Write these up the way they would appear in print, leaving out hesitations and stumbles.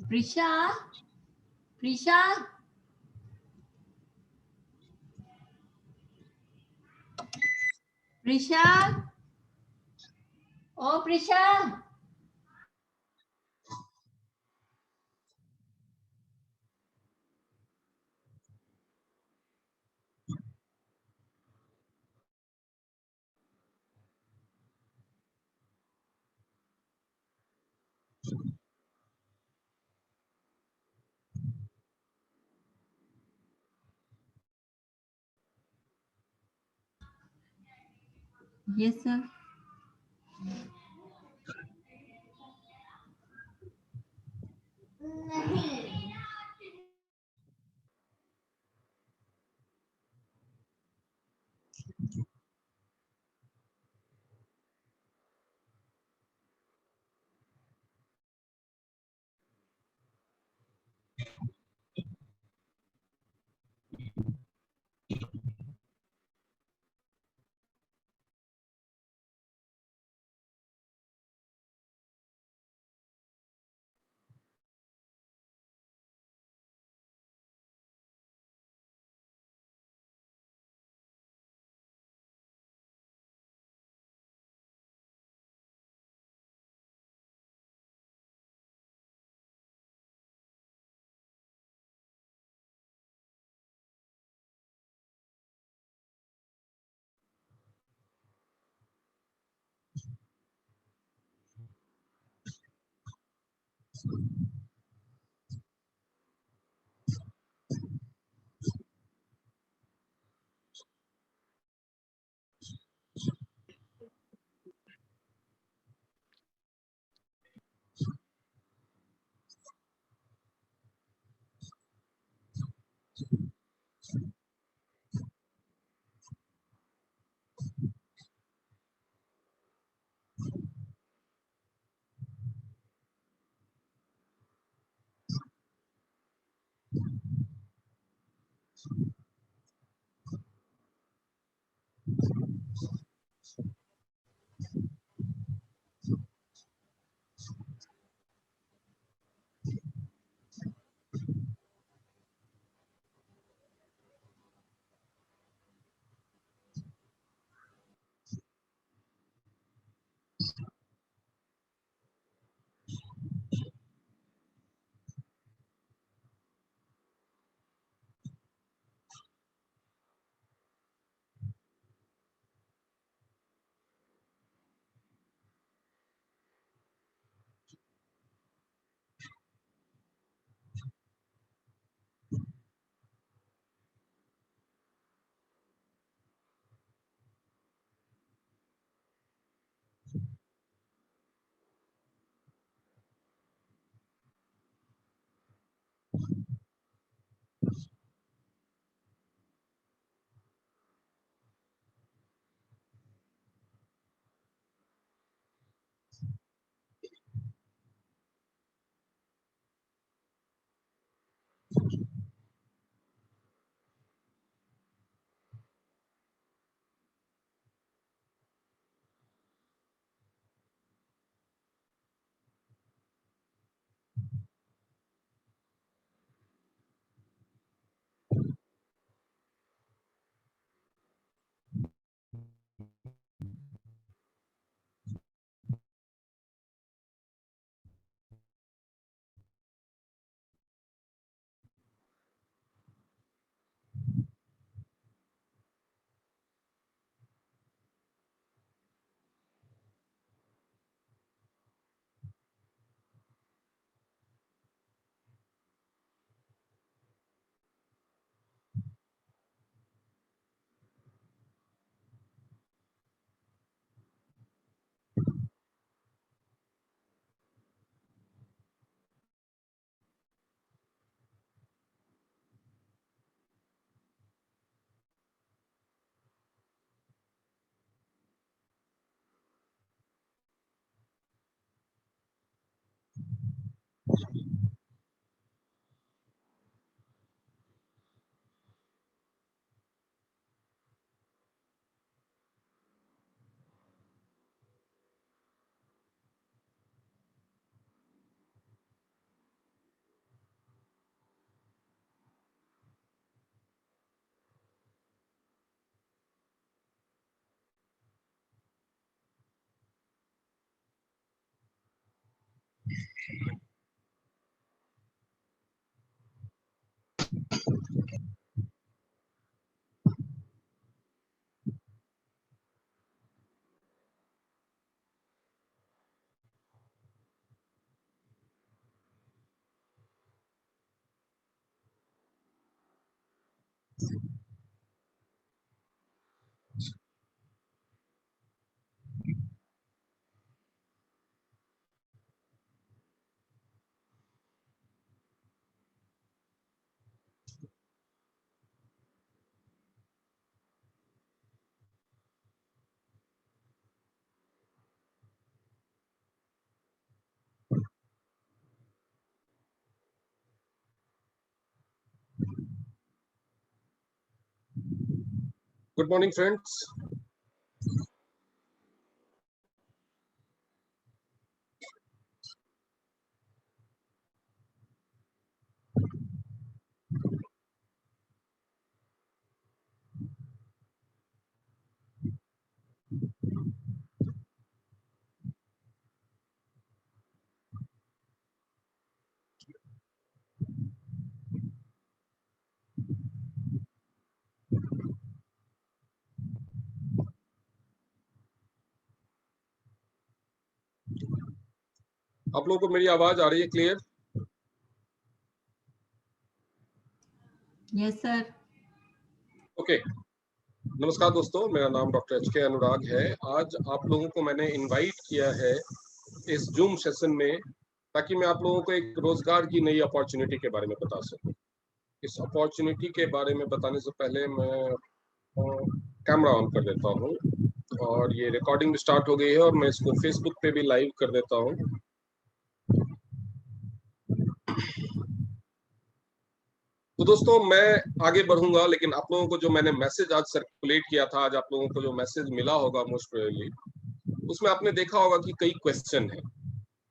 प्रिशा, प्रिशा, प्रिशा, ओ Prisha. Yes, sir. Good morning, friends. आप लोगों को मेरी आवाज आ रही है क्लियर? Yes sir. ओके। नमस्कार दोस्तों, मेरा नाम डॉक्टर एच.के. अनुराग है। आज आप लोगों को मैंने इनवाइट किया है इस जूम सेशन में, ताकि मैं आप लोगों को एक रोजगार की नई अपॉर्चुनिटी के बारे में बता सकूं। इस अपॉर्चुनिटी के बारे में बताने से पहले मैं कैमरा ऑन कर देता हूं, और ये रिकॉर्डिंग स्टार्ट हो गई है और मैं इसको फेसबुक पे भी लाइव कर देता हूं। तो दोस्तों, मैं आगे बढ़ूंगा, लेकिन आप लोगों को जो मैंने मैसेज आज सर्कुलेट किया था, आज आप लोगों को जो मैसेज मिला होगा मोस्ट प्रोबेबली, उसमें आपने देखा होगा कि कई क्वेश्चन हैं।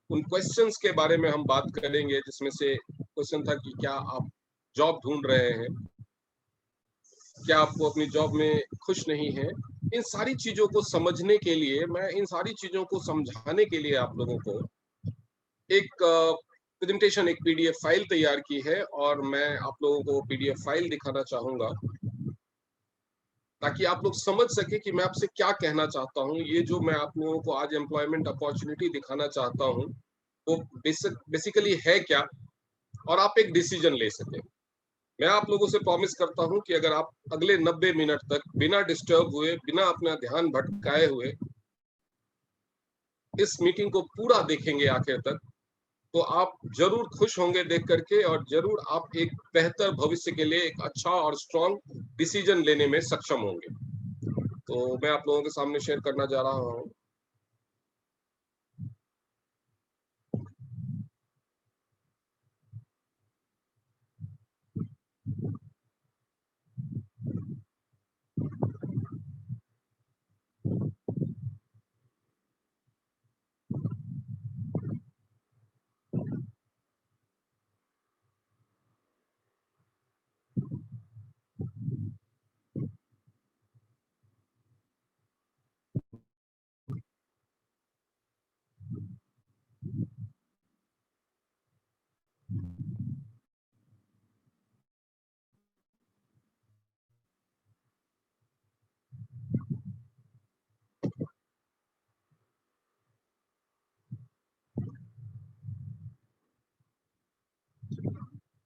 उन क्वेश्चंस के बारे में हम बात करेंगे, जिसमें से क्वेश्चन था कि क्या आप जॉब ढूंढ रहे हैं, क्या आपको अपनी जॉब में खुश नहीं है। इन सारी चीजों को समझने के लिए, मैं इन सारी चीजों को समझाने के लिए आप लोगों को एक प्रेजेंटेशन, एक पीडीएफ फाइल तैयार की है, और मैं आप लोगों को पीडीएफ फाइल दिखाना चाहूंगा, ताकि आप लोग समझ सके कि मैं आपसे क्या कहना चाहता हूँ। ये जो मैं आप लोगों को आज एम्प्लॉयमेंट अपॉर्चुनिटी दिखाना चाहता हूँ, वो बेसिकली है क्या, और आप एक डिसीजन ले सके। मैं आप लोगों से प्रॉमिस करता हूं कि अगर आप अगले 90 मिनट तक बिना डिस्टर्ब हुए, बिना अपना ध्यान भटकाए हुए इस मीटिंग को पूरा देखेंगे आखिर तक, तो आप जरूर खुश होंगे देख करके, और जरूर आप एक बेहतर भविष्य के लिए एक अच्छा और स्ट्रॉन्ग डिसीजन लेने में सक्षम होंगे। तो मैं आप लोगों के सामने शेयर करना जा रहा हूं।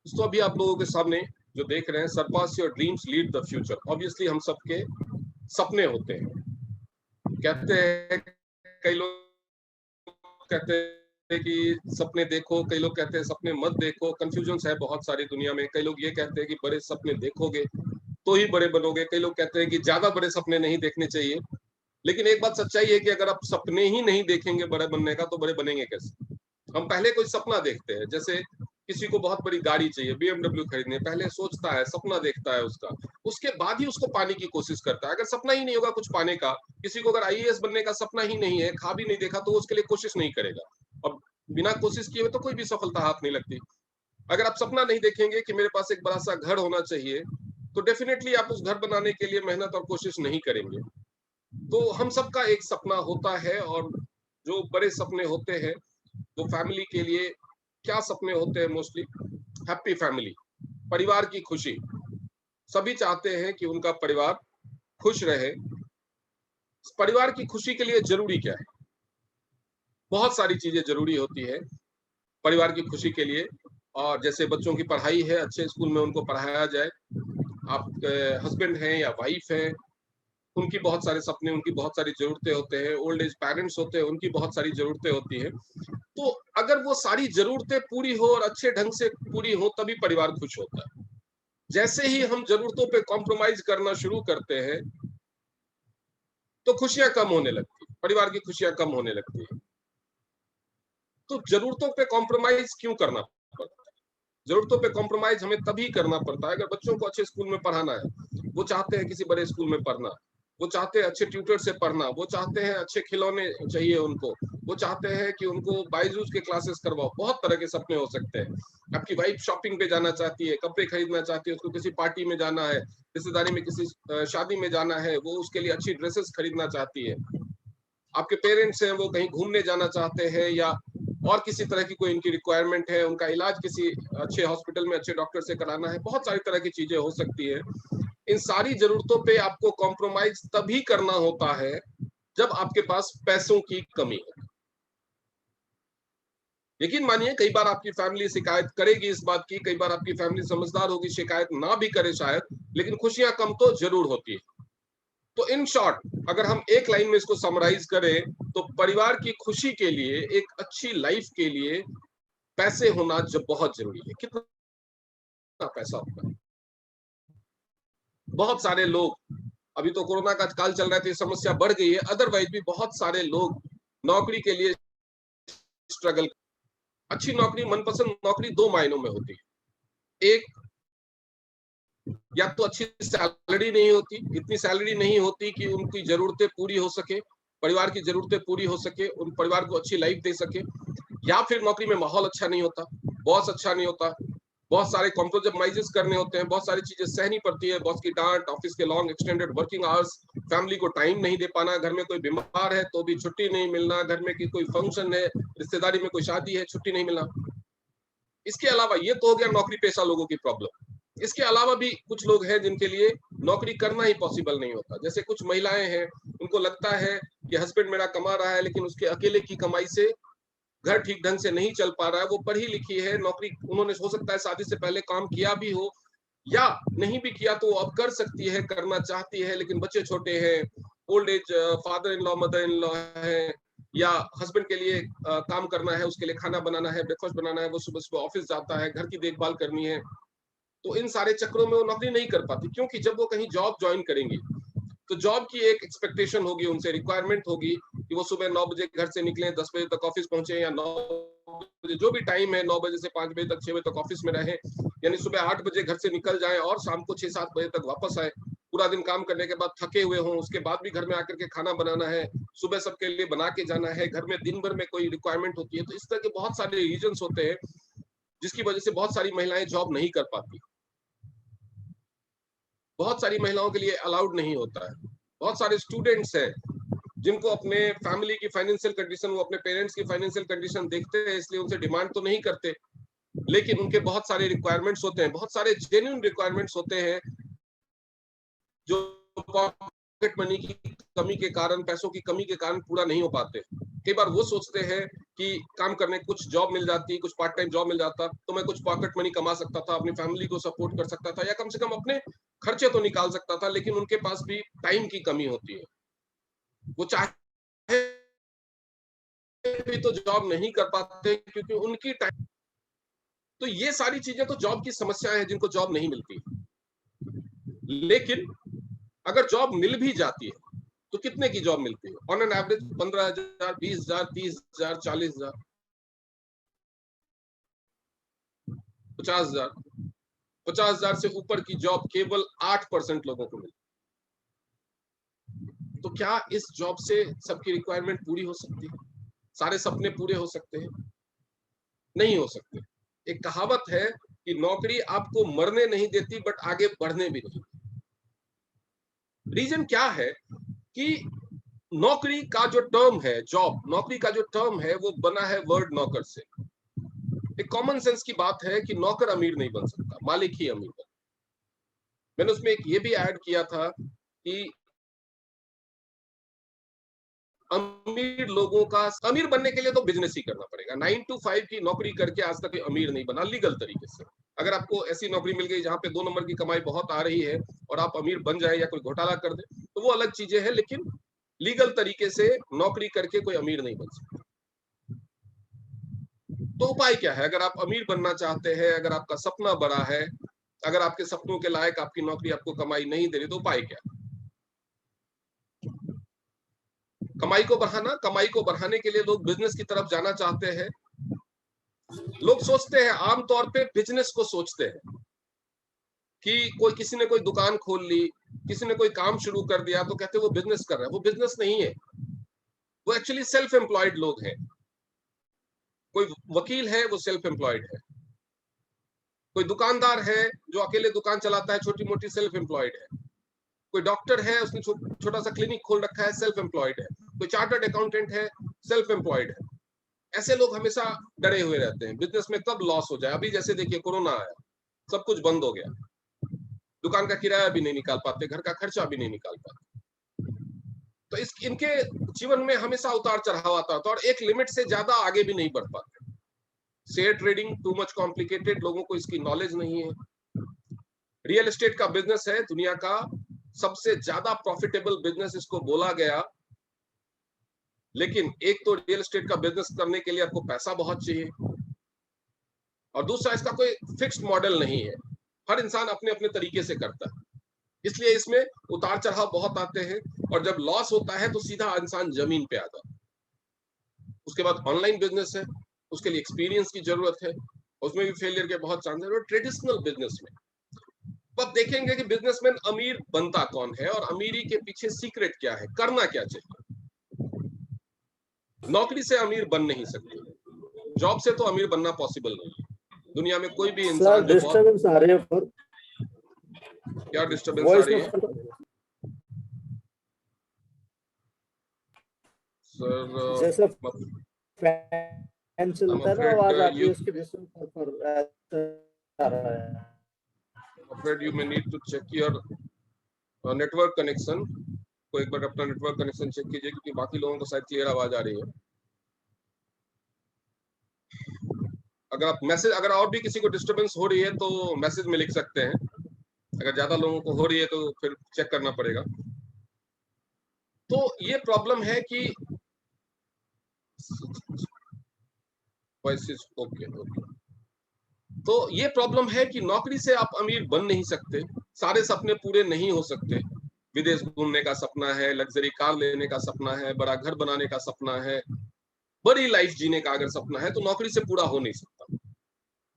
दोस्तों, अभी आप लोगों के सामने जो देख रहे हैं, surpass your dreams, lead the future. Obviously हम सबके सपने होते हैं। कहते हैं, कई लोग कहते हैं कि सपने देखो, कई लोग कहते हैं सपने मत देखो। कंफ्यूजन है बहुत सारी दुनिया में। कई लोग ये कहते हैं कि बड़े सपने देखोगे तो ही बड़े बनोगे। कई लोग कहते हैं कि ज्यादा बड़े सपने नहीं देखने चाहिए। लेकिन एक बात सच्चाई है कि अगर आप सपने ही नहीं देखेंगे बड़े बनने का, तो बड़े बनेंगे कैसे? हम पहले कोई सपना देखते हैं। जैसे किसी को बहुत बड़ी गाड़ी चाहिए, BMW खरीदने, पहले सोचता है, सपना देखता है उसका, उसके बाद ही उसको पाने की कोशिश करता है। अगर सपना ही नहीं होगा कुछ पाने का, किसी को अगर आईएएस बनने का सपना ही नहीं है, ख्वाब ही नहीं देखा, तो उसके लिए कोशिश नहीं करेगा। और बिना कोशिश किए हुए तो कोई भी सफलता हाथ नहीं लगती। अगर आप सपना नहीं देखेंगे कि मेरे पास एक बड़ा सा घर होना चाहिए, तो डेफिनेटली आप उस घर बनाने के लिए मेहनत और कोशिश नहीं करेंगे। तो हम सबका एक सपना होता है, और जो बड़े सपने होते हैं तो फैमिली के लिए क्या सपने होते हैं मोस्टली? हैप्पी फैमिली, परिवार की खुशी। सभी चाहते हैं कि उनका परिवार खुश रहे। परिवार की खुशी के लिए जरूरी क्या है? बहुत सारी चीजें जरूरी होती है परिवार की खुशी के लिए। और जैसे बच्चों की पढ़ाई है, अच्छे स्कूल में उनको पढ़ाया जाए। आप हस्बैंड हैं या वाइफ हैं, उनकी बहुत सारे सपने, उनकी बहुत सारी जरूरतें होते हैं। ओल्ड एज पेरेंट्स होते हैं, उनकी बहुत सारी जरूरतें होती हैं। तो अगर वो सारी जरूरतें पूरी हो और अच्छे ढंग से पूरी हो, तभी परिवार खुश होता है। जैसे ही हम जरूरतों पे कॉम्प्रोमाइज करना शुरू करते हैं, तो खुशियां कम होने लगती है, परिवार की खुशियां कम होने लगती है। तो जरूरतों पे कॉम्प्रोमाइज क्यों करना पड़ता है? जरूरतों पे कॉम्प्रोमाइज हमें तभी करना पड़ता है अगर बच्चों को अच्छे स्कूल में पढ़ाना है। वो चाहते हैं किसी बड़े स्कूल में पढ़ना, वो चाहते हैं अच्छे ट्यूटर से पढ़ना, वो चाहते हैं अच्छे खिलौने चाहिए उनको, वो चाहते हैं कि उनको बायजूस के क्लासेस करवाओ। बहुत तरह के सपने हो सकते हैं। आपकी वाइफ शॉपिंग पे जाना चाहती है, कपड़े खरीदना चाहती है, उसको किसी पार्टी में जाना है, रिश्तेदारी में किसी शादी में जाना है, वो उसके लिए अच्छी ड्रेसेस खरीदना चाहती है। आपके पेरेंट्स हैं, वो कहीं घूमने जाना चाहते हैं, या और किसी तरह की कोई इनकी रिक्वायरमेंट है, उनका इलाज किसी अच्छे हॉस्पिटल में अच्छे डॉक्टर से कराना है। बहुत सारी तरह की चीजें हो सकती है। इन सारी जरूरतों पे आपको कॉम्प्रोमाइज तभी करना होता है जब आपके पास पैसों की कमी है। यकीन मानिए, कई बार आपकी फैमिली शिकायत करेगी इस बात की, कई बार आपकी फैमिली समझदार होगी, शिकायत ना भी करे शायद, लेकिन खुशियां कम तो जरूर होती है। तो इन शॉर्ट, अगर हम एक लाइन में इसको समराइज करें, तो परिवार की खुशी के लिए, एक अच्छी लाइफ के लिए पैसे होना जब बहुत जरूरी है। कितना पैसा होता है? बहुत सारे लोग, अभी तो कोरोना का काल चल रहा है तो ये समस्या बढ़ गई है, अदरवाइज भी बहुत सारे लोग नौकरी के लिए स्ट्रगल। अच्छी नौकरी, मनपसंद नौकरी दो मायनों में होती है। एक, या तो अच्छी सैलरी नहीं होती, इतनी सैलरी नहीं होती कि उनकी जरूरतें पूरी हो सके, परिवार की जरूरतें पूरी हो सके, उन परिवार को अच्छी लाइफ दे सके। या फिर नौकरी में माहौल अच्छा नहीं होता, बॉस अच्छा नहीं होता, बहुत सारे कॉम्प्रोमाइजेस करने होते हैं, बहुत सारी चीजें सहनी पड़ती है, बॉस की डांट, ऑफिस के long extended working hours, family को टाइम नहीं दे पाना, घर में कोई बीमार है तो भी छुट्टी नहीं मिलना, घर में की कोई फंक्शन है, रिश्तेदारी में कोई शादी है, छुट्टी नहीं मिलना। इसके अलावा, ये तो हो गया नौकरी पेशा लोगों की प्रॉब्लम। इसके अलावा भी कुछ लोग हैं जिनके लिए नौकरी करना ही पॉसिबल नहीं होता। जैसे कुछ महिलाएं हैं, उनको लगता है कि हस्बैंड मेरा कमा रहा है, लेकिन उसके अकेले की कमाई से घर ठीक ढंग से नहीं चल पा रहा है। वो पढ़ी लिखी है, नौकरी उन्होंने हो सकता है शादी से पहले काम किया भी हो, या नहीं भी किया तो वो अब कर सकती है, करना चाहती है, लेकिन बच्चे छोटे हैं, old age father in law, mother in law है, या हस्बैंड के लिए काम करना है, उसके लिए खाना बनाना है, ब्रेकफास्ट बनाना है, वो सुबह सुबह ऑफिस जाता है, घर की देखभाल करनी है। तो इन सारे चक्रों में वो नौकरी नहीं कर पाती, क्योंकि जब वो कहीं जॉब ज्वाइन करेंगी तो जॉब की एक एक्सपेक्टेशन होगी, उनसे रिक्वायरमेंट होगी कि वो सुबह 9 बजे घर से निकले, 10 बजे तक ऑफिस पहुंचे, या 9 बजे जो भी टाइम है, 9 बजे से 5 बजे तक, 6 बजे तक ऑफिस में रहे, यानी सुबह 8 बजे घर से निकल जाए और शाम को 6-7 बजे तक वापस आए। पूरा दिन काम करने के बाद थके हुए हों, उसके बाद भी घर में आकर के खाना बनाना है, सुबह सबके लिए बना के जाना है, घर में दिन भर में कोई रिक्वायरमेंट होती है। तो इस तरह के बहुत सारे रीजंस होते हैं जिसकी वजह से बहुत सारी महिलाएं जॉब नहीं कर पाती। बहुत सारी महिलाओं के लिए अलाउड नहीं होता है। बहुत सारे स्टूडेंट्स हैं जिनको अपने फैमिली की फाइनेंशियल कंडीशन, वो अपने पेरेंट्स की फाइनेंशियल कंडीशन देखते हैं, इसलिए उनसे डिमांड तो नहीं करते, लेकिन उनके बहुत सारे रिक्वायरमेंट्स होते हैं, बहुत सारे जेन्युइन रिक्वायरमेंट्स होते हैं, जो पॉकेट मनी की कमी के कारण, पैसों की कमी के कारण पूरा नहीं हो पाते। कई बार वो सोचते हैं कि काम करने, कुछ जॉब मिल जाती, कुछ पार्ट टाइम जॉब मिल जाता तो मैं कुछ पॉकेट मनी कमा सकता था, अपनी फैमिली को सपोर्ट कर सकता था, या कम से कम अपने खर्चे तो निकाल सकता था। लेकिन उनके पास भी टाइम की कमी होती है, वो चाहे भी तो जॉब नहीं कर पाते क्योंकि उनकी टाइम। तो ये सारी चीजें तो जॉब की समस्याएं हैं जिनको जॉब नहीं मिलती। लेकिन अगर जॉब मिल भी जाती है तो कितने की जॉब मिलती है? On an average 15,000, 20,000, 30,000, 40,000, 50,000। 50,000 से ऊपर की जॉब केवल 8% लोगों को मिलती। तो क्या इस जॉब से सबकी रिक्वायरमेंट पूरी हो सकती है? सारे सपने पूरे हो सकते हैं? नहीं हो सकते। एक कहावत है कि नौकरी आपको मरने नहीं देती, बट आगे बढ़ने भी नहीं। रीजन क्या है कि नौकरी का जो टर्म है, जॉब, नौकरी का जो टर्म है वो बना है वर्ड नौकर से। एक कॉमन सेंस की बात है कि नौकर अमीर नहीं बन सकता, मालिक ही अमीर बन। मैंने उसमें एक ये भी ऐड किया था कि अमीर लोगों का, अमीर बनने के लिए तो बिजनेस ही करना पड़ेगा। 9 to 5 की नौकरी करके आज तक कोई अमीर नहीं बना लीगल तरीके से। अगर आपको ऐसी नौकरी मिल गई जहां पे 2 नंबर की कमाई बहुत आ रही है और आप अमीर बन जाए या कोई घोटाला कर दे तो वो अलग चीजें हैं, लेकिन लीगल तरीके से नौकरी करके कोई अमीर नहीं बन सकता। तो उपाय क्या है? अगर आप अमीर बनना चाहते हैं, अगर आपका सपना बड़ा है, अगर आपके सपनों के लायक आपकी नौकरी आपको कमाई नहीं दे रही, तो उपाय क्या है? कमाई को बढ़ाने के लिए लोग बिजनेस की तरफ जाना चाहते हैं। लोग सोचते हैं, आमतौर पे बिजनेस को सोचते हैं कि किसी ने कोई दुकान खोल ली, किसी ने कोई काम शुरू कर दिया तो कहते हैं वो बिजनेस कर रहा है। वो बिजनेस नहीं है, वो एक्चुअली सेल्फ एम्प्लॉयड लोग हैं। कोई वकील है, वो सेल्फ एम्प्लॉयड है। कोई दुकानदार है जो अकेले दुकान चलाता है, छोटी मोटी, सेल्फ एम्प्लॉयड है। कोई डॉक्टर है, उसने छोटा सा क्लिनिक खोल रखा है, सेल्फ एम्प्लॉयड है। कोई चार्टर्ड अकाउंटेंट है, सेल्फ एम्प्लॉयड है। ऐसे लोग हमेशा डरे हुए रहते हैं बिजनेस में कब लॉस हो जाए। अभी जैसे देखिए कोरोना आया, सब कुछ बंद हो गया, दुकान का किराया भी नहीं निकाल पाते, घर का खर्चा भी नहीं निकाल पाते। तो इनके जीवन में हमेशा उतार चढ़ाव आता था और एक लिमिट से ज्यादा आगे भी नहीं बढ़ पाते। Share trading too much complicated, लोगों को इसकी नॉलेज नहीं है। रियल एस्टेट का बिजनेस है दुनिया का सबसे ज्यादा प्रॉफिटेबल बिजनेस, इसको बोला गया। लेकिन एक तो रियल एस्टेट का बिजनेस करने के लिए आपको पैसा बहुत चाहिए, और दूसरा इसका कोई फिक्स्ड मॉडल नहीं है, हर इंसान अपने अपने तरीके से करता है, इसलिए इसमें उतार चढ़ाव बहुत आते हैं। और जब लॉस होता है तो सीधा इंसान जमीन पे आता है। उसके बाद ऑनलाइन बिजनेस है, उसके लिए एक्सपीरियंस की जरूरत है, उसमें भी फेलियर के बहुत चांसेस है। और ट्रेडिशनल बिजनेस में अब देखेंगे कि बिजनेसमैन अमीर बनता कौन है और अमीरी के पीछे सीक्रेट क्या है, करना क्या चाहिए। नौकरी से अमीर बन नहीं सकते, जॉब से तो अमीर बनना पॉसिबल नहीं है। दुनिया में कोई भी इंसान जो डिस्टर्बेंस आ रहे हैं, क्या डिस्टर्बेंस आ रही है सर? जैसा फैन चलता है ना, आवाज आती है उसकी वजह से आ रहा है। Afraid you may need to check your network connection। को एक बार अपना नेटवर्क कनेक्शन चेक कीजिए, क्योंकि बाकी लोगों को शायद क्लियर आवाज आ रही है। अगर आप मैसेज, अगर और भी किसी को डिस्टर्बेंस हो रही है तो मैसेज में लिख सकते हैं। अगर ज्यादा लोगों को हो रही है तो फिर चेक करना पड़ेगा। तो ये प्रॉब्लम है कि ओके, तो ये प्रॉब्लम है कि नौकरी से आप अमीर बन नहीं सकते, सारे सपने पूरे नहीं हो सकते। विदेश घूमने का सपना है, लग्जरी कार लेने का सपना है, बड़ा घर बनाने का सपना है, बड़ी लाइफ जीने का अगर सपना है तो नौकरी से पूरा हो नहीं सकता।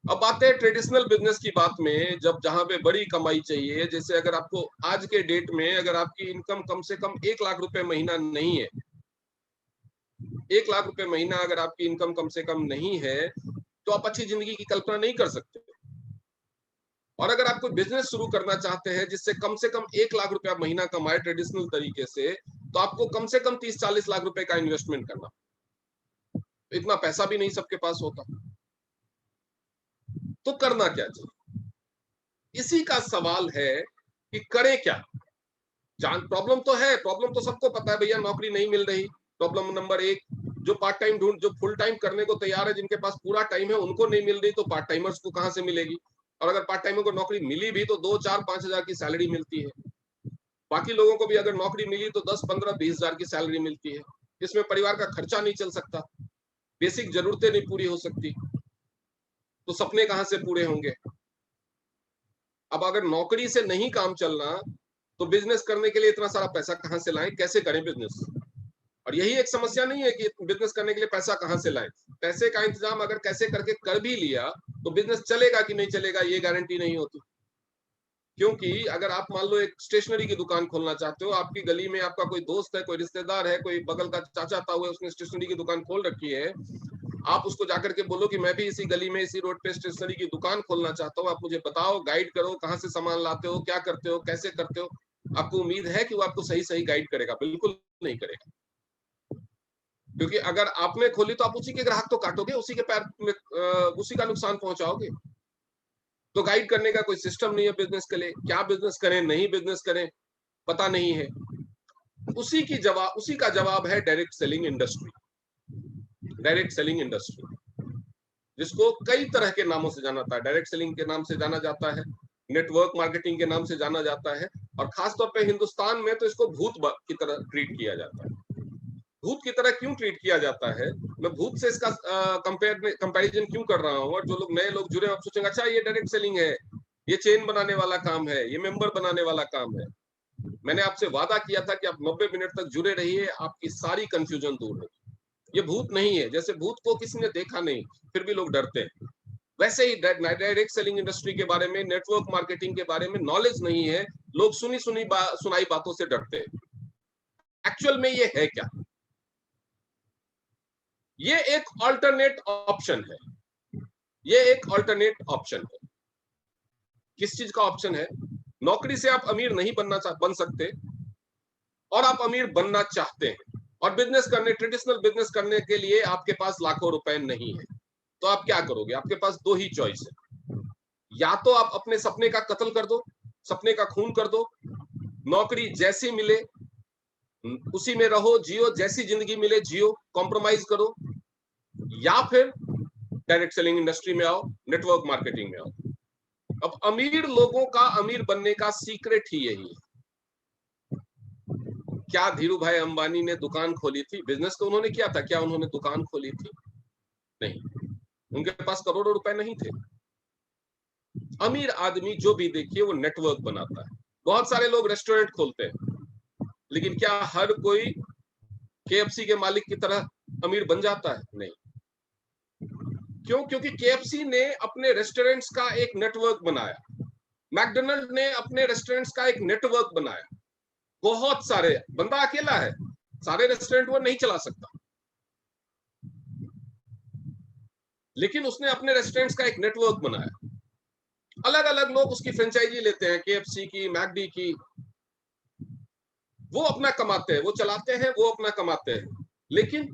अब बात है ट्रेडिशनल बिजनेस की बात में, जब जहां पे बड़ी कमाई चाहिए, जैसे अगर आपको आज के डेट में अगर आपकी इनकम कम से कम 1 लाख रुपए महीना नहीं है, 1 लाख रुपए महीना अगर आपकी इनकम कम से कम नहीं है तो आप अच्छी जिंदगी की कल्पना नहीं कर सकते। और अगर आप कोई बिजनेस शुरू करना चाहते हैं जिससे कम से कम 1 लाख रुपया महीना कमाए ट्रेडिशनल तरीके से, तो आपको कम से कम 30-40 लाख रुपए का इन्वेस्टमेंट करना। इतना पैसा भी नहीं सबके पास होता, तो करना क्या चाहिए? इसी का सवाल है कि करें क्या। प्रॉब्लम तो है, प्रॉब्लम तो सबको पता है भैया, नौकरी नहीं मिल रही। प्रॉब्लम नंबर 1, जो पार्ट टाइम जो फुल टाइम करने को तैयार है, जिनके पास पूरा टाइम है, उनको नहीं मिल रही, तो पार्ट टाइमर्स को कहां से मिलेगी? और अगर पार्ट टाइमर को नौकरी मिली भी तो 2, 4, 5 हजार की सैलरी मिलती है। बाकी लोगों को भी अगर नौकरी मिली तो 10, 15, 20 हजार की सैलरी मिलती है। इसमें परिवार का खर्चा नहीं चल सकता, बेसिक जरूरतें नहीं पूरी हो सकती, तो सपने कहां से पूरे होंगे? अब अगर नौकरी से नहीं काम चलना तो बिजनेस करने के लिए इतना सारा पैसा कहां से लाएं, कैसे करें बिजनेस? और यही एक समस्या नहीं है कि बिजनेस करने के लिए पैसा कहां से लाएं। पैसे का इंतजाम अगर कैसे करके कर भी लिया तो बिजनेस चलेगा कि नहीं चलेगा ये गारंटी नहीं होती। क्योंकि अगर आप मान लो एक स्टेशनरी की दुकान खोलना चाहते हो, आपकी गली में आपका कोई दोस्त है, कोई रिश्तेदार है, कोई बगल का चाचा ताऊ है, उसने स्टेशनरी की दुकान खोल रखी है, आप उसको जाकर के बोलो कि मैं भी इसी गली में इसी रोड पे स्टेशनरी की दुकान खोलना चाहता हूँ, आप मुझे बताओ, गाइड करो, कहाँ से सामान लाते हो, क्या करते हो, कैसे करते हो। आपको उम्मीद है कि वो आपको सही सही गाइड करेगा? बिल्कुल नहीं करेगा। क्योंकि अगर आपने खोली तो आप उसी के ग्राहक तो काटोगे, उसी के पैर में उसी का नुकसान पहुंचाओगे। तो गाइड करने का कोई सिस्टम नहीं है बिजनेस के लिए, क्या बिजनेस करें नहीं बिजनेस करें पता नहीं है। उसी का जवाब है direct selling industry. Direct selling industry जिसको कई तरह के नामों से जाना जाता है, डायरेक्ट सेलिंग के नाम से जाना जाता है, नेटवर्क मार्केटिंग के नाम से जाना जाता है, और खासतौर पे हिंदुस्तान में तो इसको भूत की तरह ट्रीट किया जाता है। भूत की तरह क्यों ट्रीट किया जाता है, मैं भूत से इसका कंपैरिजन क्यों कर रहा हूँ। और जो लोग नए लोग जुड़े, आप सोचेंगे अच्छा ये डायरेक्ट सेलिंग है, ये चेन बनाने वाला काम है, ये मेंबर बनाने वाला काम है। मैंने आपसे वादा किया था कि आप 90 मिनट तक जुड़े रहिए, आपकी सारी कंफ्यूजन दूर होगी। ये भूत नहीं है, जैसे भूत को किसी ने देखा नहीं फिर भी लोग डरते हैं, वैसे ही डायरेक्ट सेलिंग इंडस्ट्री के बारे में, नेटवर्क मार्केटिंग के बारे में नॉलेज नहीं है, लोग सुनाई बातों से डरते हैं। एक्चुअल में ये है क्या? ये एक अल्टरनेट ऑप्शन है। ये एक अल्टरनेट ऑप्शन है। किस चीज का ऑप्शन है? नौकरी से आप अमीर नहीं बन सकते, और आप अमीर बनना चाहते हैं, और बिजनेस करने, ट्रेडिशनल बिजनेस करने के लिए आपके पास लाखों रुपए नहीं है, तो आप क्या करोगे? आपके पास दो ही चॉइस है, या तो आप अपने सपने का कत्ल कर दो, सपने का खून कर दो, नौकरी जैसी मिले उसी में रहो, जियो, जैसी जिंदगी मिले जियो, कॉम्प्रोमाइज करो, या फिर डायरेक्ट सेलिंग इंडस्ट्री में आओ, नेटवर्क मार्केटिंग में आओ। अब अमीर लोगों का अमीर बनने का सीक्रेट ही यही है। क्या धीरू भाई अंबानी ने दुकान खोली थी? बिजनेस तो उन्होंने किया था, क्या उन्होंने दुकान खोली थी? नहीं, उनके पास करोड़ों रुपए नहीं थे। अमीर आदमी जो भी देखिए वो नेटवर्क बनाता है। बहुत सारे लोग रेस्टोरेंट खोलते हैं, लेकिन क्या हर कोई केएफसी के मालिक की तरह अमीर बन जाता है? नहीं। क्यों? क्योंकि केएफसी ने अपने रेस्टोरेंट्स का एक नेटवर्क बनाया, मैकडोनल्ड ने अपने रेस्टोरेंट्स का एक नेटवर्क बनाया। बहुत सारे, बंदा अकेला है, सारे रेस्टोरेंट वो नहीं चला सकता, लेकिन उसने अपने रेस्टोरेंट्स का एक नेटवर्क बनाया। अलग अलग लोग उसकी फ्रेंचाइजी लेते हैं, केएफसी की, मैकडी की, वो अपना कमाते हैं, वो चलाते हैं, वो अपना कमाते हैं, लेकिन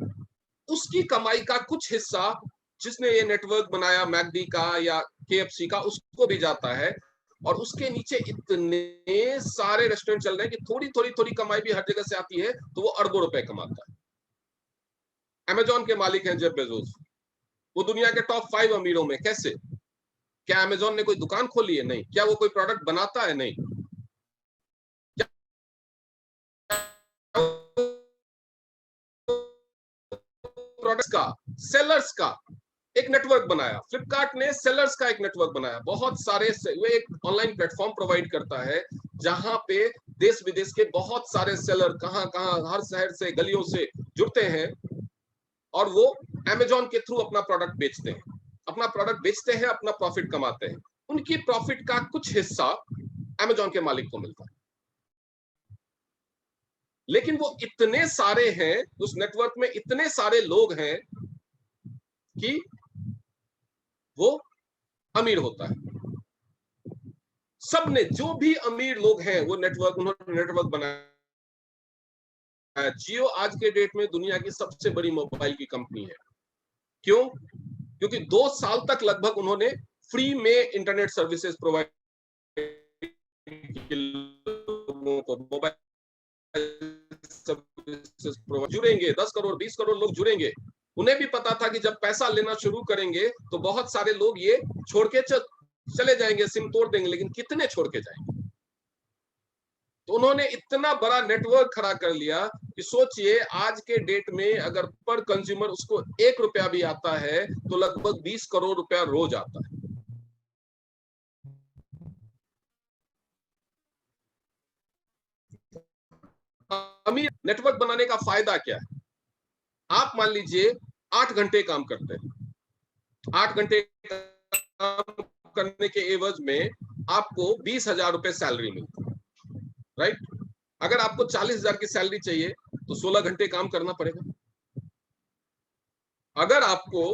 उसकी कमाई का कुछ हिस्सा जिसने ये नेटवर्क बनाया मैकडी का या केएफसी का, उसको भी जाता है। और उसके नीचे इतने सारे रेस्टोरेंट चल रहे हैं कि थोड़ी थोड़ी थोड़ी कमाई भी हर जगह से आती है, तो वो अरबों रुपए कमाता है। अमेजॉन के मालिक हैं जेफ बेजोस, वो दुनिया के टॉप 5 अमीरों में। कैसे? क्या अमेजॉन ने कोई दुकान खोली है? नहीं। क्या वो कोई प्रोडक्ट बनाता है? नहीं। प्रोडक्ट्स का, सेलर्स का एक नेटवर्क बनाया। फ्लिपकार्ट ने सेलर्स का एक नेटवर्क बनाया। बहुत सारे, वो एक ऑनलाइन प्लेटफॉर्म प्रोवाइड करता है जहां पे देश विदेश के बहुत सारे सेलर कहां कहां, हर शहर से, गलियों से जुड़ते हैं, और वो अमेजॉन के थ्रू अपना प्रोडक्ट बेचते हैं, अपना प्रॉफिट कमाते हैं। उनकी प्रॉफिट का कुछ हिस्सा अमेजॉन के मालिक को मिलता है। लेकिन वो इतने सारे हैं, उस नेटवर्क में इतने सारे लोग हैं कि वो अमीर होता है। सबने, जो भी अमीर लोग हैं, वो नेटवर्क, उन्होंने नेटवर्क बनाया। जियो आज के डेट में दुनिया की सबसे बड़ी मोबाइल की कंपनी है। क्यों? क्योंकि 2 साल तक लगभग उन्होंने फ्री में इंटरनेट सर्विसेज प्रोवाइड लोगों को, मोबाइल जुड़ेंगे 10 करोड़ 20 करोड़ लोग जुड़ेंगे। उन्हें भी पता था कि जब पैसा लेना शुरू करेंगे तो बहुत सारे लोग ये छोड़ के चले जाएंगे, सिम तोड़ देंगे, लेकिन कितने छोड़ के जाएंगे? तो उन्होंने इतना बड़ा नेटवर्क खड़ा कर लिया कि सोचिए आज के डेट में अगर पर कंज्यूमर उसको 1 रुपया भी आता है तो लगभग 20 करोड़ रुपया रोज आता है। अमीर नेटवर्क बनाने का फायदा क्या है? आप मान लीजिए 8 घंटे काम करते हैं, 8 घंटे काम करने के एवज में आपको 20,000 रुपए सैलरी मिलती है, राइट? अगर आपको 40,000 की सैलरी चाहिए तो 16 घंटे काम करना पड़ेगा। अगर आपको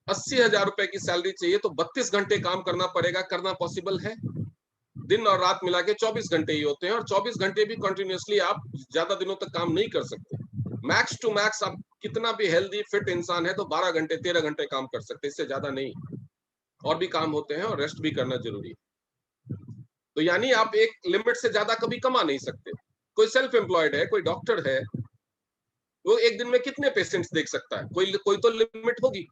80,000 रुपए की सैलरी चाहिए तो 32 घंटे काम करना पड़ेगा। करना पॉसिबल है? दिन और रात मिला के 24 घंटे ही होते हैं, और 24 घंटे भी कंटिन्यूअसली आप ज्यादा दिनों तक काम नहीं कर सकते। मैक्स टू मैक्स आप कितना भी हेल्दी फिट इंसान है तो 12 घंटे 13 घंटे काम कर सकते हैं, इससे ज्यादा नहीं। और भी काम होते हैं और रेस्ट भी करना जरूरी है। तो यानी आप एक लिमिट से ज्यादा कभी कमा नहीं सकते। कोई सेल्फ एम्प्लॉयड है, कोई डॉक्टर है, वो एक दिन में कितने पेशेंट्स देख सकता है? कोई तो लिमिट होगी,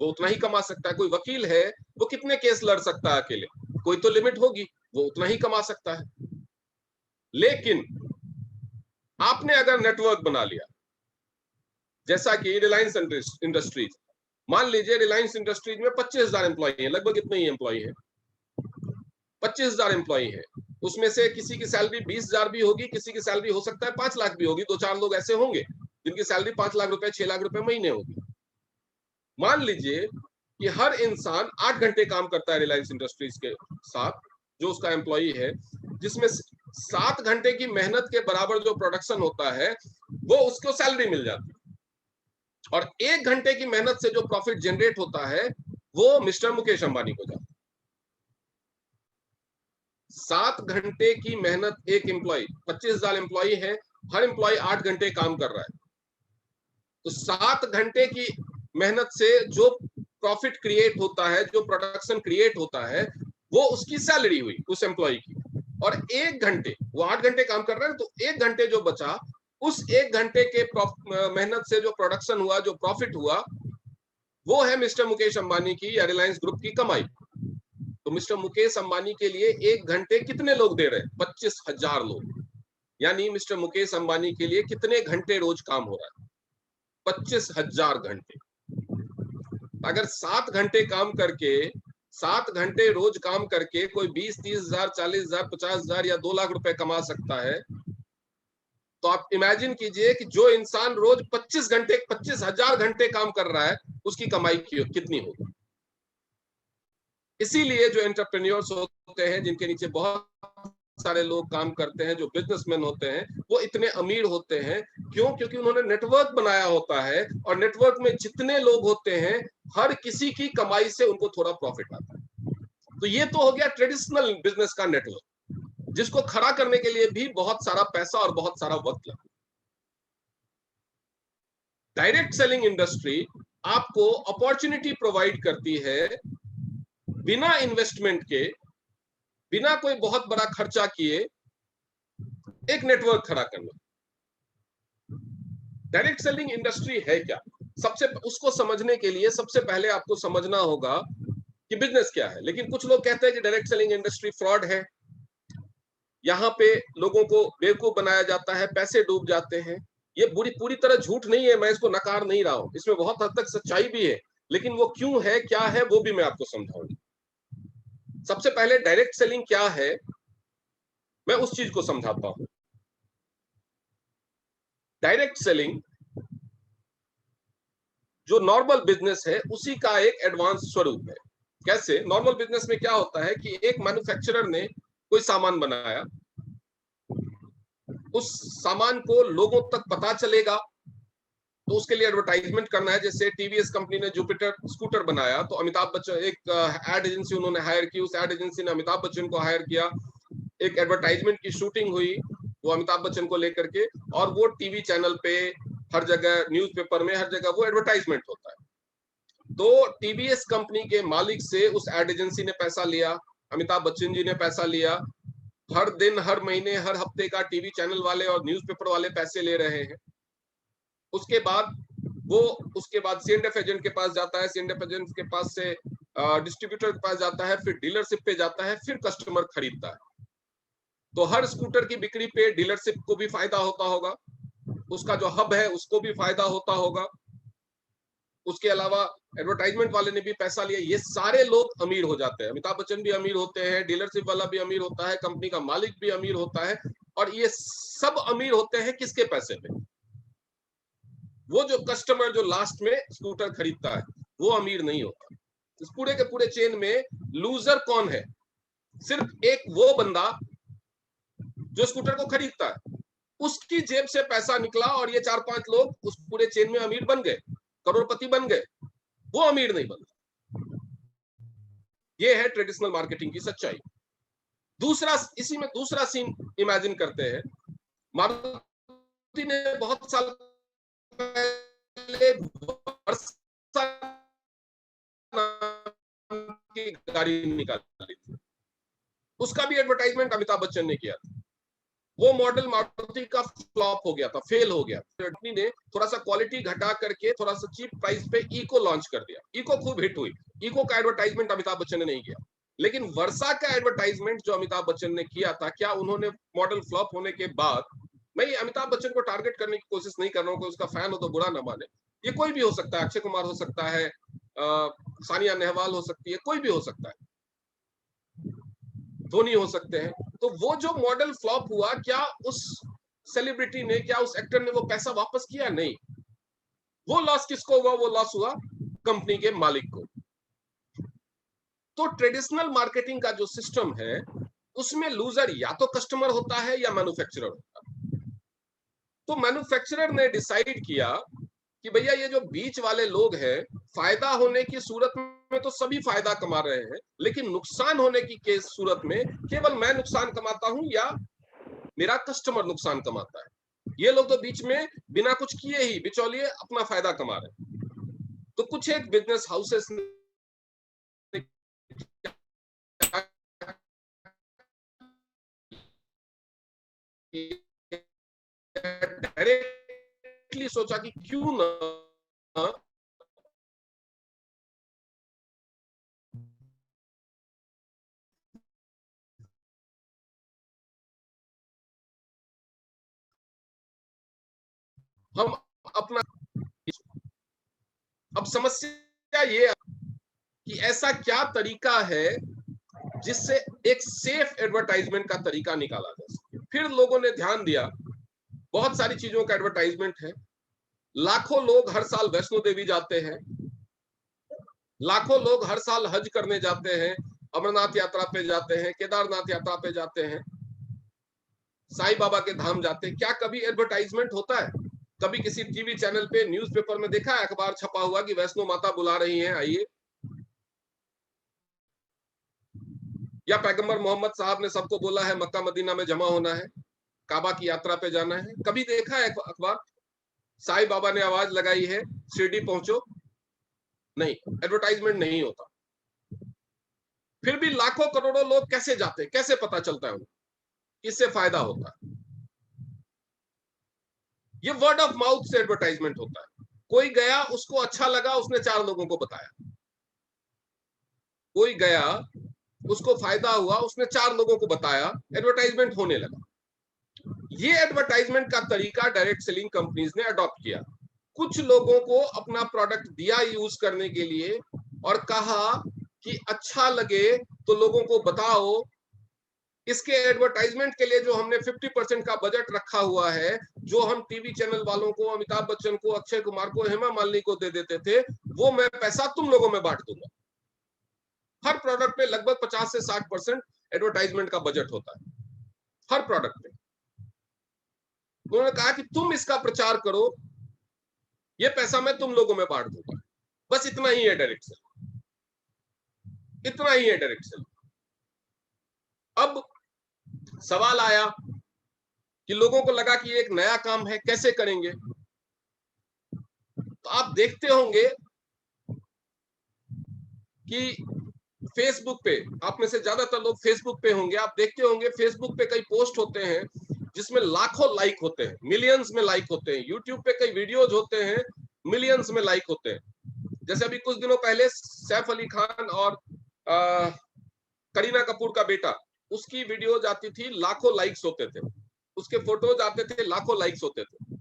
वो उतना ही कमा सकता है। कोई वकील है, वो कितने केस लड़ सकता है अकेले? कोई तो लिमिट होगी, वो उतना ही कमा सकता है। लेकिन आपने अगर नेटवर्क बना लिया, जैसा कि रिलायंस इंडस्ट्रीज, मान लीजिए रिलायंस इंडस्ट्रीज में 25,000 एम्प्लॉय हैं, लगभग इतने ही एम्प्लॉय हैं, 25,000 एम्प्लॉय हैं। उसमें से किसी की सैलरी 20,000 भी होगी, किसी की सैलरी हो सकता है 5 लाख भी होगी। 2-4 लोग ऐसे होंगे जिनकी सैलरी 5 लाख रुपए 6 लाख रुपए महीने होगी। मान लीजिए कि हर इंसान 8 घंटे काम करता है रिलायंस इंडस्ट्रीज के साथ, जो उसका एम्प्लॉई है, जिसमें 7 घंटे की मेहनत के बराबर जो प्रोडक्शन होता है वो उसको सैलरी मिल जाती है, और 1 घंटे की मेहनत से जो प्रॉफिट जनरेट होता है वो मिस्टर मुकेश अंबानी को जाता है। 7 घंटे की मेहनत एक एम्प्लॉय, 25,000 एम्प्लॉय है, हर एम्प्लॉय 8 घंटे काम कर रहा है, तो 7 घंटे की मेहनत से जो प्रॉफिट क्रिएट होता है, जो प्रोडक्शन क्रिएट होता है, वो उसकी सैलरी हुई उस एम्प्लॉय की। और 1 घंटे, वो 8 घंटे काम कर रहा है, तो 1 घंटे जो बचा, उस 1 घंटे के मेहनत से जो प्रोडक्शन हुआ, जो प्रॉफिट हुआ, वो है मिस्टर मुकेश अंबानी की या रिलायंस ग्रुप की कमाई। तो मिस्टर मुकेश अंबानी के लिए 1 घंटे कितने लोग दे रहे हैं? 25,000 लोग। यानी मिस्टर मुकेश अंबानी के लिए कितने घंटे रोज काम हो रहा है? 25,000 घंटे। अगर 7 घंटे काम करके, 7 घंटे रोज काम करके कोई 20-30,000, 40,000, 50,000 या 2 लाख रुपए कमा सकता है, तो आप इमेजिन कीजिए कि जो इंसान रोज 25,000 घंटे काम कर रहा है, उसकी कमाई कितनी होगी। इसीलिए जो एंटरप्रेन्योर्स होते हैं, जिनके नीचे बहुत सारे लोग काम करते हैं, जो बिजनेसमैन होते हैं, वो इतने अमीर होते हैं। क्यों? क्योंकि उन्होंने नेटवर्क बनाया होता है, और नेटवर्क में जितने लोग होते हैं, हर किसी की कमाई से उनको थोड़ा प्रॉफिट आता है। तो ये तो हो गया ट्रेडिशनल बिजनेस का नेटवर्क, जिसको खड़ा करने के लिए भी बहुत सारा पैसा और बहुत सारा वक्त लगता है। डायरेक्ट सेलिंग इंडस्ट्री आपको अपॉर्चुनिटी प्रोवाइड करती है, बिना इन्वेस्टमेंट के, बिना कोई बहुत बड़ा खर्चा किए, एक नेटवर्क खड़ा करना। डायरेक्ट सेलिंग इंडस्ट्री है क्या? उसको समझने के लिए सबसे पहले आपको समझना होगा कि बिजनेस क्या है। लेकिन कुछ लोग कहते हैं कि डायरेक्ट सेलिंग इंडस्ट्री फ्रॉड है, यहाँ पे लोगों को बेवकूफ बनाया जाता है, पैसे डूब जाते हैं। ये पूरी तरह झूठ नहीं है, मैं इसको नकार नहीं रहा हूं, इसमें बहुत हद तक सच्चाई भी है, लेकिन वो क्यों है, क्या है, वो भी मैं आपको समझाऊंगा। सबसे पहले डायरेक्ट सेलिंग क्या है, मैं उस चीज को समझाता हूं। डायरेक्ट सेलिंग जो नॉर्मल बिजनेस है, उसी का एक एडवांस स्वरूप है। कैसे? नॉर्मल बिजनेस में क्या होता है कि एक मैन्युफैक्चरर ने कोई सामान बनाया, उस सामान को लोगों तक पता चलेगा, तो उसके लिए एडवर्टाइजमेंट करना है। जैसे टीवीएस कंपनी ने जुपिटर स्कूटर बनाया, तो अमिताभ बच्चन, एक एड एजेंसी उन्होंने हायर की, उस एड एजेंसी ने अमिताभ बच्चन को हायर किया, एक एडवर्टाइजमेंट की शूटिंग हुई वो अमिताभ बच्चन को लेकर के, और वो टीवी चैनल पे, हर जगह, न्यूज़पेपर में, हर जगह वो एडवर्टाइजमेंट होता है। तो टीवीएस कंपनी के मालिक से उस एड एजेंसी ने पैसा लिया, अमिताभ बच्चन जी ने पैसा लिया, हर दिन, हर महीने, हर हफ्ते का टीवी चैनल वाले और न्यूज़पेपर वाले पैसे ले रहे हैं। उसके बाद सीएनएफ एजेंट के पास जाता है, सीएनएफ एजेंट के पास से डिस्ट्रीब्यूटर के पास जाता है, फिर डीलरशिप पे जाता है, फिर कस्टमर खरीदता है। तो हर स्कूटर की बिक्री पे डीलरशिप को भी फायदा होता होगा, उसका जो हब है उसको भी फायदा होता होगा, उसके अलावा एडवर्टाइजमेंट वाले ने भी पैसा लिया। ये सारे लोग अमीर हो जाते हैं। अमिताभ बच्चन भी अमीर होते हैं, डीलरशिप वाला भी अमीर होता है, कंपनी का मालिक भी अमीर होता है, और ये सब अमीर होते हैं किसके पैसे पे? वो जो कस्टमर जो लास्ट में स्कूटर खरीदता है, वो अमीर नहीं होता। इस पूरे के पूरे चेन में लूजर कौन है? सिर्फ एक वो बंदा जो स्कूटर को खरीदता है, उसकी जेब से पैसा निकला, और ये 4-5 लोग उस पूरे चेन में अमीर बन गए, करोड़पति बन गए, वो अमीर नहीं बनता। ये है ट्रेडिशनल मार्केटिंग की सच्चाई। दूसरा, इसी में दूसरा सीन इमेजिन करते हैं। मारुति मारुति ने बहुत साल पहले वर्षा नाम की गाड़ी निकाली थी, उसका भी एडवर्टाइजमेंट अमिताभ बच्चन ने किया था। वो मॉडल मारुति का फ्लॉप हो गया था, फेल हो गया। कंपनी ने थोड़ा सा क्वालिटी घटा करके थोड़ा सा चीप प्राइस पे इको लॉन्च कर दिया। इको खूब हिट हुई। इको का एडवर्टाइजमेंट अमिताभ बच्चन ने नहीं किया, लेकिन वर्षा का एडवर्टाइजमेंट जो अमिताभ बच्चन ने किया था, क्या उन्होंने मॉडल फ्लॉप होने के बाद, मैं अमिताभ बच्चन को टारगेट करने की कोशिश नहीं कर रहा हूँ, उसका फैन हो तो बुरा ना माने, ये कोई भी हो सकता है, अक्षय कुमार हो सकता है, सानिया नेहवाल हो सकती है, कोई भी हो सकता है, धोनी हो सकते हैं। तो वो जो मॉडल फ्लॉप हुआ, क्या उस सेलिब्रिटी ने, क्या उस एक्टर ने वो पैसा वापस किया? नहीं। वो लॉस किसको हुआ? वो लॉस हुआ कंपनी के मालिक को। तो ट्रेडिशनल मार्केटिंग का जो सिस्टम है, उसमें लूजर या तो कस्टमर होता है या मैन्युफैक्चरर होता है। तो मैन्युफैक्चरर ने डिसाइड किया कि भैया ये जो बीच वाले लोग हैं, फायदा होने की सूरत में तो सभी फायदा कमा रहे हैं, लेकिन नुकसान होने की सूरत में केवल मैं नुकसान कमाता हूं या मेरा कस्टमर नुकसान कमाता है। ये लोग तो बीच में बिना कुछ किए ही बिचौलिए अपना फायदा कमा रहे हैं। तो कुछ एक बिजनेस हाउसेस ने डायरेक्टली सोचा कि क्यों ना हम अपना, अब समस्या ये कि ऐसा क्या तरीका है जिससे एक सेफ एडवर्टाइजमेंट का तरीका निकाला जा सके। फिर लोगों ने ध्यान दिया, बहुत सारी चीजों का एडवर्टाइजमेंट है। लाखों लोग हर साल वैष्णो देवी जाते हैं, लाखों लोग हर साल हज करने जाते हैं, अमरनाथ यात्रा पे जाते हैं, केदारनाथ यात्रा पे जाते हैं, साईं बाबा के धाम जाते हैं। क्या कभी एडवर्टाइजमेंट होता है? कभी किसी टीवी चैनल पे, न्यूज़पेपर में देखा है अखबार छपा हुआ कि वैष्णो माता बुला रही हैं, आइए? या पैगंबर मोहम्मद साहब ने सबको बोला है मक्का मदीना में जमा होना है, काबा की यात्रा पे जाना है? कभी देखा है अखबार? साईं बाबा ने आवाज लगाई है शिरडी पहुंचो? नहीं, एडवर्टाइजमेंट नहीं होता। फिर भी लाखों करोड़ों लोग कैसे जाते हैं? कैसे पता चलता है उनको? किससे फायदा होता है? ये वर्ड ऑफ माउथ से एडवर्टाइजमेंट होता है। कोई गया, उसको अच्छा लगा, उसने 4 लोगों को बताया। कोई गया, उसको फायदा हुआ, उसने 4 लोगों को बताया, एडवर्टाइजमेंट होने लगा। ये एडवर्टाइजमेंट का तरीका डायरेक्ट सेलिंग कंपनीज ने अडॉप्ट किया। कुछ लोगों को अपना प्रोडक्ट दिया यूज करने के लिए और कहा कि अच्छा लगे तो लोगों को बताओ। इसके एडवर्टाइजमेंट के लिए जो हमने 50% का बजट रखा हुआ है, जो हम टीवी चैनल वालों को, अमिताभ बच्चन को, अक्षय कुमार को, हेमा मालिनी को दे देते थे, वो मैं पैसा तुम लोगों में बांट दूंगा। हर प्रोडक्ट पे लगभग 50 से 60% एडवर्टाइजमेंट का बजट होता है, हर प्रोडक्ट पे। उन्होंने कहा कि तुम इसका प्रचार करो, ये पैसा मैं तुम लोगों में बांट दूंगा। बस इतना ही है डायरेक्ट सेल, इतना ही है डायरेक्ट सेल। अब सवाल आया कि लोगों को लगा कि एक नया काम है, कैसे करेंगे? तो आप देखते होंगे कि फेसबुक पे, आप में से ज्यादातर लोग फेसबुक पे होंगे, आप देखते होंगे फेसबुक पे कई पोस्ट होते हैं जिसमें लाखों लाइक होते हैं, मिलियंस में लाइक होते हैं। यूट्यूब पे कई वीडियोज होते हैं, मिलियंस में लाइक होते हैं। जैसे अभी कुछ दिनों पहले सैफ अली खान और करीना कपूर का बेटा, उसकी वीडियो जाती थी, लाखों लाइक्स होते थे, उसके फोटोज आते थे, लाखों लाइक्स होते थे।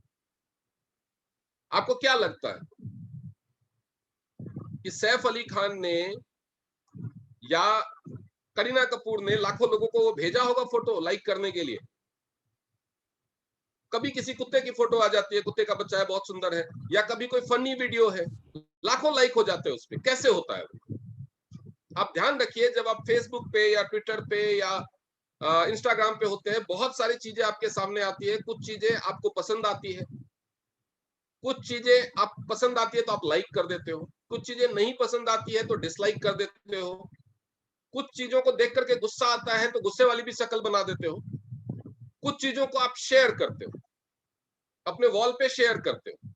आपको क्या लगता है कि सैफ अली खान ने या करीना कपूर ने लाखों लोगों को भेजा होगा फोटो लाइक करने के लिए? कभी किसी कुत्ते की फोटो आ जाती है, कुत्ते का बच्चा है, बहुत सुंदर है, या कभी कोई फनी वीडियो है, लाखों लाइक हो जाते हैं उस पर। कैसे होता है? आप ध्यान रखिए, जब आप फेसबुक पे या ट्विटर पे या इंस्टाग्राम पे होते हैं, बहुत सारी चीजें आपके सामने आती है। कुछ चीजें आपको पसंद आती है, कुछ चीजें आप पसंद आती है तो आप लाइक कर देते हो, कुछ चीजें नहीं पसंद आती है तो डिसलाइक कर देते हो, कुछ चीजों को देख करके गुस्सा आता है तो गुस्से वाली भी शक्ल बना देते हो, कुछ चीजों को आप शेयर करते हो। अपने वॉल पे शेयर करते हो,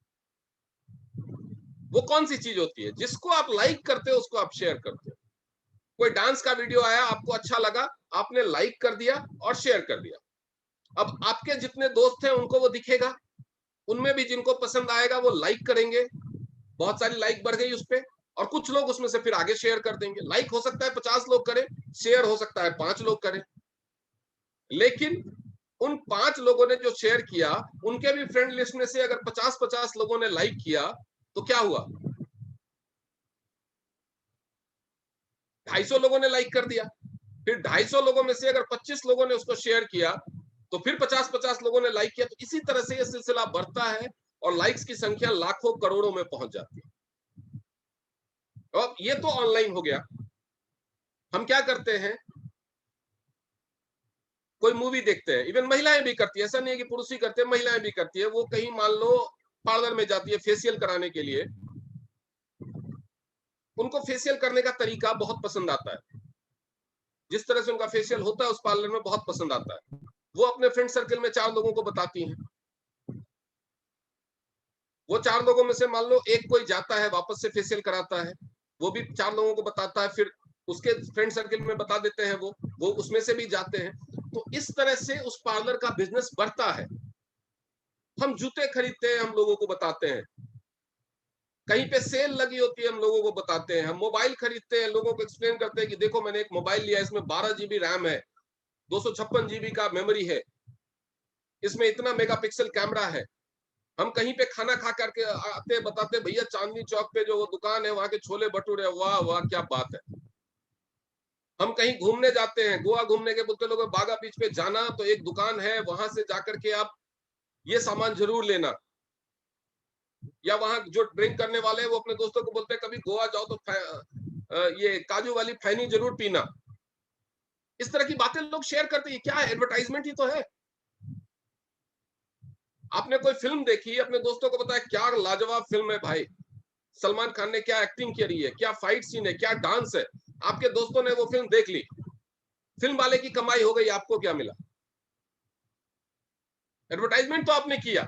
वो कौन सी चीज होती है? जिसको आप लाइक करते हो उसको आप शेयर करते हो। कोई डांस का वीडियो आया, आपको अच्छा लगा, आपने लाइक कर दिया और शेयर कर दिया। अब आपके जितने दोस्त हैं उनको वो दिखेगा, उनमें भी जिनको पसंद आएगा वो लाइक करेंगे, बहुत सारी लाइक बढ़ गई उस पर, और कुछ लोग उसमें से फिर आगे शेयर कर देंगे। लाइक हो सकता है 50 लोग करें, शेयर हो सकता है 5 लोग करें, लेकिन उन 5 लोगों ने जो शेयर किया, उनके भी फ्रेंड लिस्ट में से अगर 50-50 लोगों ने लाइक किया तो क्या हुआ? 250 लोगों ने लाइक कर दिया। फिर 250 लोगों में से अगर 25 लोगों ने उसको शेयर किया तो फिर 50-50 लोगों ने लाइक किया। तो इसी तरह से ये सिलसिला बढ़ता है और लाइक्स की संख्या लाखों करोड़ों में पहुंच जाती है। अब ये तो ऑनलाइन हो गया। हम क्या करते हैं, कोई मूवी देखते हैं, इवन महिलाएं भी करती है, ऐसा नहीं है कि पुरुष ही करते हैं, महिलाएं भी करती है। वो कहीं मान लो पार्लर में जाती है फेशियल कराने के लिए, उनको फेशियल करने का तरीका बहुत पसंद आता है, जिस तरह से उनका फेशियल होता है उस पार्लर में बहुत पसंद आता है। वो अपने फ्रेंड सर्कल में 4 लोगों को बताती हैं। वो 4 लोगों में से मान लो एक कोई जाता है वापस से फेशियल कराता है, वो भी 4 लोगों को बताता है, फिर उसके फ्रेंड सर्कल में बता देते हैं, वो उसमें से भी जाते हैं। तो इस तरह से उस पार्लर का बिजनेस बढ़ता है। हम जूते खरीदते हैं, हम लोगों को बताते हैं, कहीं पे सेल लगी होती है, हम लोगों को बताते हैं। हम मोबाइल खरीदते हैं, लोगों को एक्सप्लेन करते हैं कि देखो मैंने एक मोबाइल लिया, इसमें 12 GB रैम है, 256 GB का मेमोरी है, इसमें इतना मेगापिक्सल कैमरा है। हम कहीं पे खाना खा करके आते बताते, भैया चांदनी चौक पे जो वो दुकान है वहां के छोले भटूरे, वाह वाह क्या बात है। हम कहीं घूमने जाते हैं, गोवा घूमने के बोलते लोग बागा बीच पे जाना, तो एक दुकान है वहां से जाकर के आप ये सामान जरूर लेना। या वहां जो ड्रिंक करने वाले हैं वो अपने दोस्तों को बोलते हैं कभी गोवा जाओ तो ये काजू वाली फैनी जरूर पीना। इस तरह की बातें लोग शेयर करते हैं। क्या है? एडवर्टाइजमेंट ही तो है। आपने कोई फिल्म देखी, अपने दोस्तों को बताया क्या लाजवाब फिल्म है भाई, सलमान खान ने क्या एक्टिंग करी है, क्या फाइट सीन है, क्या डांस है। आपके दोस्तों ने वो फिल्म देख ली, फिल्म वाले की कमाई हो गई, आपको क्या मिला? एडवर्टाइजमेंट तो आपने किया।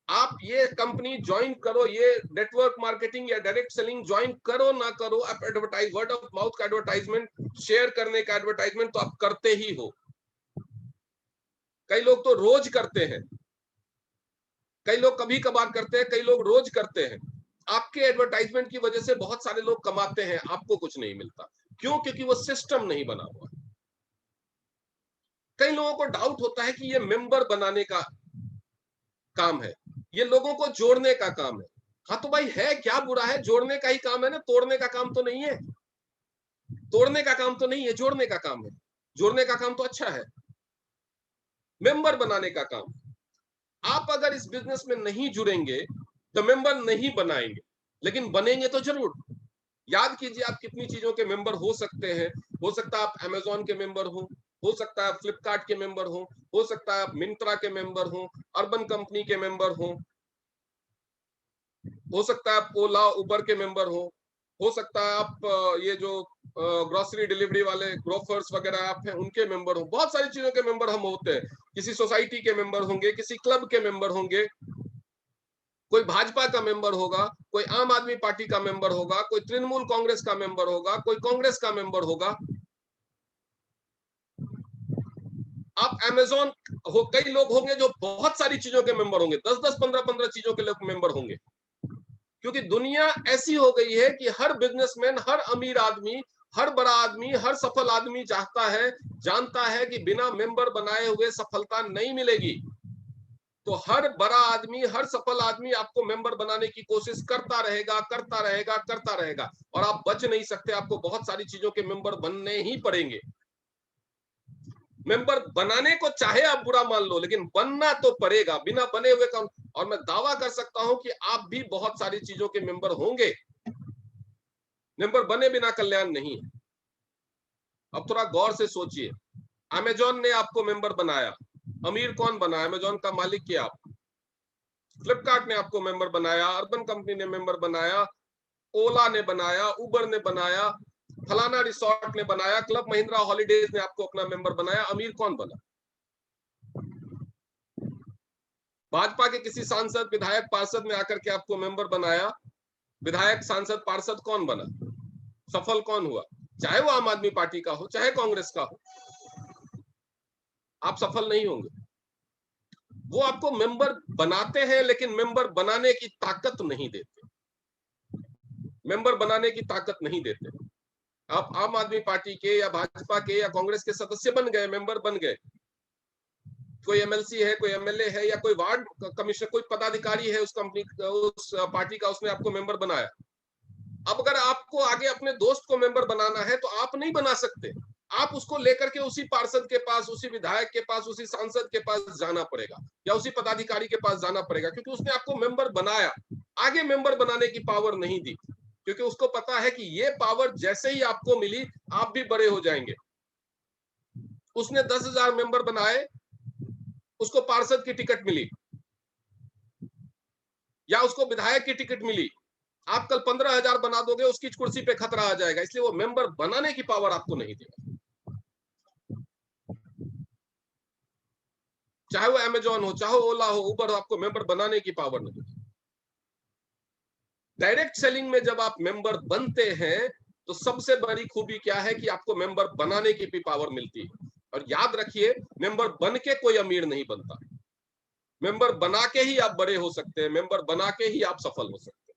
आप ये कंपनी ज्वाइन करो, ये नेटवर्क मार्केटिंग या डायरेक्ट सेलिंग ज्वाइन करो ना करो, आप एडवर्टाइज, वर्ड ऑफ माउथ का एडवर्टाइजमेंट, शेयर करने का एडवर्टाइजमेंट तो आप करते ही हो। कई लोग तो रोज करते हैं, कई लोग कभी कभार करते हैं, कई लोग रोज करते हैं। आपके एडवर्टाइजमेंट की वजह से बहुत सारे लोग कमाते हैं, आपको कुछ नहीं मिलता। क्यों? क्योंकि वो सिस्टम नहीं बना हुआ। कई लोगों को डाउट होता है कि ये मेंबर बनाने का काम है, ये लोगों को जोड़ने का काम है। हाँ तो भाई है क्या बुरा है, जोड़ने का ही काम है ना, तोड़ने का काम तो नहीं है। तोड़ने का काम तो नहीं है, जोड़ने का काम है। जोड़ने का काम तो अच्छा है, मेंबर बनाने का काम। आप अगर इस बिजनेस में नहीं जुड़ेंगे तो मेंबर नहीं बनाएंगे, लेकिन बनेंगे तो जरूर। याद कीजिए आप कितनी चीजों के मेंबर हो सकते हैं। हो सकता है आप अमेजोन के मेंबर हो सकता है आप फ्लिपकार्ट के मेंबर हो सकता है आप मिंत्रा के मेंबर हो, अर्बन कंपनी के मेंबर हो सकता है आप ओला उबर के मेंबर हो सकता है आप ये जो ग्रोसरी डिलीवरी वाले ग्रोफर्स वगैरह आप हैं उनके मेंबर हो। बहुत सारी चीजों के मेंबर हम होते हैं। किसी सोसाइटी के मेंबर होंगे, किसी क्लब के मेंबर होंगे, कोई भाजपा का मेंबर होगा, कोई आम आदमी पार्टी का मेंबर होगा, कोई तृणमूल कांग्रेस का मेंबर होगा, कोई कांग्रेस का मेंबर होगा। आप अमेजोन हो, कई लोग होंगे जो बहुत सारी चीजों के मेंबर होंगे, 10-10, 15-15 चीजों के लोग मेंबर होंगे। क्योंकि दुनिया ऐसी हो गई है कि हर बिजनेसमैन, हर अमीर आदमी, हर बड़ा आदमी, हर सफल आदमी चाहता है, जानता है कि बिना मेंबर बनाए हुए सफलता नहीं मिलेगी। तो हर बड़ा आदमी, हर सफल आदमी आपको मेंबर बनाने की कोशिश करता रहेगा, करता रहेगा, करता रहेगा, और आप बच नहीं सकते। आपको बहुत सारी चीजों के मेंबर बनने ही पड़ेंगे। मेंबर बनाने को चाहे आप बुरा मान लो, लेकिन बनना तो पड़ेगा, बिना बने हुए काम। और मैं दावा कर सकता हूं कि आप भी बहुत सारी चीजों के मेंबर होंगे। मेंबर बने बिना कल्याण नहीं है। अब थोड़ा गौर से सोचिए, अमेजॉन ने आपको मेंबर बनाया, अमीर कौन बना? अमेजॉन का मालिक क्या आप? फ्लिपकार्ट ने आपको मेंबर बनाया, अर्बन कंपनी ने मेंबर बनाया, ओला ने बनाया, उबर ने बनाया, फलाना रिसोर्ट ने बनाया, क्लब महिंद्रा हॉलीडेज ने आपको अपना मेंबर बनाया। अमीर कौन बना? भाजपा के किसी सांसद, विधायक, पार्षद ने आकर के आपको मेंबर बनाया, विधायक, सांसद, पार्षद कौन बना, सफल कौन हुआ? चाहे वो आम आदमी पार्टी का हो, चाहे कांग्रेस का हो, आप सफल नहीं होंगे। वो आपको मेंबर बनाते हैं, लेकिन मेंबर बनाने की ताकत नहीं देते, मेंबर बनाने की ताकत नहीं देते। आप आम आदमी पार्टी के या भाजपा के या कांग्रेस के सदस्य बन गए, मेंबर बन गए, कोई एमएलसी है, कोई एमएलए है, या कोई वार्ड कमिश्नर, कोई पदाधिकारी है उस कंपनी, उस पार्टी का, उसने आपको मेंबर बनाया। अब अगर आपको आगे अपने दोस्त को मेंबर बनाना है तो आप नहीं बना सकते, आप उसको लेकर के उसी पार्षद के पास, उसी विधायक के पास, उसी सांसद के पास जाना पड़ेगा, या उसी पदाधिकारी के पास जाना पड़ेगा, क्योंकि उसने आपको मेंबर बनाया, आगे मेंबर बनाने की पावर नहीं दी, क्योंकि उसको पता है कि ये पावर जैसे ही आपको मिली आप भी बड़े हो जाएंगे। उसने 10,000 मेंबर बनाए, उसको पार्षद की टिकट मिली या उसको विधायक की टिकट मिली, आप कल 15,000 बना दोगे, उसकी कुर्सी पे खतरा आ जाएगा, इसलिए वो मेंबर बनाने की पावर आपको नहीं देगा। चाहे वो अमेजॉन हो, चाहे ओला हो, उबर हो, आपको मेंबर बनाने की पावर नहीं देगी। डायरेक्ट सेलिंग में जब आप मेंबर बनते हैं तो सबसे बड़ी खूबी क्या है कि आपको मेंबर बनाने की भी पावर मिलती है। और याद रखिए, मेंबर बन के कोई अमीर नहीं बनता, मेंबर बना के ही आप बड़े हो सकते हैं, मेंबर बना के ही आप सफल हो सकते हैं।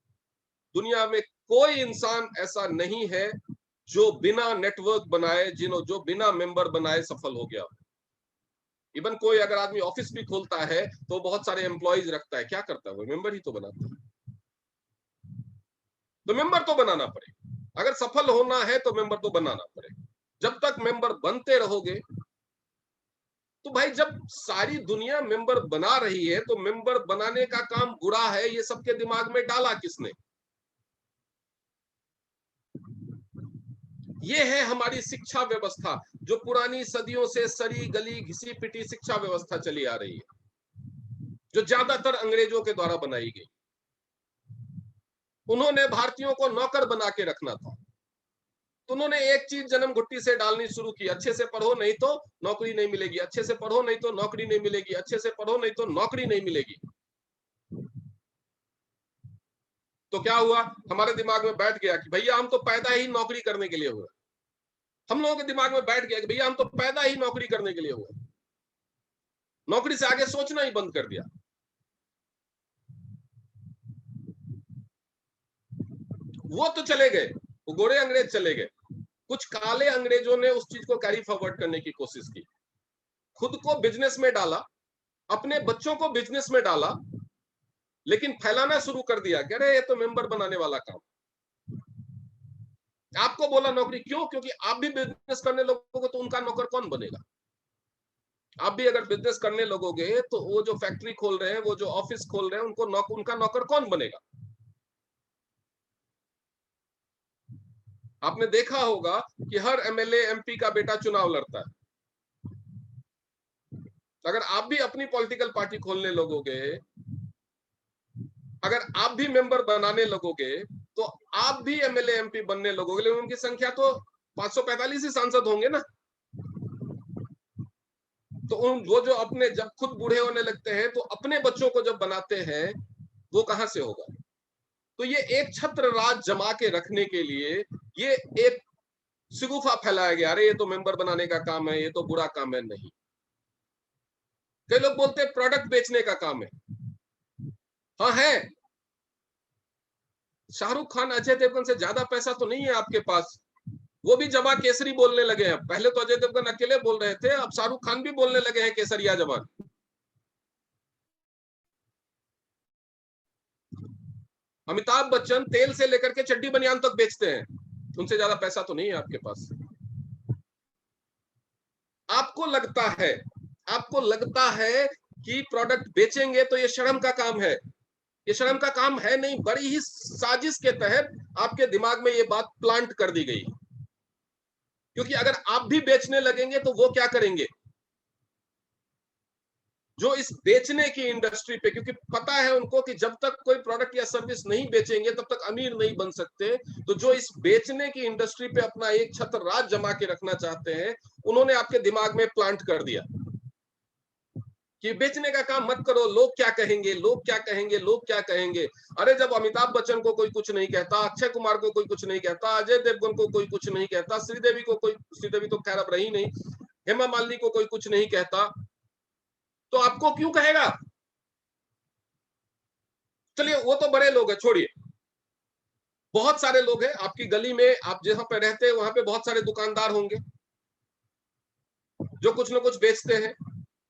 दुनिया में कोई इंसान ऐसा नहीं है जो बिना नेटवर्क बनाए, जो बिना मेंबर बनाए सफल हो गया। इवन कोई अगर आदमी ऑफिस भी खोलता है तो बहुत सारे एम्प्लॉइज रखता है, क्या करता है वो? मेंबर ही तो बनाता है। तो मेंबर तो बनाना पड़ेगा, अगर सफल होना है तो मेंबर तो बनाना पड़ेगा। जब तक मेंबर बनते रहोगे, तो भाई जब सारी दुनिया मेंबर बना रही है तो मेंबर बनाने का काम बुरा है, ये सबके दिमाग में डाला किसने? ये है हमारी शिक्षा व्यवस्था, जो पुरानी सदियों से सरी गली घिसी पिटी शिक्षा व्यवस्था चली आ रही है, जो ज्यादातर अंग्रेजों के द्वारा बनाई गई। उन्होंने भारतीयों को नौकर बना के रखना था, तो उन्होंने एक चीज जन्म घुट्टी से डालनी शुरू की, अच्छे से पढ़ो नहीं तो नौकरी नहीं मिलेगी, अच्छे से पढ़ो नहीं तो नौकरी नहीं मिलेगी, अच्छे से पढ़ो नहीं तो नौकरी नहीं मिलेगी। तो क्या हुआ? हमारे दिमाग में बैठ गया कि भैया हम तो पैदा ही नौकरी करने के लिए हुए। हम लोगों के दिमाग में बैठ गया कि भैया हम तो पैदा ही नौकरी करने के लिए हुए, नौकरी से आगे सोचना ही बंद कर दिया। वो तो चले गए, वो गोरे अंग्रेज चले गए, कुछ काले अंग्रेजों ने उस चीज को कैरी फॉरवर्ड करने की कोशिश की, खुद को बिजनेस में डाला, अपने बच्चों को बिजनेस में डाला, लेकिन फैलाना शुरू कर दिया कि अरे ये तो मेंबर बनाने वाला काम। आपको बोला नौकरी, क्यों? क्योंकि आप भी बिजनेस करने लगोगे तो उनका नौकर कौन बनेगा? आप भी अगर बिजनेस करने लगोगे तो वो जो फैक्ट्री खोल रहे हैं, वो जो ऑफिस खोल रहे हैं, उनका नौकर कौन बनेगा? आपने देखा होगा कि हर एमएलए एमपी का बेटा चुनाव लड़ता है। अगर आप भी अपनी पॉलिटिकल पार्टी खोलने लगोगे, अगर आप भी मेंबर बनाने लगोगे, तो आप भी एमएलए एमपी बनने लगोगे, लेकिन उनकी संख्या तो 545 ही सांसद होंगे ना। तो वो जो अपने जब खुद बूढ़े होने लगते हैं तो अपने बच्चों को जब बनाते हैं, वो कहां से होगा? तो ये एक छत्र राज जमा के रखने के लिए ये एक शिगुफा फैलाया गया, अरे ये तो मेंबर बनाने का काम है, ये तो बुरा काम है। नहीं, कई लोग बोलते हैं प्रोडक्ट बेचने का काम है। हाँ है, शाहरुख खान, अजय देवगन से ज्यादा पैसा तो नहीं है आपके पास, वो भी जमा केसरी बोलने लगे हैं। पहले तो अजय देवगन अकेले बोल रहे थे, अब शाहरुख खान भी बोलने लगे हैं केसरिया जवान। अमिताभ बच्चन तेल से लेकर के चड्डी बनियान तक बेचते हैं, उनसे ज्यादा पैसा तो नहीं है आपके पास। आपको लगता है कि प्रोडक्ट बेचेंगे तो ये शर्म का काम है, ये शर्म का काम है नहीं, बड़ी ही साजिश के तहत आपके दिमाग में ये बात प्लांट कर दी गई। क्योंकि अगर आप भी बेचने लगेंगे तो वो क्या करेंगे? जो इस बेचने की इंडस्ट्री पे, क्योंकि पता है उनको कि जब तक कोई प्रोडक्ट या सर्विस नहीं बेचेंगे तब तक अमीर नहीं बन सकते, तो जो इस बेचने की इंडस्ट्री पे अपना एक छत्र राज जमा के रखना चाहते हैं, उन्होंने आपके दिमाग में प्लांट कर दिया कि बेचने का काम मत करो, लोग क्या कहेंगे, लोग क्या कहेंगे, लोग क्या कहेंगे। अरे जब अमिताभ बच्चन को कोई कुछ नहीं कहता, अक्षय कुमार को कोई कुछ नहीं कहता, अजय देवगन को कोई कुछ नहीं कहता, श्रीदेवी तो खैर अब रही नहीं, हेमा मालिनी को कोई कुछ नहीं कहता, तो आपको क्यों कहेगा? चलिए वो तो बड़े लोग हैं, छोड़िए। बहुत सारे लोग हैं आपकी गली में, आप जहां पे रहते हैं वहां पे बहुत सारे दुकानदार होंगे जो कुछ ना कुछ बेचते हैं।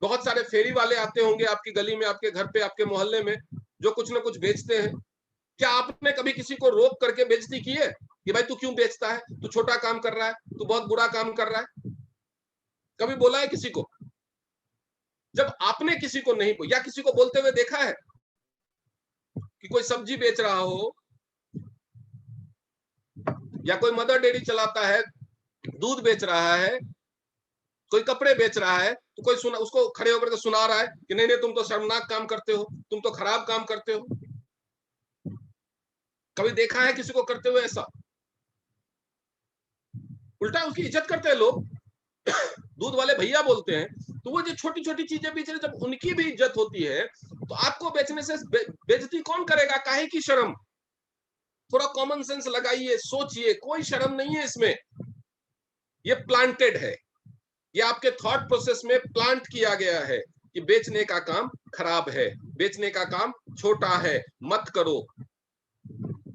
बहुत सारे फेरी वाले आते होंगे आपकी गली में, आपके घर पे, आपके मोहल्ले में, जो कुछ ना कुछ बेचते हैं। क्या आपने कभी किसी को रोक करके बेइज्जती की है कि भाई तू क्यों बेचता है, तू छोटा काम कर रहा है, तू बहुत बुरा काम कर रहा है? कभी बोला है किसी को? जब आपने किसी को नहीं या किसी को बोलते हुए देखा है कि कोई सब्जी बेच रहा हो या कोई मदर डेयरी चलाता है, दूध बेच रहा है, कोई कपड़े बेच रहा है, तो कोई सुना उसको खड़े होकर के सुना रहा है कि नहीं नहीं तुम तो शर्मनाक काम करते हो, तुम तो खराब काम करते हो? कभी देखा है किसी को करते हुए ऐसा? उल्टा उसकी इज्जत करते हैं लोग। दूध वाले भैया बोलते हैं, तो वो जो छोटी छोटी चीजें बेच रहे, जब उनकी भी इज्जत होती है तो आपको बेचने से बेइज्जती कौन करेगा? काहे की शर्म? थोड़ा कॉमन सेंस लगाइए, सोचिए, कोई शर्म नहीं है इसमें। ये प्लांटेड है, ये आपके थॉट प्रोसेस में प्लांट किया गया है कि बेचने का काम खराब है, बेचने का काम छोटा है, मत करो।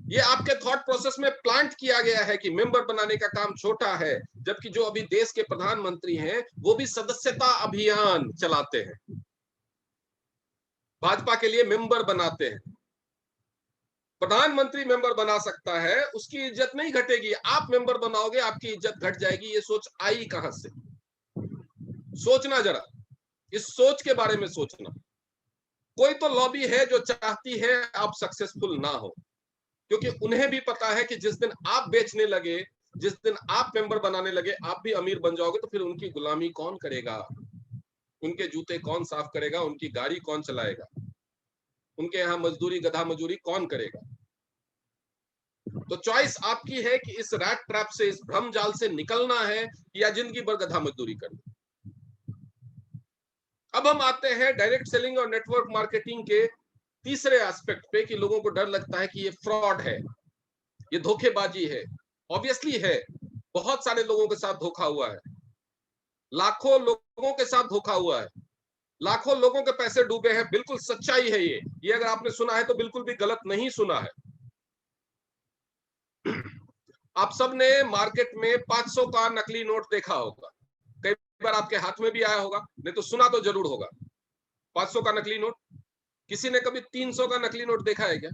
ये आपके थॉट प्रोसेस में प्लांट किया गया है कि मेंबर बनाने का काम छोटा है, जबकि जो अभी देश के प्रधानमंत्री हैं वो भी सदस्यता अभियान चलाते हैं, भाजपा के लिए मेंबर बनाते हैं। प्रधानमंत्री मेंबर बना सकता है, उसकी इज्जत नहीं घटेगी। आप मेंबर बनाओगे, आपकी इज्जत घट जाएगी। ये सोच आई कहां से? सोचना जरा, इस सोच के बारे में सोचना। कोई तो लॉबी है जो चाहती है आप सक्सेसफुल ना हो, क्योंकि उन्हें भी पता है कि जिस दिन आप बेचने लगे, जिस दिन आप मेंबर बनाने लगे, आप भी अमीर बन जाओगे, तो फिर उनकी गुलामी कौन करेगा? उनके जूते कौन साफ करेगा? उनकी गाड़ी कौन चलाएगा? उनके यहाँ मजदूरी, गधा मजदूरी कौन करेगा? तो चॉइस आपकी है कि इस रैट ट्रैप से, इस भ्रम जाल से निकलना है या जिंदगी भर गधा मजदूरी करनी। अब हम आते हैं डायरेक्ट सेलिंग और नेटवर्क मार्केटिंग के तीसरे एस्पेक्ट पे कि लोगों को डर लगता है कि ये फ्रॉड है, ये धोखेबाजी है। ऑब्वियसली है, बहुत सारे लोगों के साथ धोखा हुआ है, लाखों लोगों के साथ धोखा हुआ है, लाखों लोगों के पैसे डूबे हैं। बिल्कुल सच्चाई है ये अगर आपने सुना है तो बिल्कुल भी गलत नहीं सुना है। आप सब ने मार्केट में 500 का नकली नोट देखा होगा, कई बार आपके हाथ में भी आया होगा, नहीं तो सुना तो जरूर होगा। 500 का नकली नोट। किसी ने कभी 300 का नकली नोट देखा है क्या?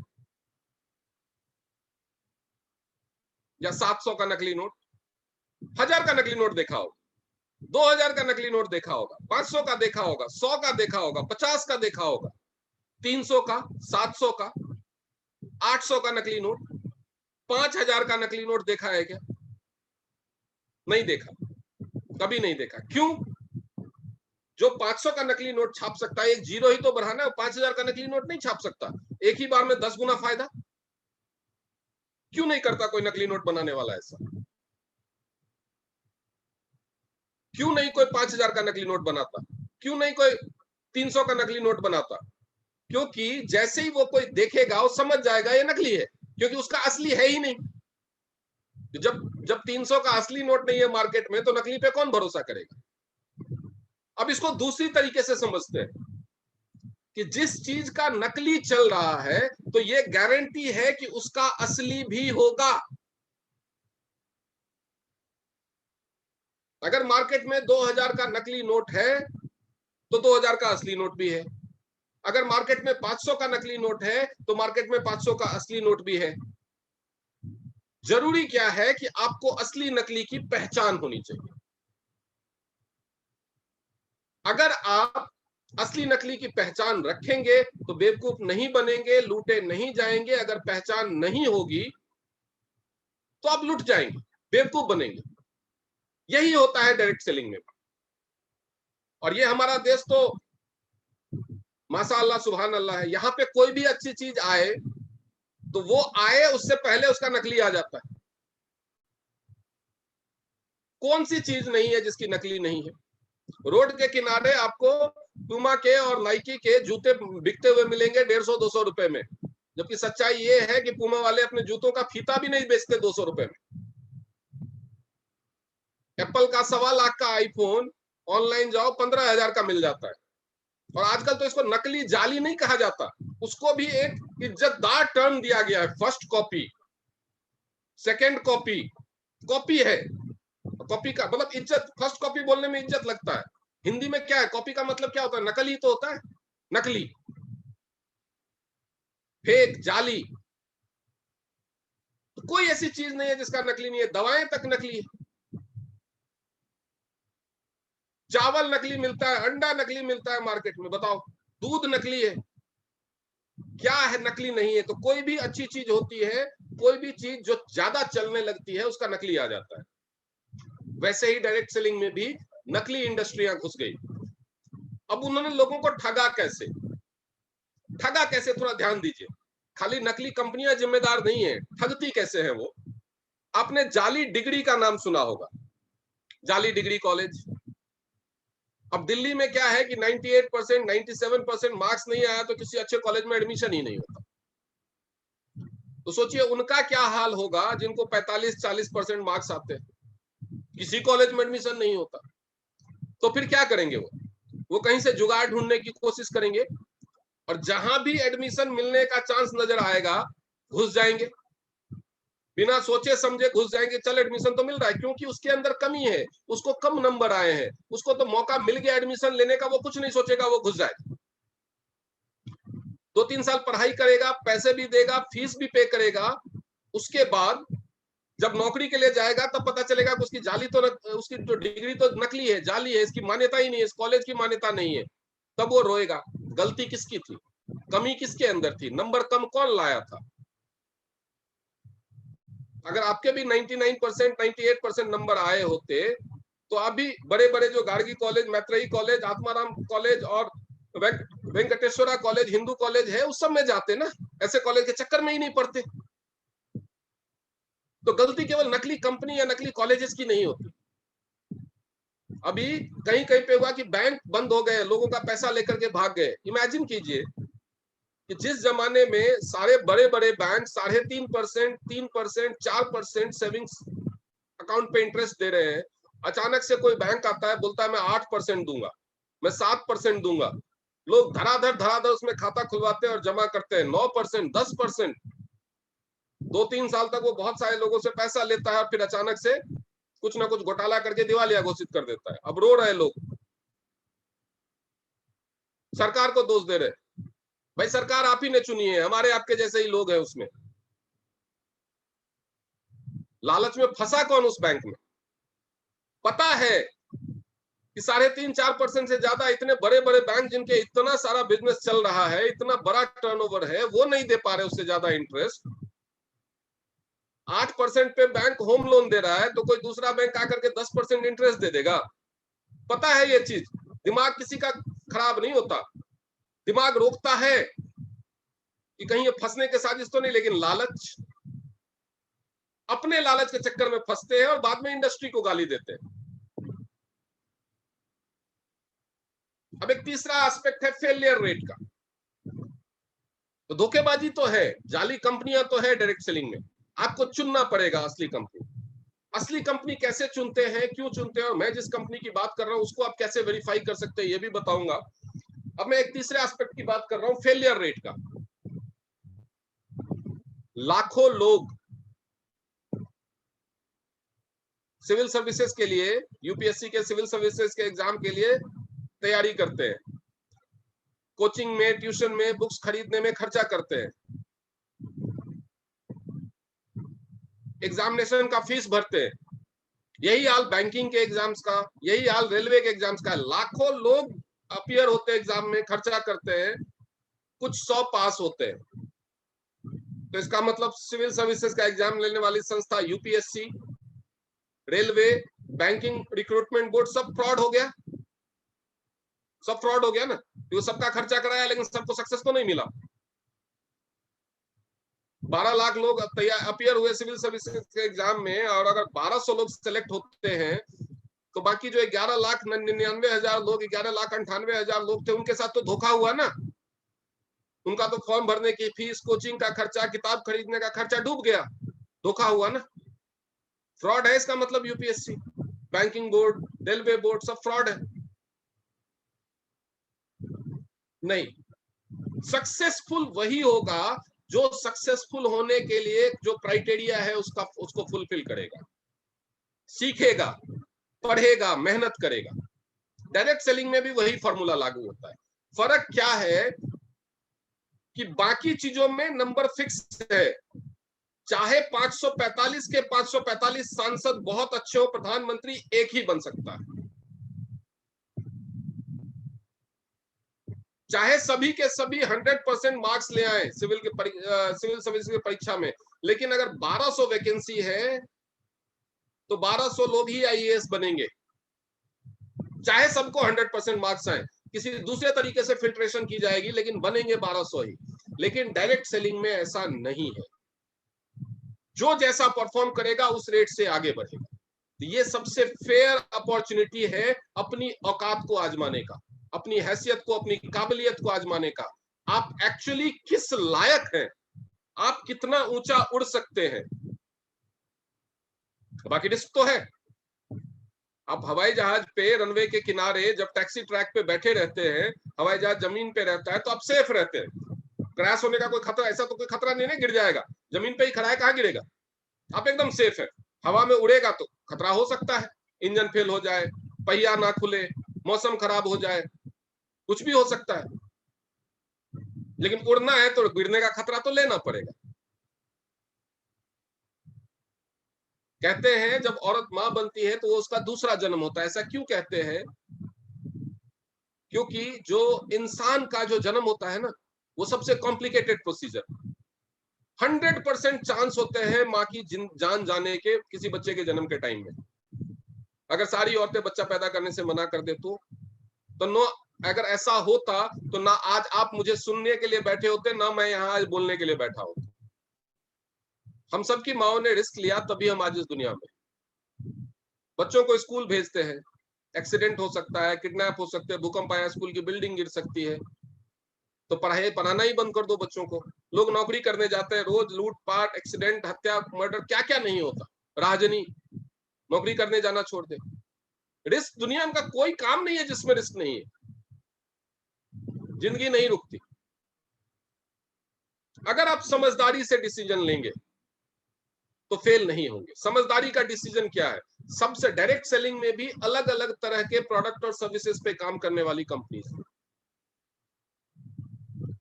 या 700 का नकली नोट? 1000 का नकली नोट देखा होगा, 2000 का नकली नोट देखा होगा, 500 का देखा होगा, 100 का देखा होगा, 50 का देखा होगा, 300 का, 700 का, 800 का नकली नोट। 5000 का नकली नोट देखा है क्या? नहीं देखा, कभी नहीं देखा। क्यों? जो 500 का नकली नोट छाप सकता है, एक जीरो ही तो बढ़ाना है, 5000 का नकली नोट नहीं छाप सकता। एक ही बार में 10 गुना फायदा। क्यों नहीं करता कोई नकली नोट बनाने वाला ऐसा? क्यों नहीं कोई 5000 का नकली नोट बनाता? क्यों नहीं कोई 300 का नकली नोट बनाता? क्योंकि जैसे ही वो कोई देखेगा वो समझ जाएगा ये नकली है, क्योंकि उसका असली है ही नहीं। जब 300 का असली नोट नहीं है मार्केट में, तो नकली पे कौन भरोसा करेगा? अब इसको दूसरी तरीके से समझते हैं कि जिस चीज का नकली चल रहा है तो ये गारंटी है कि उसका असली भी होगा। अगर मार्केट में 2000 का नकली नोट है तो 2000 का असली नोट भी है। अगर मार्केट में 500 का नकली नोट है तो मार्केट में 500 का असली नोट भी है। जरूरी क्या है कि आपको असली नकली की पहचान होनी चाहिए। अगर आप असली नकली की पहचान रखेंगे तो बेवकूफ नहीं बनेंगे, लूटे नहीं जाएंगे। अगर पहचान नहीं होगी तो आप लुट जाएंगे, बेवकूफ बनेंगे। यही होता है डायरेक्ट सेलिंग में। और ये हमारा देश तो माशाअल्लाह सुभान अल्लाह है, यहां पे कोई भी अच्छी चीज आए तो वो आए उससे पहले उसका नकली आ जाता है। कौन सी चीज नहीं है जिसकी नकली नहीं है? रोड के किनारे आपको पूमा के और नाइकी के जूते बिकते हुए मिलेंगे 150-200 रुपए में, जबकि सच्चाई ये है कि पूमा वाले अपने जूतों का फीता भी नहीं बेचते 200 रुपए में। एप्पल का 1.25 लाख का आईफोन ऑनलाइन जाओ 15,000 का मिल जाता है। और आजकल तो इसको नकली जाली नहीं कहा जाता, उसको भी एक इज्जतदार टर्म दिया गया है, first copy, second copy. Copy है, कॉपी का मतलब इज्जत, फर्स्ट कॉपी बोलने में इज्जत लगता है। हिंदी में क्या है, कॉपी का मतलब क्या होता है, नकली तो होता है, नकली, फेक, जाली। तो कोई ऐसी चीज नहीं है जिसका नकली नहीं है, दवाएं तक नकली है, चावल नकली मिलता है, अंडा नकली मिलता है मार्केट में, बताओ, दूध नकली है, क्या है नकली नहीं है। तो कोई भी अच्छी चीज होती है, कोई भी चीज जो ज्यादा चलने लगती है उसका नकली आ जाता है। वैसे ही डायरेक्ट सेलिंग में भी नकली इंडस्ट्रियां घुस गई। अब उन्होंने लोगों को ठगा कैसे, ठगा कैसे, थोड़ा ध्यान दीजिए। खाली नकली कंपनियां जिम्मेदार नहीं है, ठगती कैसे है वो। आपने जाली डिग्री का नाम सुना होगा, जाली डिग्री कॉलेज। अब दिल्ली में क्या है कि 98%, 97% मार्क्स नहीं आया तो किसी अच्छे कॉलेज में एडमिशन ही नहीं होता। तो सोचिए उनका क्या हाल होगा जिनको 45-40% मार्क्स आते हैं, किसी कॉलेज में एडमिशन नहीं होता। तो फिर क्या करेंगे वो कहीं से जुगाड़ ढूंढने की कोशिश करेंगे, और जहां भी एडमिशन मिलने का चांस नजर आएगा घुस जाएंगे, बिना सोचे समझे घुस जाएंगे। चल एडमिशन तो मिल रहा है, क्योंकि उसके अंदर कमी है, उसको कम नंबर आए हैं, उसको तो मौका मिल गया एडमिशन लेने का, वो कुछ नहीं सोचेगा, वो घुस जाए। 2-3 साल पढ़ाई करेगा, पैसे भी देगा, फीस भी पे करेगा, उसके बाद जब नौकरी के लिए जाएगा तब पता चलेगा कि उसकी जाली तो उसकी जो डिग्री तो नकली है, जाली है, इसकी मान्यता ही नहीं है, इस कॉलेज की मान्यता नहीं है। तब वो रोएगा, गलती किसकी थी, कमी किसके अंदर थी, नंबर कम कौन लाया था। अगर आपके भी 99%, 98% नंबर आए होते तो अभी बड़े बड़े जो Gargi college, Maitreyi college, Atmaram college और वेंकटेश्वरा कॉलेज, हिंदू कॉलेज है, उस सब में जाते ना, ऐसे कॉलेज के चक्कर में ही नहीं पड़ते। तो गलती केवल नकली कंपनी या नकली कॉलेजेस की नहीं होती। अभी कहीं कहीं पे हुआ कि बैंक बंद हो गए, लोगों का पैसा लेकर के भाग गए। इमेजिन कीजिए कि जिस जमाने में सारे बड़े बड़े बैंक 3.5%, 3%, 4% सेविंग्स अकाउंट पे इंटरेस्ट दे रहे हैं, अचानक से कोई बैंक आता है, बोलता है मैं 8% दूंगा, मैं 7% दूंगा। लोग धड़ाधड़ उसमें खाता खुलवाते हैं और जमा करते हैं। 9%, 10%, 2-3 साल तक वो बहुत सारे लोगों से पैसा लेता है, फिर अचानक से कुछ ना कुछ घोटाला करके दिवालिया घोषित कर देता है। अब रो रहे लोग, सरकार को दोष दे रहे। भाई सरकार आप ही ने चुनी है, हमारे आपके जैसे ही लोग हैं उसमें। लालच में फंसा कौन उस बैंक में, पता है कि 3.5-4% से ज्यादा इतने बड़े बड़े बैंक जिनके इतना सारा बिजनेस चल रहा है, इतना बड़ा टर्नओवर है, वो नहीं दे पा रहे उससे ज्यादा इंटरेस्ट। 8% पे बैंक होम लोन दे रहा है तो कोई दूसरा बैंक आकर के 10% इंटरेस्ट दे देगा। पता है ये चीज, दिमाग किसी का खराब नहीं होता, दिमाग रोकता है कि कहीं ये फंसने के साजिश तो नहीं, लेकिन लालच, अपने लालच के चक्कर में फंसते हैं और बाद में इंडस्ट्री को गाली देते हैं। अब एक तीसरा एस्पेक्ट है फेलियर रेट का। तो धोखेबाजी तो है, जाली कंपनियां तो है डायरेक्ट सेलिंग में, आपको चुनना पड़ेगा असली कंपनी। असली कंपनी कैसे चुनते हैं, क्यों चुनते हैं, और मैं जिस कंपनी की बात कर रहा हूं उसको आप कैसे वेरीफाई कर सकते हैं ये भी बताऊंगा। अब मैं एक तीसरे एस्पेक्ट की बात कर रहा हूं, फेलियर रेट का। लाखों लोग सिविल सर्विसेज के लिए, यूपीएससी के सिविल सर्विसेज के एग्जाम के लिए तैयारी करते हैं, कोचिंग में, ट्यूशन में, बुक्स खरीदने में खर्चा करते हैं, एग्जामिनेशन का फीस भरते हैं। यही हाल बैंकिंग के एग्जाम्स का, यही हाल रेलवे के एग्जाम्स का। लाखों लोग अपीयर होते हैं एग्जाम में, खर्चा करते हैं, कुछ 100 पास होते हैं। तो इसका मतलब सिविल सर्विसेज का एग्जाम लेने वाली संस्था, UPSC, railway, banking, recruitment board, सब फ्रॉड हो गया, सब फ्रॉड हो गया ना। तो सबका खर्चा कराया लेकिन सबको सक्सेस तो नहीं मिला। 12 लाख लोग तैयार अपीयर हुए सिविल सर्विसेज के एग्जाम में, और अगर 1200 लोग सेलेक्ट होते हैं तो बाकी जो 11,99,000 लोग, 11,98,000 लोग थे, उनके साथ तो धोखा हुआ ना। उनका तो फॉर्म भरने की फीस, कोचिंग का खर्चा, किताब खरीदने का खर्चा डूब गया, धोखा हुआ ना। फ्रॉड है इसका मतलब UPSC, banking board, railway board, सब फ्रॉड है। नहीं, सक्सेसफुल वही होगा जो सक्सेसफुल होने के लिए जो क्राइटेरिया है उसको फुलफिल करेगा, सीखेगा, पढ़ेगा, मेहनत करेगा। डायरेक्ट सेलिंग में भी वही फॉर्मूला लागू होता है। फर्क क्या है कि बाकी चीजों में नंबर फिक्स है, चाहे 545 के 545 सांसद बहुत अच्छे हो, प्रधानमंत्री एक ही बन सकता है। चाहे सभी के सभी 100% मार्क्स ले आए सिविल सर्विस की परीक्षा में, लेकिन अगर 1200 वैकेंसी है तो 1200 लोग ही आईएएस बनेंगे। चाहे सबको 100% मार्क्स आए, किसी दूसरे तरीके से फिल्ट्रेशन की जाएगी, लेकिन बनेंगे 1200 ही। लेकिन डायरेक्ट सेलिंग में ऐसा नहीं है, जो जैसा परफॉर्म करेगा उस रेट से आगे बढ़ेगा। तो ये सबसे फेयर अपॉर्चुनिटी है अपनी औकात को आजमाने का, अपनी हैसियत को, अपनी काबिलियत को आजमाने का। आप एक्चुअली किस लायक हैं, आप कितना ऊंचा उड़ सकते हैं। बाकी रिस्क तो है। आप हवाई जहाज पे रनवे के किनारे जब टैक्सी ट्रैक पे बैठे रहते हैं, हवाई जहाज जमीन पे रहता है तो आप सेफ रहते हैं, क्रैश होने का कोई खतरा, ऐसा तो कोई खतरा नहीं है, गिर जाएगा, जमीन पे ही खड़ा है, कहां गिरेगा, आप एकदम सेफ है। हवा में उड़ेगा तो खतरा हो सकता है, इंजन फेल हो जाए, पहिया ना खुले, मौसम खराब हो जाए, कुछ भी हो सकता है। लेकिन उड़ना है तो गिरने का खतरा तो लेना पड़ेगा। कहते हैं जब औरत मां बनती है तो वो उसका दूसरा जन्म होता है। ऐसा क्यों कहते हैं? क्योंकि जो इंसान का जो जन्म होता है ना, वो सबसे कॉम्प्लिकेटेड प्रोसीजर, 100% चांस होते हैं मां की जान जाने के किसी बच्चे के जन्म के टाइम में। अगर सारी औरतें बच्चा पैदा करने से मना कर दे तो नो, अगर ऐसा होता तो ना आज आप मुझे सुनने के लिए बैठे होते, ना मैं यहाँ आज बोलने के लिए बैठा होता। हम सबकी माओ ने रिस्क लिया, तभी हम आज इस दुनिया में। बच्चों को स्कूल भेजते हैं, एक्सीडेंट हो सकता है, किडनैप हो सकते हैं, भूकंप आया, स्कूल की बिल्डिंग गिर सकती है, तो पढ़ाई पढ़ाना ही बंद कर दो बच्चों को। लोग नौकरी करने जाते हैं, रोज लूटपाट, एक्सीडेंट, हत्या, मर्डर, क्या क्या नहीं होता, राहजनी, नौकरी करने जाना छोड़ दे। रिस्क, दुनिया का कोई काम नहीं है जिसमें रिस्क नहीं है। जिंदगी नहीं रुकती। अगर आप समझदारी से डिसीजन लेंगे तो फेल नहीं होंगे। समझदारी का डिसीजन क्या है? सबसे डायरेक्ट सेलिंग में भी अलग अलग तरह के प्रोडक्ट और सर्विसेज पे काम करने वाली कंपनी है।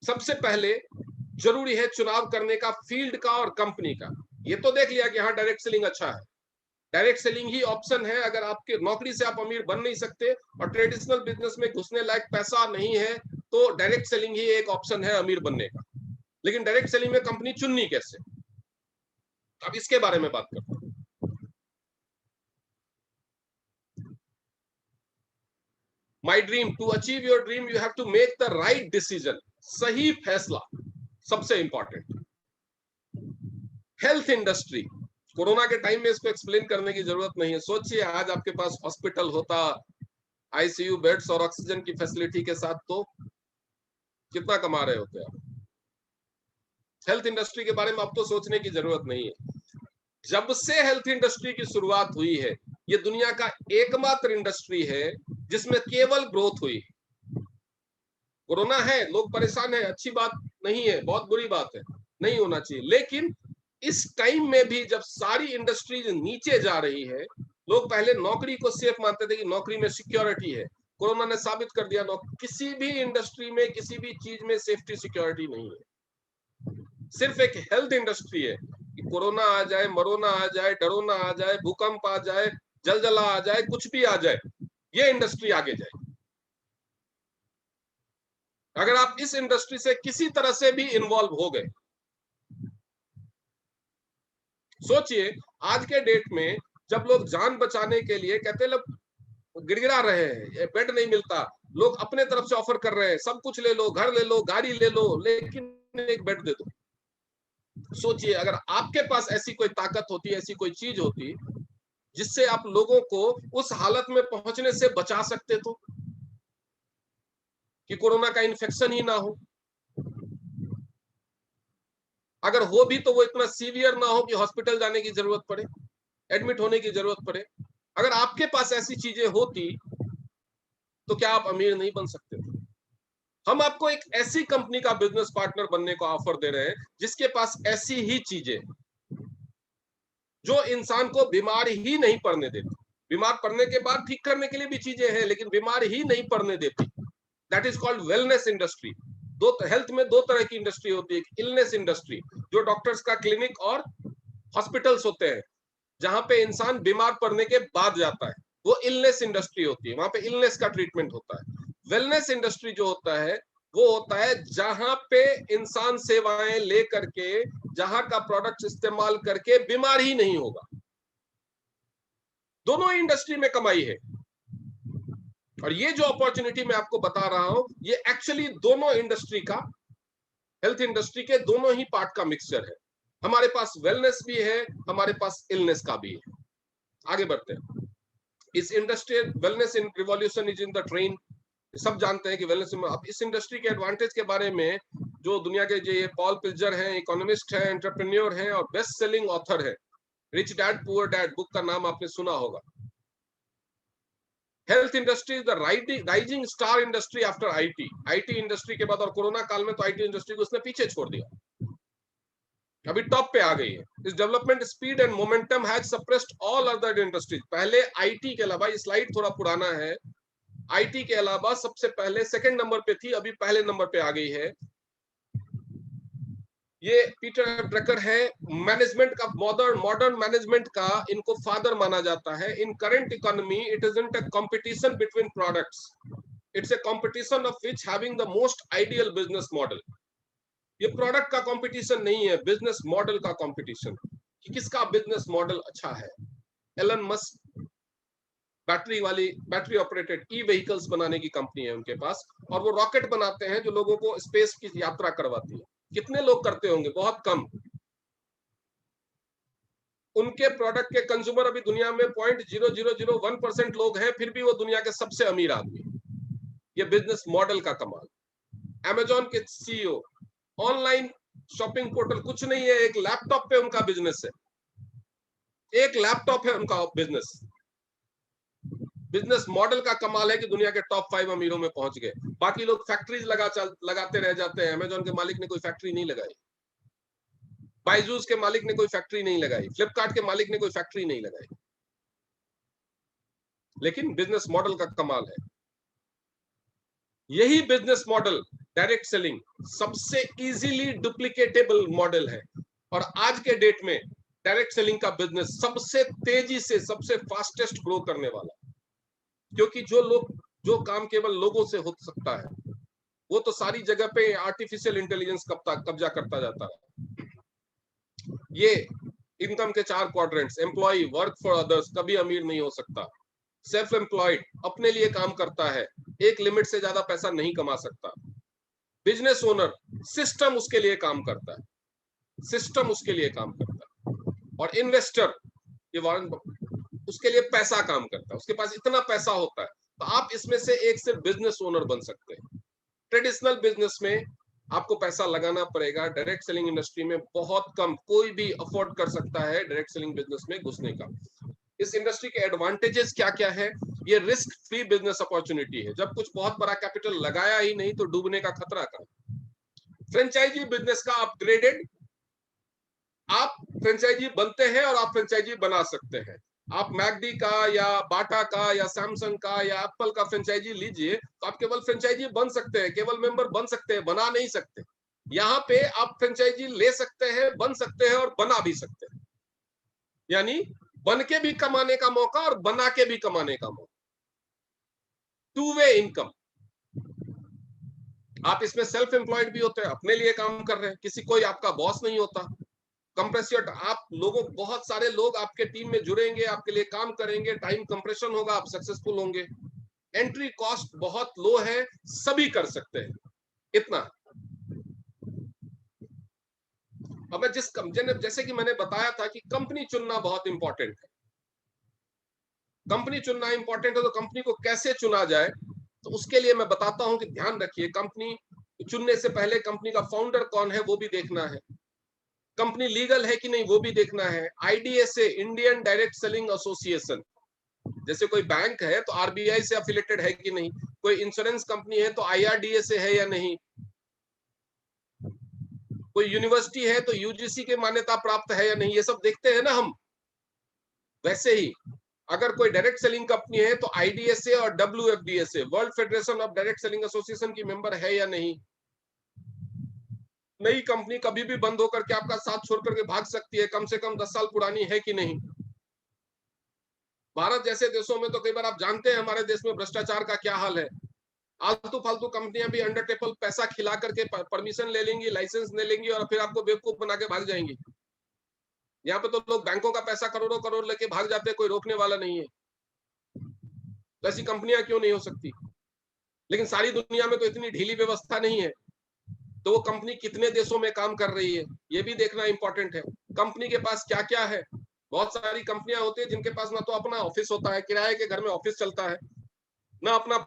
सबसे पहले जरूरी है चुनाव करने का फील्ड का और कंपनी का। ये तो देख लिया कि हाँ डायरेक्ट सेलिंग अच्छा है, डायरेक्ट सेलिंग ही ऑप्शन है। अगर आपके नौकरी से आप अमीर बन नहीं सकते और ट्रेडिशनल बिजनेस में घुसने लायक पैसा नहीं है तो डायरेक्ट सेलिंग ही एक ऑप्शन है अमीर बनने का। लेकिन डायरेक्ट सेलिंग में कंपनी चुननी कैसे, अब इसके बारे में बात करते हैं। My dream, to achieve your dream you have to make the right decision, सही फैसला सबसे इंपॉर्टेंट। हेल्थ इंडस्ट्री, कोरोना के टाइम में इसको एक्सप्लेन करने की जरूरत नहीं है। सोचिए आज आपके पास हॉस्पिटल होता, आईसीयू बेड्स और ऑक्सीजन की फैसिलिटी के साथ, तो कितना कमा रहे होते आप। हेल्थ इंडस्ट्री के बारे में अब तो सोचने की जरूरत नहीं है। जब से हेल्थ इंडस्ट्री की शुरुआत हुई है, ये दुनिया का एकमात्र इंडस्ट्री है जिसमें केवल ग्रोथ हुई। कोरोना है, लोग परेशान है, अच्छी बात नहीं है, बहुत बुरी बात है, नहीं होना चाहिए। लेकिन इस टाइम में भी जब सारी इंडस्ट्रीज नीचे जा रही है, लोग पहले नौकरी को सेफ मानते थे कि नौकरी में सिक्योरिटी है। कोरोना ने साबित कर दिया किसी भी इंडस्ट्री में, किसी भी चीज में सेफ्टी सिक्योरिटी नहीं है। सिर्फ एक हेल्थ इंडस्ट्री है कि कोरोना आ जाए, मरोना आ जाए, डरोना आ जाए, भूकंप आ जाए, जलजला आ जाए, कुछ भी आ जाए, ये इंडस्ट्री आगे जाए। अगर आप इस इंडस्ट्री से किसी तरह से भी इन्वॉल्व हो गए, सोचिए आज के डेट में जब लोग जान बचाने के लिए कहते हैं, लोग गिड़गिड़ा रहे हैं, बेड नहीं मिलता, लोग अपने तरफ से ऑफर कर रहे हैं, सब कुछ ले लो, घर ले लो, गाड़ी ले लो, लेकिन एक बेड दे दो। सोचिए अगर आपके पास ऐसी कोई ताकत होती, ऐसी कोई चीज होती जिससे आप लोगों को उस हालत में पहुंचने से बचा सकते तो, कि कोरोना का इन्फेक्शन ही ना हो। अगर हो भी तो वो इतना सीवियर ना हो कि हॉस्पिटल जाने की जरूरत पड़े, एडमिट होने की जरूरत पड़े। अगर आपके पास ऐसी चीजें होती तो क्या आप अमीर नहीं बन सकते थे? हम आपको एक ऐसी कंपनी का बिजनेस पार्टनर बनने को ऑफर दे रहे हैं जिसके पास ऐसी ही चीजें, जो इंसान को बीमार ही नहीं पड़ने देती। बीमार पड़ने के बाद ठीक करने के लिए भी चीजें हैं, लेकिन बीमार ही नहीं पड़ने देती। That is called wellness industry. Health में दो तरह की इंडस्ट्री होती है। एक इलनेस इंडस्ट्री, जो डॉक्टर्स का क्लिनिक और हॉस्पिटल्स होते हैं, जहां पे इंसान बीमार पड़ने के बाद जाता है, वो इलनेस इंडस्ट्री होती है। वहां पे इलनेस का ट्रीटमेंट होता है। वेलनेस इंडस्ट्री जो होता है वो होता है जहां पे इंसान सेवाएं ले करके, जहां का प्रोडक्ट इस्तेमाल करके बीमार ही नहीं होगा। दोनों इंडस्ट्री में कमाई है। और ये जो अपॉर्चुनिटी मैं आपको बता रहा हूं, ये एक्चुअली दोनों इंडस्ट्री का, हेल्थ इंडस्ट्री के दोनों ही पार्ट का मिक्सचर है। हमारे पास वेलनेस भी है, हमारे पास इलनेस का भी है। आगे बढ़ते हैं। इस industrial wellness in revolution is in the train. सब जानते हैं कि वेलनेस में, अब इस इंडस्ट्री के एडवांटेज के बारे में जो दुनिया के जो ये पॉल पिल्जर हैं, इकोनॉमिस्ट हैं, एंटरप्रेन्योर हैं और बेस्ट सेलिंग ऑथर है, rich dad poor dad book का नाम आपने सुना होगा। Health industry is the rising star industry after IT. IT industry के बाद, और कोरोना काल में तो आईटी इंडस्ट्री को उसने पीछे छोड़ दिया, अभी टॉप पे आ गई है। इस development speed and momentum has suppressed all other industries. पहले आईटी के अलावा, ये स्लाइड थोड़ा पुराना है, आईटी के अलावा सबसे पहले सेकंड नंबर पे थी, अभी पहले नंबर पे आ गई है। ये पीटर ड्रकर है, मैनेजमेंट का, मॉडर्न मैनेजमेंट का इनको फादर माना जाता है। In current economy it isn't a competition between products, it's a competition of which having the most ideal business model. ये प्रोडक्ट का कंपटीशन नहीं है, बिजनेस मॉडल का कंपटीशन, कि किसका बिजनेस मॉडल अच्छा है। एलन मस्क बैटरी ऑपरेटेड ई vehicles बनाने की कंपनी है उनके पास, और वो रॉकेट बनाते हैं जो लोगों को स्पेस की यात्रा करवाती है। कितने लोग करते होंगे? बहुत कम। उनके प्रोडक्ट के कंज्यूमर अभी दुनिया में 0.0001% लोग हैं, फिर भी वो दुनिया के सबसे अमीर आदमी। ये बिजनेस मॉडल का कमाल। अमेजॉन के सीईओ, ऑनलाइन शॉपिंग पोर्टल कुछ नहीं है, एक लैपटॉप पे उनका बिजनेस है, एक लैपटॉप है उनका बिजनेस। बिजनेस मॉडल का कमाल है कि दुनिया के टॉप 5 अमीरों में पहुंच गए। बाकी लोग फैक्ट्रीज लगाते रह जाते हैं। अमेजॉन के मालिक ने कोई फैक्ट्री नहीं लगाई, बाइजूस के मालिक ने कोई फैक्ट्री नहीं लगाई, फ्लिपकार्ट के मालिक ने कोई फैक्ट्री नहीं लगाई, लेकिन बिजनेस मॉडल का कमाल है। यही बिजनेस मॉडल, डायरेक्ट सेलिंग, सबसे इजीली डुप्लीकेटेबल मॉडल है। और आज के डेट में डायरेक्ट सेलिंग का बिजनेस सबसे तेजी से, सबसे फास्टेस्ट ग्रो करने वाला, क्योंकि जो काम केवल लोगों से हो सकता है, वो तो सारी जगह पे आर्टिफिशियल इंटेलिजेंस कब्जा करता जाता है। ये इनकम के 4 quadrants, employ, work for others, कभी अमीर नहीं हो सकता। सेल्फ एम्प्लॉयड, अपने लिए काम करता है, एक लिमिट से ज्यादा पैसा नहीं कमा सकता। बिजनेस ओनर, सिस्टम उसके लिए काम करता है, सिस्टम उसके लिए काम करता है। और इन्वेस्टर, ये वॉरेन, उसके लिए पैसा काम करता है, उसके पास इतना पैसा होता है। तो आप इसमें से एक सिर्फ बिजनेस ओनर बन सकते हैं। ट्रेडिशनल बिजनेस में आपको पैसा लगाना पड़ेगा, डायरेक्ट सेलिंग इंडस्ट्री में बहुत कम, कोई भी अफोर्ड कर सकता है डायरेक्ट सेलिंग बिजनेस में घुसने का। इस इंडस्ट्री के एडवांटेजेस क्या क्या है? ये रिस्क फ्री बिजनेस अपॉर्चुनिटी है। जब कुछ बहुत बड़ा कैपिटल लगाया ही नहीं तो डूबने का खतरा का। फ्रेंचाइजी बिजनेस का अपग्रेडेड, आप फ्रेंचाइजी बनते हैं और आप फ्रेंचाइजी बना सकते हैं। आप मैकडी का या बाटा का या सैमसंग का या एप्पल का फ्रेंचाइजी लीजिए तो आप केवल फ्रेंचाइजी बन सकते हैं, केवल मेंबर बन सकते हैं, बना नहीं सकते। यहाँ पे आप फ्रेंचाइजी ले सकते हैं, बन सकते हैं और बना भी सकते हैं। यानी बन के भी कमाने का मौका और बना के भी कमाने का मौका, 2 वे इनकम। आप इसमें सेल्फ एम्प्लॉयड भी होते हैं, अपने लिए काम कर रहे हैं, किसी कोई आपका बॉस नहीं होता। कंप्रेसर, आप लोगों, बहुत सारे लोग आपके टीम में जुड़ेंगे, आपके लिए काम करेंगे, टाइम कंप्रेशन होगा, आप सक्सेसफुल होंगे। एंट्री कॉस्ट बहुत लो है, सभी कर सकते हैं, इतना। अब मैं जैसे कि मैंने बताया था कि कंपनी चुनना बहुत इंपॉर्टेंट है। कंपनी चुनना इंपॉर्टेंट है, तो कंपनी को कैसे चुना जाए, तो उसके लिए मैं बताता हूं कि ध्यान रखिए, कंपनी चुनने से पहले कंपनी का फाउंडर कौन है वो भी देखना है, कंपनी लीगल है कि नहीं वो भी देखना है, IDSA Indian direct selling association, जैसे कोई बैंक है तो आरबीआई से एफिलेटेड है कि नहीं, कोई इंश्योरेंस कंपनी है तो आईआरडीए से है या नहीं, कोई यूनिवर्सिटी है तो यूजीसी के मान्यता प्राप्त है या नहीं, ये सब देखते हैं ना हम। वैसे ही अगर कोई डायरेक्ट सेलिंग कंपनी है तो आईडीएसए और WFDSA, world federation of direct selling association की मेंबर है या नहीं। नई कंपनी कभी भी बंद होकर के आपका साथ छोड़ करके भाग सकती है, कम से कम 10 साल पुरानी है कि नहीं। भारत जैसे देशों में तो कई बार आप जानते हैं हमारे देश में भ्रष्टाचार का क्या हाल है, आलतू फालतू कंपनियां भी अंडर टेबल पैसा खिला करके परमिशन ले लेंगी, लाइसेंस ले लेंगी और फिर आपको बेवकूफ बना के भाग जाएंगी। यहाँ पे तो लोग बैंकों का पैसा करोड़ों करोड़ लेके भाग जाते हैं, कोई रोकने वाला नहीं है। तो ऐसी कंपनियां क्यों नहीं हो सकती? लेकिन सारी दुनिया में तो इतनी ढीली व्यवस्था नहीं है, तो वो कंपनी कितने देशों में काम कर रही है ये भी देखना इंपॉर्टेंट है। कंपनी के पास क्या क्या है, बहुत सारी कंपनियां होती है जिनके पास ना तो अपना ऑफिस होता है, किराए के घर में ऑफिस चलता है, ना अपना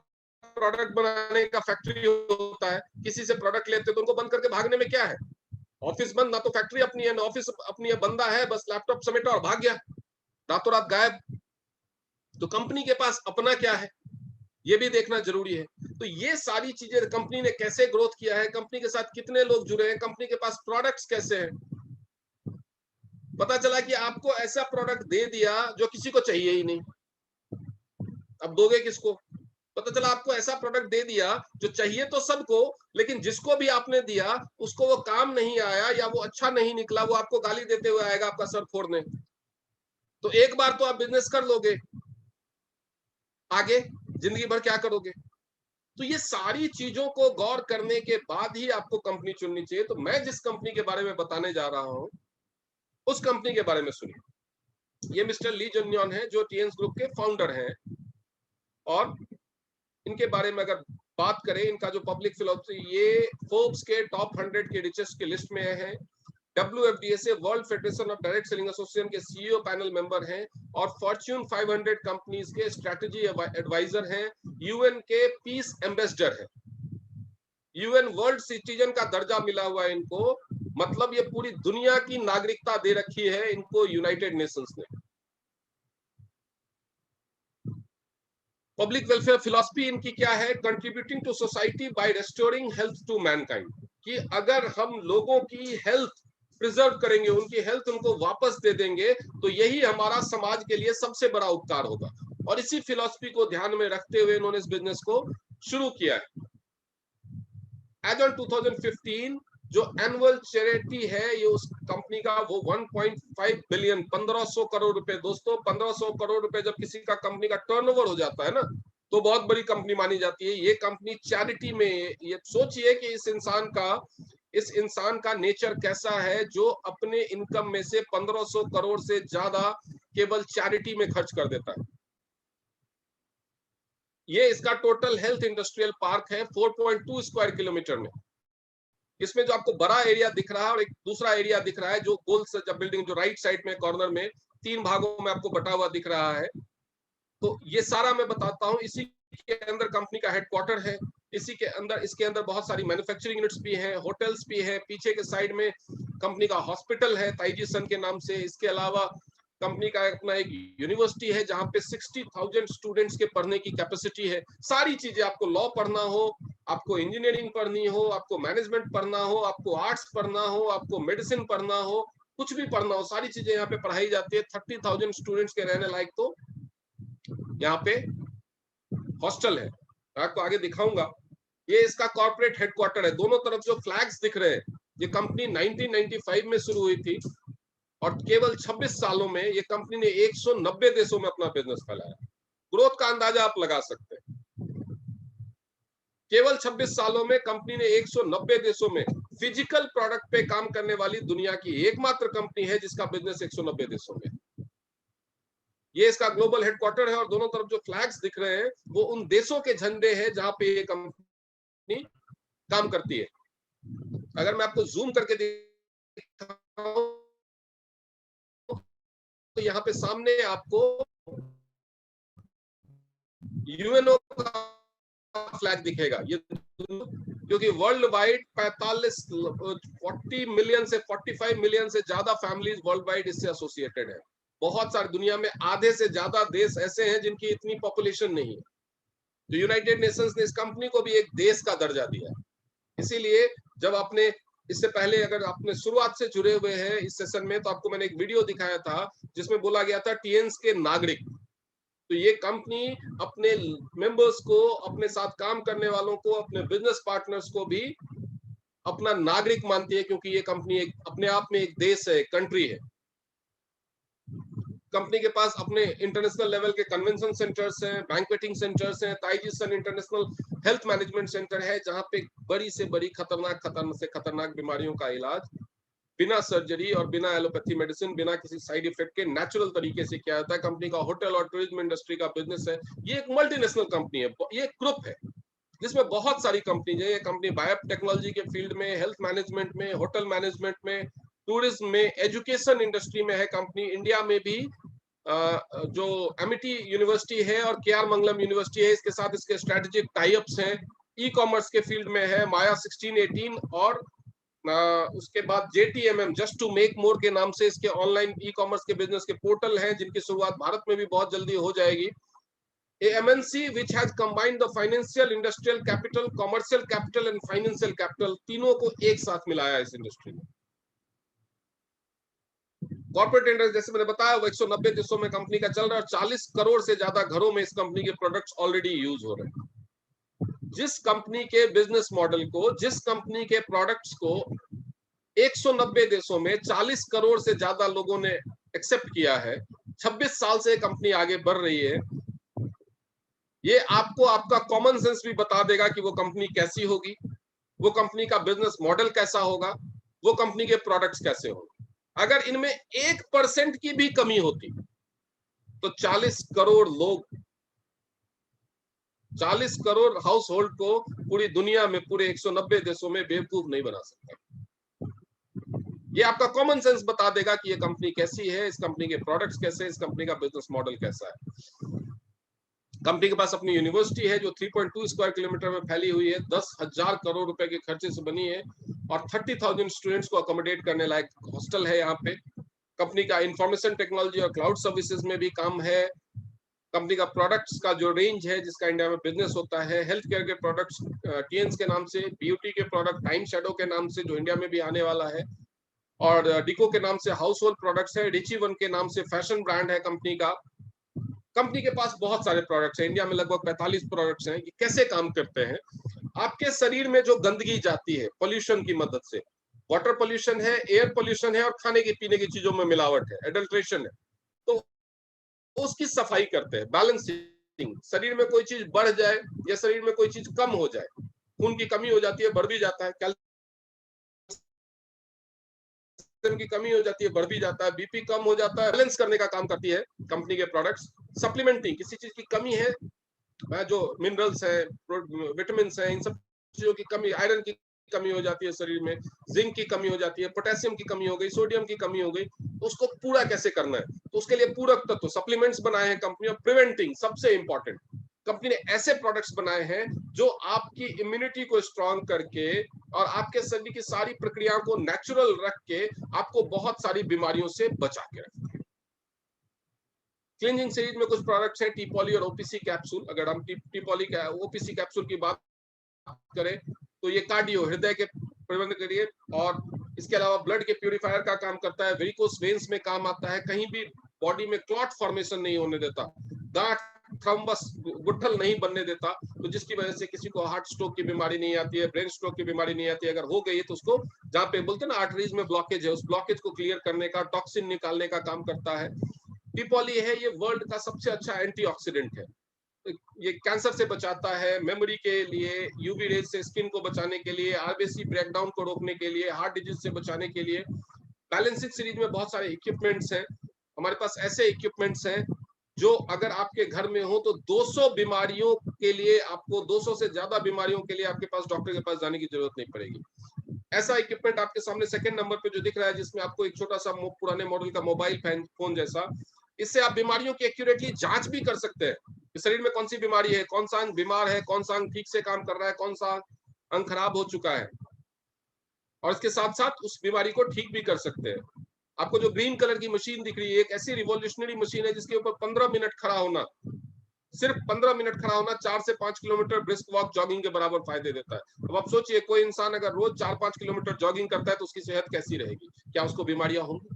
प्रोडक्ट बनाने का फैक्ट्री होता है, किसी से प्रोडक्ट लेते तो उनको बंद करके भागने में क्या है, ऑफिस बंद, ना तो फैक्ट्री अपनी है ना ऑफिस अपनी है, बंदा है बस लैपटॉप समेटा और भाग गया, रातों रात गायब। तो कंपनी के पास अपना क्या है ये भी देखना जरूरी है। तो ये सारी चीजें, कंपनी ने कैसे ग्रोथ किया है, कंपनी के साथ कितने लोग जुड़े हैं, कंपनी के पास प्रोडक्ट्स कैसे हैं। पता चला कि आपको ऐसा प्रोडक्ट दे दिया जो किसी को चाहिए ही नहीं, अब दोगे किसको? पता चला आपको ऐसा प्रोडक्ट दे दिया जो चाहिए तो सबको, लेकिन जिसको भी आपने दिया उसको वो काम नहीं आया या वो अच्छा नहीं निकला, वो आपको गाली देते हुए आएगा आपका सर फोड़ने। तो एक बार तो आप बिजनेस कर लोगे, आगे जिंदगी भर क्या करोगे? तो ये सारी चीजों को गौर करने के बाद ही आपको कंपनी चुननी चाहिए। तो मैं जिस कंपनी के बारे में बताने जा रहा हूं उस कंपनी के बारे में सुनिए। ये मिस्टर ली जन्योन है जो टीएन्स ग्रुप के फाउंडर हैं, और इनके बारे में अगर बात करें, इनका जो पब्लिक फिलॉसफी, ये फोर्ब्स के टॉप 100 के रिचेस्ट के लिस्ट में है, WFDSA world federation of direct selling association के सीईओ पैनल मेंबर हैं, और फॉर्च्यून 500 कंपनीज के स्ट्रेटजी एडवाइजर हैं, यूएन के पीस एम्बेसडर हैं, यूएन वर्ल्ड सिटीजन का दर्जा मिला हुआ है इनको, मतलब ये पूरी दुनिया की नागरिकता दे रखी है इनको यूनाइटेड नेशंस ने। पब्लिक वेलफेयर फिलॉसफी इनकी क्या है? Contributing to society by restoring health to mankind, कि अगर हम लोगों की हेल्थ प्रिजर्व करेंगे, उनकी हेल्थ उनको वापस दे देंगे, तो यही हमारा समाज के लिए सबसे बड़ा उपकार होगा। और इसी फिलॉसफी को ध्यान में रखते हुए इन्होंने इस बिजनेस को शुरू किया है। एज ऑन 2015 जो एनुअल चैरिटी है ये उस कंपनी का, वो 1.5 बिलियन 1500 करोड़ रुपए। दोस्तों 1500 करोड़ रुपए जब किसी का कंपनी का टर्नओवर हो जाता है ना, तो बहुत बड़ी कंपनी मानी जाती है। ये कंपनी चैरिटी में, ये सोचिए कि इस इंसान का नेचर कैसा है जो अपने इनकम में से 1500 करोड़ से ज्यादा केवल चैरिटी में खर्च कर देता है। ये इसका टोटल हेल्थ इंडस्ट्रियल पार्क है 4.2 स्क्वायर किलोमीटर में। इसमें जो आपको बड़ा एरिया दिख रहा है और एक दूसरा एरिया दिख रहा है जो गोल से जब बिल्डिंग जो राइट साइड में कॉर्नर में 3 भागों में आपको बटा हुआ दिख रहा है, तो ये सारा मैं बताता हूँ। इसी के अंदर कंपनी का हेडक्वार्टर है, इसके अंदर बहुत सारी मैन्युफैक्चरिंग यूनिट्स भी हैं, होटल्स भी हैं, पीछे के साइड में कंपनी का हॉस्पिटल है ताइजी सन के नाम से। इसके अलावा कंपनी का अपना एक यूनिवर्सिटी है जहां पे 60,000 स्टूडेंट्स के पढ़ने की कैपेसिटी है। सारी चीजें, आपको लॉ पढ़ना हो, आपको इंजीनियरिंग पढ़नी हो, आपको मैनेजमेंट पढ़ना हो, आपको आर्ट्स पढ़ना हो, आपको मेडिसिन पढ़ना हो, कुछ भी पढ़ना हो, सारी चीजें यहाँ पे पढ़ाई जाती है। 30,000 स्टूडेंट्स के रहने लायक तो यहाँ पे हॉस्टल है, आपको आगे दिखाऊंगा। ये इसका कॉर्पोरेट हेडक्वार्टर है। दोनों तरफ जो फ्लैग्स दिख रहे हैं, ये कंपनी 1995 में शुरू हुई थी और केवल 26 सालों में ये कंपनी ने 190 देशों में अपना बिजनेस फैलाया। ग्रोथ का अंदाजा आप लगा सकते हैं। केवल 26 सालों में कंपनी ने 190 देशों में फिजिकल प्रोडक्ट पे काम करने वाली दुनिया की एकमात्र कंपनी है जिसका बिजनेस 190 देशों में। ये इसका ग्लोबल हेडक्वार्टर है और दोनों तरफ जो फ्लैग्स दिख रहे हैं वो उन देशों के झंडे हैं जहां पे ये कंपनी काम करती है। अगर मैं आपको जूम करके दिखाऊं तो यहाँ पे सामने आपको यूएनओ का फ्लैग दिखेगा, ये क्योंकि वर्ल्ड वाइड 40 मिलियन से 45 मिलियन से ज्यादा फैमिलीज वर्ल्ड वाइड इससे एसोसिएटेड है। बहुत सारी दुनिया में आधे से ज्यादा देश ऐसे हैं जिनकी इतनी पॉपुलेशन नहीं है। तो यूनाइटेड नेशंस ने इस कंपनी को भी एक देश का दर्जा दिया है। इसीलिए जब आपने इससे पहले अगर आपने शुरुआत से जुड़े हुए हैं इस सेशन में, तो आपको मैंने एक वीडियो दिखाया था जिसमें बोला गया था टीएन्स के नागरिक। तो ये कंपनी अपने मेंबर्स को, अपने साथ काम करने वालों को, अपने बिजनेस पार्टनर्स को भी अपना नागरिक मानती है, क्योंकि ये कंपनी एक अपने आप में एक देश है, कंट्री है। कंपनी के पास अपने इंटरनेशनल लेवल के कन्वेंशन सेंटर्स हैं, बैंक्वेटिंग सेंटर्स हैं, ताइजीसन इंटरनेशनल हेल्थ मैनेजमेंट सेंटर है, जहां पे बड़ी से बड़ी खतरनाक बीमारियों का इलाज बिना सर्जरी और बिना एलोपैथी मेडिसिन, बिना किसी साइड इफेक्ट के नेचुरल तरीके से किया जाता है। कंपनी का होटल और टूरिज्म इंडस्ट्री का बिजनेस है। ये एक मल्टीनेशनल कंपनी है, ये एक ग्रुप है जिसमें बहुत सारी कंपनी है। ये कंपनी बायोटेक्नोलॉजी के फील्ड में, हेल्थ मैनेजमेंट में, होटल मैनेजमेंट में, टूरिज्म में, एजुकेशन इंडस्ट्री में है कंपनी। इंडिया में भी जो एमिटी यूनिवर्सिटी है और केआर मंगलम यूनिवर्सिटी है, इसके साथ इसके स्ट्रेटेजिक टाइअप्स हैं। ई कॉमर्स के फील्ड में है माया 1618, और उसके बाद JTMM just to make more के नाम से इसके ऑनलाइन ई कॉमर्स के बिजनेस के पोर्टल हैं, जिनकी शुरुआत भारत में भी बहुत जल्दी हो जाएगी। MNC which has combined the financial, industrial capital, commercial capital and financial capital, तीनों को एक साथ मिलाया इस इंडस्ट्री में। कॉर्पोरेट इंडस्ट्री जैसे मैंने बताया वो 190 देशों में कंपनी का चल रहा है, और 40 करोड़ से ज्यादा घरों में इस कंपनी के प्रोडक्ट्स ऑलरेडी यूज हो रहे हैं। जिस कंपनी के बिजनेस मॉडल को, जिस कंपनी के प्रोडक्ट्स को 190 देशों में 40 करोड़ से ज्यादा लोगों ने एक्सेप्ट किया है, 26 साल से कंपनी आगे बढ़ रही है, ये आपको आपका कॉमन सेंस भी बता देगा कि वो कंपनी कैसी होगी, वो कंपनी का बिजनेस मॉडल कैसा होगा, वो कंपनी के प्रोडक्ट्स कैसे होंगे। अगर इनमें 1% की भी कमी होती तो 40 करोड़ लोग, 40 करोड़ हाउस होल्ड को पूरी दुनिया में, पूरे 190 देशों में बेवकूफ नहीं बना सकता। ये आपका कॉमन सेंस बता देगा कि ये कंपनी कैसी है, इस कंपनी के प्रोडक्ट्स कैसे, इस कंपनी का बिजनेस मॉडल कैसा है। कंपनी के पास अपनी यूनिवर्सिटी है जो 3.2 स्क्वायर किलोमीटर में फैली हुई है, 10,000 करोड़ रुपए के खर्चे से बनी है, और 30,000 स्टूडेंट्स को अकोमोडेट करने लायक हॉस्टल है यहाँ पे। कंपनी का इंफॉर्मेशन टेक्नोलॉजी और क्लाउड सर्विसेज में भी काम है। कंपनी का प्रोडक्ट्स का जो रेंज है जिसका इंडिया में बिजनेस होता है, हेल्थ केयर के प्रोडक्ट्स टीएन्स के नाम से, ब्यूटी के प्रोडक्ट टाइम शैडो के नाम से जो इंडिया में भी आने वाला है, और डिको के नाम से हाउस होल्ड प्रोडक्ट्स है, रिची वन के नाम से फैशन ब्रांड है कंपनी का। कंपनी के पास बहुत सारे प्रोडक्ट्स हैं, इंडिया में लगभग 45 प्रोडक्ट्स हैं। ये कैसे काम करते हैं? आपके शरीर में जो गंदगी जाती है पॉल्यूशन की मदद से, वाटर पॉल्यूशन है, एयर पॉल्यूशन है, और खाने की पीने की चीजों में मिलावट है, एडल्ट्रेशन है, तो उसकी सफाई करते हैं, बैलेंसिंग। शरीर में कोई चीज बढ़ जाए या शरीर में कोई चीज कम हो जाए, खून की कमी हो जाती है, बढ़ भी जाता है, की कमी हो जाती है, बढ़ भी जाता है, बीपी कम हो जाता है, बैलेंस करने का काम करती है कंपनी के प्रोडक्ट्स। सप्लीमेंटिंग, किसी चीज की कमी है, जो मिनरल्स है, विटामिन है, इन सब चीजों की कमी, आयरन की कमी हो जाती है शरीर में, जिंक की कमी हो जाती है, पोटेशियम की कमी हो गई, सोडियम की कमी हो गई, तो उसको पूरा कैसे करना है, तो उसके लिए पूरक तत्व सप्लीमेंट्स बनाए हैं कंपनी। और प्रिवेंटिंग सबसे इंपॉर्टेंट, कंपनी ने ऐसे प्रोडक्ट्स बनाए हैं जो आपकी इम्यूनिटी को स्ट्रांग करके और आपके शरीर की सारी प्रक्रियाओं को नेचुरल रख के आपको बहुत सारी बीमारियों से बचा के रखते हैं। क्लींजिंग सीरीज में कुछ प्रोडक्ट्स हैं, टीपॉली और ओपीसी कैप्सूल। अगर हम टीपॉली का ओपीसी कैप्सूल की बात करें तो ये कार्डियो, हृदय के प्रबंधन के लिए, और इसके अलावा ब्लड के प्यूरिफायर का काम करता है, वेरिकोस वेन्स में काम आता है, कहीं भी बॉडी में क्लॉट फॉर्मेशन नहीं होने देता, गांठ थ्रम्बस गुठल नहीं बनने देता, तो जिसकी वजह से किसी को हार्ट स्ट्रोक की बीमारी नहीं आती है, ब्रेन स्ट्रोक की बीमारी नहीं आती है। अगर हो गई है तो उसको, जहाँ पे बोलते हैं ना आर्टरीज में ब्लॉकेज है, उस ब्लॉकेज को क्लियर करने का, टॉक्सिन निकालने का काम करता है। टीपॉली है, ये वर्ल्ड का सबसे अच्छा एंटीऑक्सीडेंट है, ये कैंसर से बचाता है, मेमोरी के लिए, यूवी रेज से स्किन को बचाने के लिए, आरबीसी ब्रेकडाउन को रोकने के लिए, हार्ट डिजीज से बचाने के लिए। बैलेंसिंग सीरीज में बहुत सारे इक्विपमेंट्स हैं, हमारे पास ऐसे इक्विपमेंट्स हैं जो अगर आपके घर में हो तो 200 बीमारियों के लिए, आपको 200 से ज्यादा बीमारियों के लिए आपके पास डॉक्टर के पास जाने की जरूरत नहीं पड़ेगी। ऐसा इक्विपमेंट आपके सामने सेकंड नंबर पे जो दिख रहा है, जिसमें आपको एक छोटा सा पुराने मॉडल का मोबाइल फोन जैसा, इससे आप बीमारियों की एक्यूरेटली जांच भी कर सकते हैं। शरीर में कौन सी बीमारी है, कौन सा अंग बीमार है, कौन सा अंग ठीक से काम कर रहा है, कौन सा अंग खराब हो चुका है, और इसके साथ साथ उस बीमारी को ठीक भी कर सकते हैं। आपको जो ग्रीन कलर की मशीन दिख रही है, एक ऐसी रिवॉल्यूशनरी मशीन है जिसके ऊपर 15 मिनट खड़ा होना, सिर्फ 15 मिनट खड़ा होना 4 से 5 किलोमीटर ब्रिस्क वॉक जॉगिंग के बराबर फायदे देता है। अब आप सोचिए, कोई इंसान अगर रोज 4-5 किलोमीटर जॉगिंग करता है तो उसकी सेहत कैसी रहेगी, क्या उसको बीमारियां होंगी?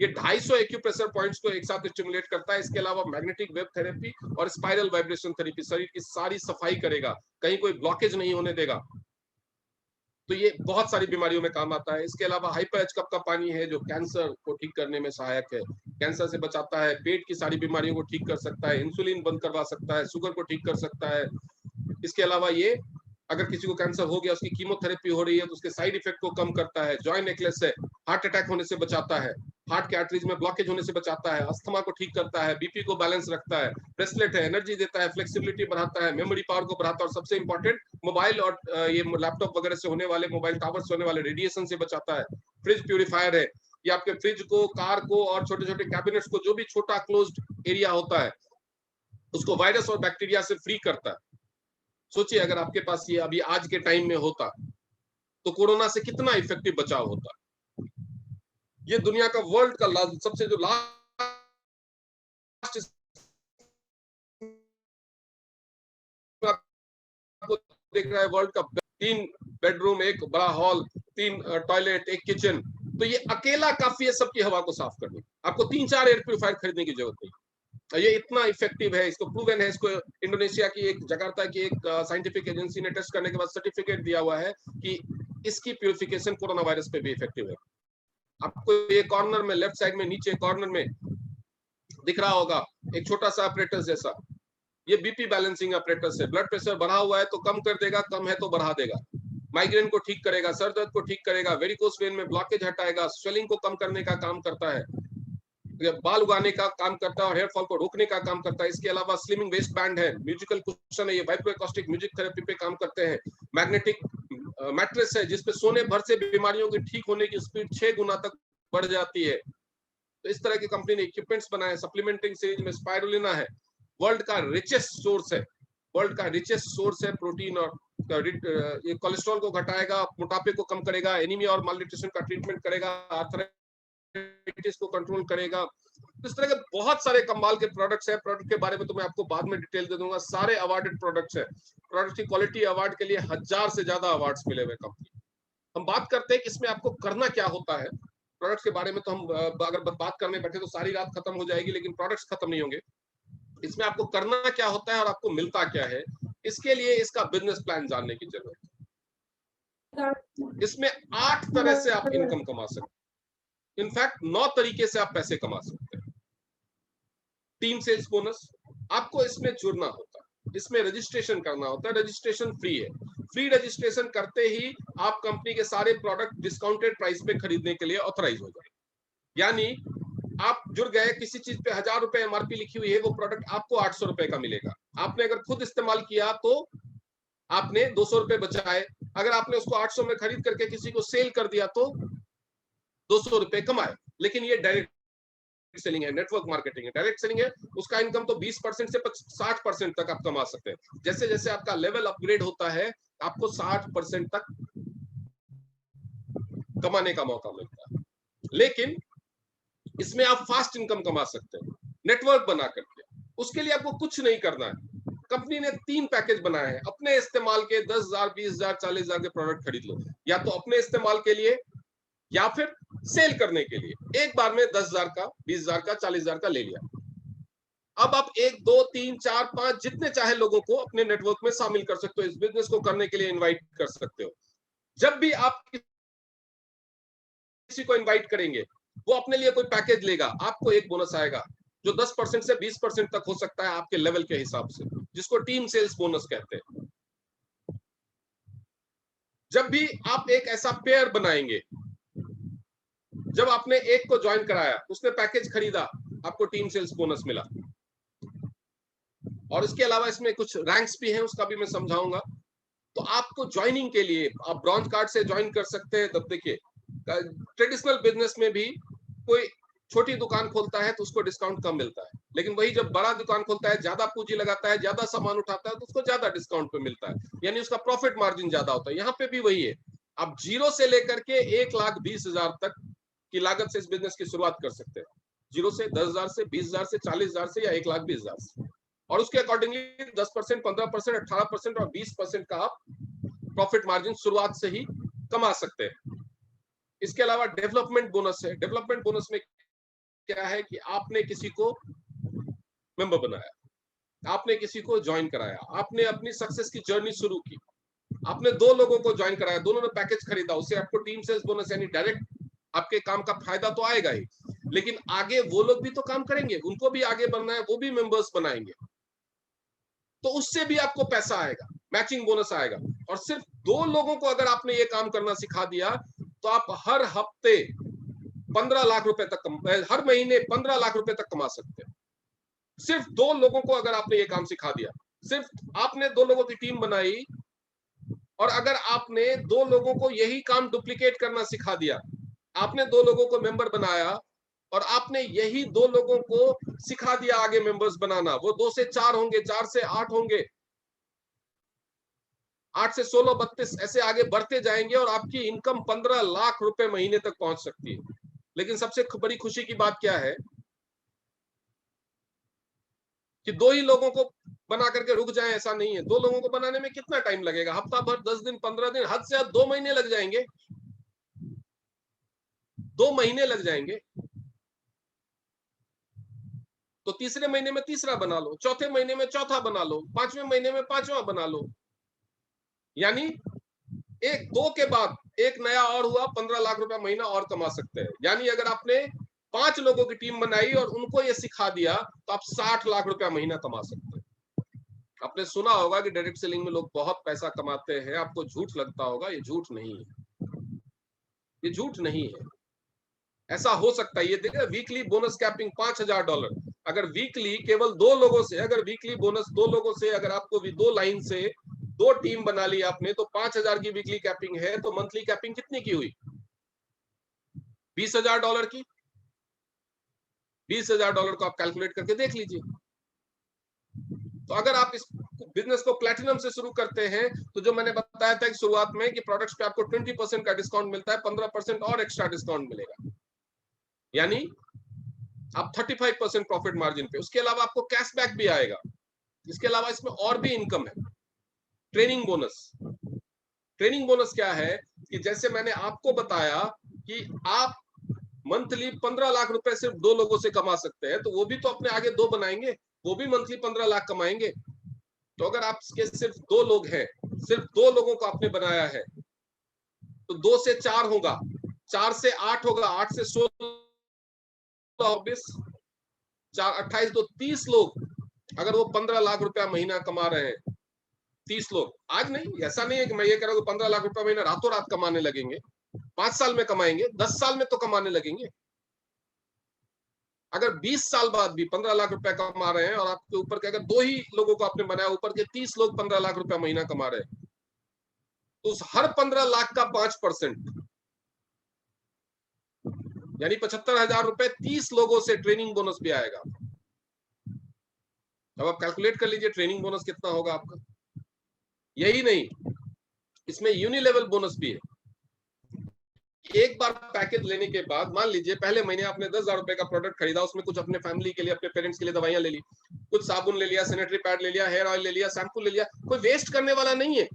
ये 250 एक्यूप्रेशर पॉइंट्स को एक साथ स्टिमुलेट करता है। इसके अलावा मैग्नेटिक वेव थेरेपी और स्पाइरल वाइब्रेशन थेरेपी शरीर की सारी सफाई करेगा, कहीं कोई ब्लॉकेज नहीं होने देगा। तो ये बहुत सारी बीमारियों में काम आता है। इसके अलावा हाइपर एच कप का पानी है जो कैंसर को ठीक करने में सहायक है, कैंसर से बचाता है, पेट की सारी बीमारियों को ठीक कर सकता है, इंसुलिन बंद करवा सकता है, शुगर को ठीक कर सकता है। इसके अलावा ये अगर किसी को कैंसर हो गया, उसकी कीमोथेरेपी हो रही है तो उसके साइड इफेक्ट को कम करता है। जॉय नेकलेस है, हार्ट अटैक होने से बचाता है, हार्ट के आर्टरीज में ब्लॉकेज होने से बचाता है, अस्थमा को ठीक करता है, बीपी को बैलेंस रखता है। ब्रेसलेट है, एनर्जी देता है, फ्लेक्सिबिलिटी बढ़ाता है, मेमोरी पावर को बढ़ाता है, और सबसे इंपॉर्टेंट मोबाइल और ये लैपटॉप वगैरह से होने वाले, मोबाइल टावर से होने वाले रेडिएशन से बचाता है। फ्रिज प्यूरिफायर है, ये आपके फ्रिज को, कार को और छोटे छोटे कैबिनेट्स को, जो भी छोटा क्लोज्ड एरिया होता है उसको वायरस और बैक्टीरिया से फ्री करता है। सोचिए अगर आपके पास ये अभी आज के टाइम में होता तो कोरोना से कितना इफेक्टिव बचाव होता। ये दुनिया का वर्ल्ड का सबसे जो लास्ट देख रहा है वर्ल्ड का 3 बेडरूम, 1 बड़ा हॉल, 3 टॉयलेट, 1 किचन, तो ये अकेला काफी है सबकी हवा को साफ करने। आपको 3-4 एयर प्यूरिफायर खरीदने की जरूरत नहीं। ये इतना इफेक्टिव है, इसको प्रूवन है। इसको इंडोनेशिया की एक जकार्ता की एक साइंटिफिक एजेंसी ने टेस्ट करने के बाद सर्टिफिकेट दिया हुआ है कि इसकी प्यूरिफिकेशन कोरोना वायरस पे भी इफेक्टिव है। आपको ये कॉर्नर में, लेफ्ट साइड में नीचे कॉर्नर में दिख रहा होगा एक छोटा सा ऑपरेटर जैसा, ये बीपी बैलेंसिंग ऑपरेटर है। ब्लड प्रेशर बढ़ा हुआ है तो कम कर देगा, कम है तो बढ़ा देगा। माइग्रेन को ठीक करेगा, सर दर्द को ठीक करेगा, वेरिकोस वेन में ब्लॉकेज हटाएगा, स्वेलिंग को कम करने का काम करता है, बाल उगाने का काम करता है और हेयर फॉल को रोकने का काम करता है। इसके अलावा स्लिमिंग वेस्ट बैंड है, म्यूजिकल कुशन है, ये वाइब्रोएकोस्टिक म्यूजिक थेरेपी पे काम करते हैं। मैग्नेटिक मैट्रेस है जिसपे सोने भर से बीमारियों की ठीक होने की स्पीड 6 गुना तक बढ़ जाती है। तो इस तरह की कंपनी ने इक्विपमेंट्स बनाए। सप्लीमेंटिंग सीरीज में स्पाइरुलिना है, वर्ल्ड का रिचेस्ट सोर्स है, वर्ल्ड का रिचेस्ट सोर्स है प्रोटीन, और ये कोलेस्ट्रॉल को घटाएगा, मोटापे को कम करेगा, एनीमिया और मालन्यूट्रिशन का ट्रीटमेंट करेगा, आर्थराइटिस को कंट्रोल करेगा। इस तरह के बहुत सारे कमाल के प्रोडक्ट्स हैं। प्रोडक्ट के बारे में तो मैं आपको बाद में डिटेल दे दूंगा। सारे अवार्डेड प्रोडक्ट्स हैं। प्रोडक्ट की क्वालिटी अवार्ड के लिए 1000 से ज्यादा अवार्ड्स मिले हुए कंपनी। हम बात करते हैं कि इसमें आपको करना क्या होता है। प्रोडक्ट्स के बारे में तो हम अगर बात करने बैठे तो सारी रात खत्म हो जाएगी, लेकिन प्रोडक्ट्स खत्म नहीं होंगे। इसमें आपको करना क्या होता है और आपको मिलता क्या है, इसके लिए इसका बिजनेस प्लान जानने की जरूरत है। इसमें 8 तरह से आप इनकम कमा सकते हैं। इनफैक्ट 9 तरीके से आप पैसे कमा सकते हैं। टीम सेल्स बोनस, आपको इसमें जुड़ना होता है, इसमें रजिस्ट्रेशन करना होता है। रजिस्ट्रेशन फ्री है। फ्री रजिस्ट्रेशन करते ही आप कंपनी के सारे प्रोडक्ट डिस्काउंटेड प्राइस पे खरीदने के लिए ऑथराइज हो जाए। यानी आप जुड़ गए, किसी चीज पे 1000 रुपए एमआरपी लिखी हुई है, वो प्रोडक्ट आपको 800 रुपए का मिलेगा। आपने अगर खुद इस्तेमाल किया तो आपने 200 रुपए बचाए। अगर आपने उसको 800 में खरीद करके किसी को सेल कर दिया तो 200 रुपए कमाए। लेकिन ये डायरेक्ट सेलिंग है, नेटवर्क मार्केटिंग है। डायरेक्ट सेलिंग है, उसका इनकम तो 20% से 60% तक आप कमा सकते हैं। जैसे जैसे आपका लेवल अपग्रेड होता है, आपको 60% तक कमाने का मौका मिलता है। लेकिन इसमें आप फास्ट इनकम कमा सकते हैं नेटवर्क बना करके। उसके लिए आपको कुछ नहीं करना है। कंपनी ने 3 पैकेज बनाए हैं। अपने इस्तेमाल के 10,000, 20,000, 40,000 के प्रोडक्ट खरीद लो, या तो अपने इस्तेमाल के लिए या फिर सेल करने के लिए। एक बार में 10,000 का, 20,000 का, 40,000 का ले लिया। अब आप 1, 2, 3, 4, 5 जितने चाहे लोगों को अपने नेटवर्क में शामिल कर सकते हो। इस बिजनेस को करने के लिए इनवाइट कर सकते हो। जब भी आप किसी को इनवाइट करेंगे, वो अपने लिए कोई पैकेज लेगा, आपको एक बोनस आएगा जो 10% से 20% तक हो सकता है आपके लेवल के हिसाब से, जिसको टीम सेल्स बोनस कहते हैं। जब भी आप एक ऐसा पेयर बनाएंगे, जब आपने एक को ज्वाइन कराया, उसने पैकेज खरीदा, आपको टीम सेल्स बोनस मिला। और इसके अलावा इसमें कुछ रैंक्स भी हैं, उसका भी मैं समझाऊंगा। तो आपको ज्वाइनिंग के लिए आप ब्रॉन्ज कार्ड से ज्वाइन कर सकते हैं। तब देखिए, ट्रेडिशनल बिजनेस में भी कोई छोटी दुकान खोलता है तो उसको डिस्काउंट कम मिलता है, लेकिन वही जब बड़ा दुकान खोलता है, ज्यादा पूंजी लगाता है, ज्यादा सामान उठाता है, तो उसको ज्यादा डिस्काउंट पे मिलता है, यानी उसका प्रॉफिट मार्जिन ज्यादा होता है। यहाँ पे भी वही है, आप 0 से लेकर के 1,20,000 तक की लागत से इस बिजनेस की शुरुआत कर सकते हैं। 0 से 10,000 से 20,000 से 40,000 से या 1,20,000 से, और उसके अकॉर्डिंगली 10%, 15%, 18% और 20% का आप प्रॉफिट मार्जिन शुरुआत से ही कमा सकते हैं। इसके अलावा डेवलपमेंट बोनस है। डेवलपमेंट बोनस में क्या है कि आपने किसी को मेंबर बनाया, आपने किसी को ज्वाइन कराया, आपने अपनी सक्सेस की जर्नी शुरू की, आपने 2 लोगों को ज्वाइन कराया, दोनों ने पैकेज खरीदा, उससे आपको टीम सेल्स बोनस यानी डायरेक्ट आपके काम का फायदा तो आएगा ही, लेकिन आगे वो लोग भी तो काम करेंगे, उनको भी आगे बढ़ना है, वो भी मेंबर्स बनाएंगे, तो उससे भी आपको पैसा आएगा, मैचिंग बोनस आएगा। और सिर्फ 2 लोगों को अगर आपने ये काम करना सिखा दिया तो आप हर हफ्ते 15 लाख रुपए तक, हर महीने 15 लाख रुपए तक कमा सकते हैं। सिर्फ 2 लोगों को अगर आपने ये काम सिखा दिया, सिर्फ आपने 2 लोगों की टीम बनाई, और अगर आपने 2 लोगों को यही काम डुप्लीकेट करना सिखा दिया, आपने 2 लोगों को मेंबर बनाया और आपने यही 2 लोगों को सिखा दिया आगे मेंबर्स बनाना, वो 2 से 4 होंगे, 4 से 8 होंगे, 8 से 16, 32 ऐसे आगे बढ़ते जाएंगे और आपकी इनकम 15 लाख रुपए महीने तक पहुंच सकती है। लेकिन सबसे बड़ी खुशी की बात क्या है कि 2 ही लोगों को बना करके रुक जाए, ऐसा नहीं है। 2 लोगों को बनाने में कितना टाइम लगेगा? हफ्ता भर, 10 दिन, 15 दिन, हद से हद 2 महीने लग जाएंगे, 2 महीने लग जाएंगे। तो तीसरे महीने में तीसरा बना लो, चौथे महीने में चौथा बना लो, 5वें महीने में 5वां बना लो, यानी 1-2 के बाद एक नया और हुआ, 15 लाख रुपया महीना और कमा सकते हैं। यानी अगर आपने 5 लोगों की टीम बनाई और उनको ये सिखा दिया तो आप 60 लाख रुपया महीना कमा सकते हैं। आपने सुना होगा कि डायरेक्ट सेलिंग में लोग बहुत पैसा कमाते हैं, आपको झूठ लगता होगा, ये झूठ नहीं है, ये झूठ नहीं है। ऐसा हो सकता है, ये देखिए वीकली बोनस कैपिंग $5,000, अगर वीकली केवल 2 लोगों से, अगर वीकली बोनस 2 लोगों से, अगर आपको 2 लाइन से 2 टीम बना ली आपने, तो 5,000 की वीकली कैपिंग है, तो मंथली कैपिंग कितनी की हुई? $20,000 की। $20,000 को आप कैलकुलेट करके देख लीजिए। तो अगर आप इस बिजनेस को प्लैटिनम से शुरू करते हैं, तो जो मैंने बताया था कि शुरुआत में कि प्रोडक्ट्स पे आपको 20% का डिस्काउंट मिलता है, 15% और एक्स्ट्रा डिस्काउंट मिलेगा, यानी आप 35% प्रॉफिट मार्जिन पे। उसके अलावा आपको कैशबैक भी आएगा। इसके अलावा इसमें और भी इनकम है। Training bonus. ट्रेनिंग बोनस क्या है कि जैसे मैंने आपको बताया कि आप मंथली 15 लाख रुपए सिर्फ 2 लोगों से कमा सकते हैं, तो वो भी तो अपने आगे 2 बनाएंगे, वो भी मंथली 15 लाख कमाएंगे। तो अगर आपके सिर्फ 2 लोग हैं, सिर्फ 2 लोगों को आपने बनाया है, तो 2 से 4 होगा, 4 से 8 होगा, 8 से 16, 20, 4, 28, तो 30 लोग, अगर वो 15 लाख रुपया महीना कमा रहे हैं, 30 लोग, आज नहीं, ऐसा नहीं है कि मैं ये कह रहा हूँ 15 लाख रुपया महीना रातों रात कमाने लगेंगे, 5 साल में कमाएंगे, 10 साल में तो कमाने लगेंगे। अगर 20 साल बाद भी 15 लाख रुपया कमा रहे हैं और आपके ऊपर के अगर 2 ही लोगों को आपने बनाया, ऊपर के 30 लोग 15 लाख रुपया महीना कमा रहे हैं, तो उस हर 15 लाख का 5%, यानी 75,000 रुपए 30 लोगों से ट्रेनिंग बोनस भी आएगा। अब आप कैलकुलेट कर लीजिए ट्रेनिंग बोनस कितना होगा आपका। यही नहीं, इसमें यूनिलेवल बोनस भी है। एक बार पैकेज लेने के बाद, मान लीजिए पहले महीने आपने 10,000 रुपए का प्रोडक्ट खरीदा, उसमें कुछ अपने फैमिली के लिए, अपने पेरेंट्स के लिए दवाइयां ले ली, कुछ साबुन ले लिया, सैनिटरी पैड ले लिया, हेयर ऑयल ले लिया, शैम्पू ले लिया, कोई वेस्ट करने वाला नहीं है।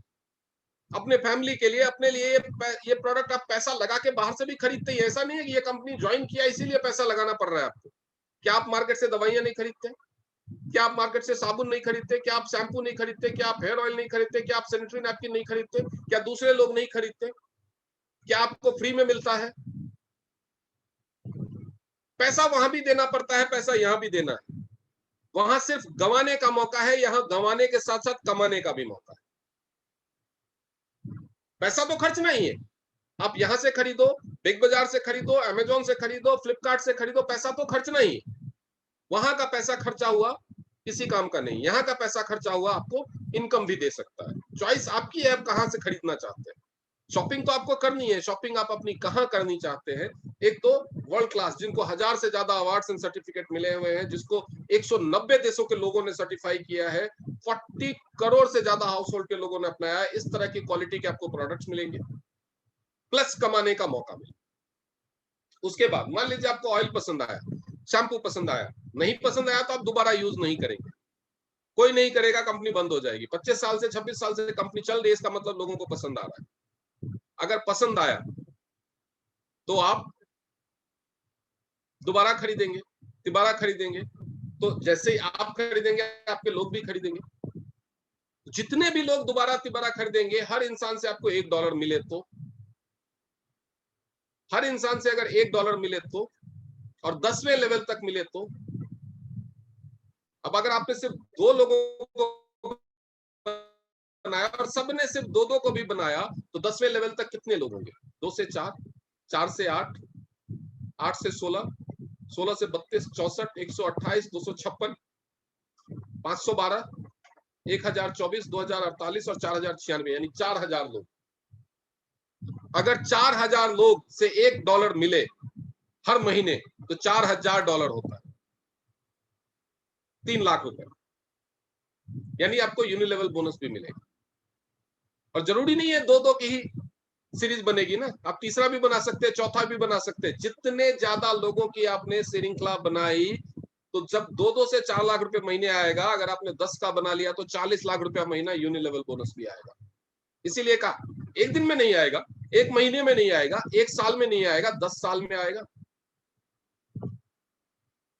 अपने फैमिली के लिए, अपने लिए ये प्रोडक्ट आप पैसा लगा के बाहर से भी खरीदते ही। ऐसा नहीं है कि ये कंपनी ज्वाइन किया इसीलिए पैसा लगाना पड़ रहा है आपको। क्या आप मार्केट से दवाइयां नहीं खरीदते? क्या आप मार्केट से साबुन नहीं खरीदते? क्या आप शैम्पू नहीं खरीदते? क्या आप हेयर ऑयल नहीं खरीदते? क्या आप सैनिटरी नैपकिन नहीं खरीदते? क्या दूसरे लोग नहीं खरीदते? क्या आपको फ्री में मिलता है? पैसा वहां भी देना पड़ता है, पैसा यहां भी देना है। वहां सिर्फ गंवाने का मौका है, यहां गंवाने के साथ साथ कमाने का भी मौका है। पैसा तो खर्चना ही है। आप यहां से खरीदो, बिग बाजार से खरीदो, अमेजोन से खरीदो, फ्लिपकार्ट से खरीदो, पैसा तो खर्चना ही है। वहां का पैसा खर्चा हुआ किसी काम का नहीं, यहाँ का पैसा खर्चा हुआ आपको इनकम भी दे सकता है। चॉइस आपकी है, आप कहां से खरीदना चाहते हैं। शॉपिंग तो आपको करनी है, शॉपिंग आप अपनी कहाँ करनी चाहते हैं। एक तो वर्ल्ड क्लास, जिनको 1000 से ज्यादा अवार्ड्स एंड सर्टिफिकेट मिले हुए हैं, जिसको 190 देशों के लोगों ने सर्टिफाई किया है, 40 करोड़ से ज्यादा हाउस होल्ड के लोगों ने अपनाया है, इस तरह की क्वालिटी के आपको प्रोडक्ट्स मिलेंगे, प्लस कमाने का मौका मिले। उसके बाद मान लीजिए आपको ऑयल पसंद आया, शैम्पू पसंद आया, नहीं पसंद आया तो आप दोबारा यूज नहीं करेंगे, कोई नहीं करेगा, कंपनी बंद हो जाएगी। 25 साल से 26 साल से कंपनी चल रही है, इसका मतलब लोगों को पसंद आ रहा है। अगर पसंद आया तो आप दोबारा खरीदेंगे, तिबारा खरीदेंगे, तो जैसे ही आप खरीदेंगे आपके लोग भी खरीदेंगे। जितने भी लोग दोबारा तिबारा खरीदेंगे, हर इंसान से आपको $1 मिले तो, हर इंसान से अगर $1 मिले तो, और 10वें लेवल तक मिले तो, अब अगर आपने सिर्फ 2 लोगों को बनाया और सबने सिर्फ 2-2 को भी बनाया, तो 10वें लेवल तक कितने लोग होंगे? 2 से 4, 4 से 8, 8 से 16, 16 से 32, 64, 128, 256, 512, 1024, 2048 और 4096, यानी 4000 लोग। अगर 4000 लोग से $1 मिले हर महीने, तो $4000 होता है, 3 लाख रुपए, यानी आपको यूनिलेवल बोनस भी मिलेगा। और जरूरी नहीं है 2-2 की ही सीरीज बनेगी ना, आप तीसरा भी बना सकते हैं, चौथा भी बना सकते हैं। जितने ज्यादा लोगों की आपने श्रृंखला बनाई, तो जब 2-2 से 4 लाख रुपए महीने आएगा, अगर आपने 10 का बना लिया तो 40 लाख रुपया महीना यूनिलेवल बोनस भी आएगा। इसीलिए कहा, एक दिन में नहीं आएगा, एक महीने में नहीं आएगा, एक साल में नहीं आएगा, 10 साल में आएगा।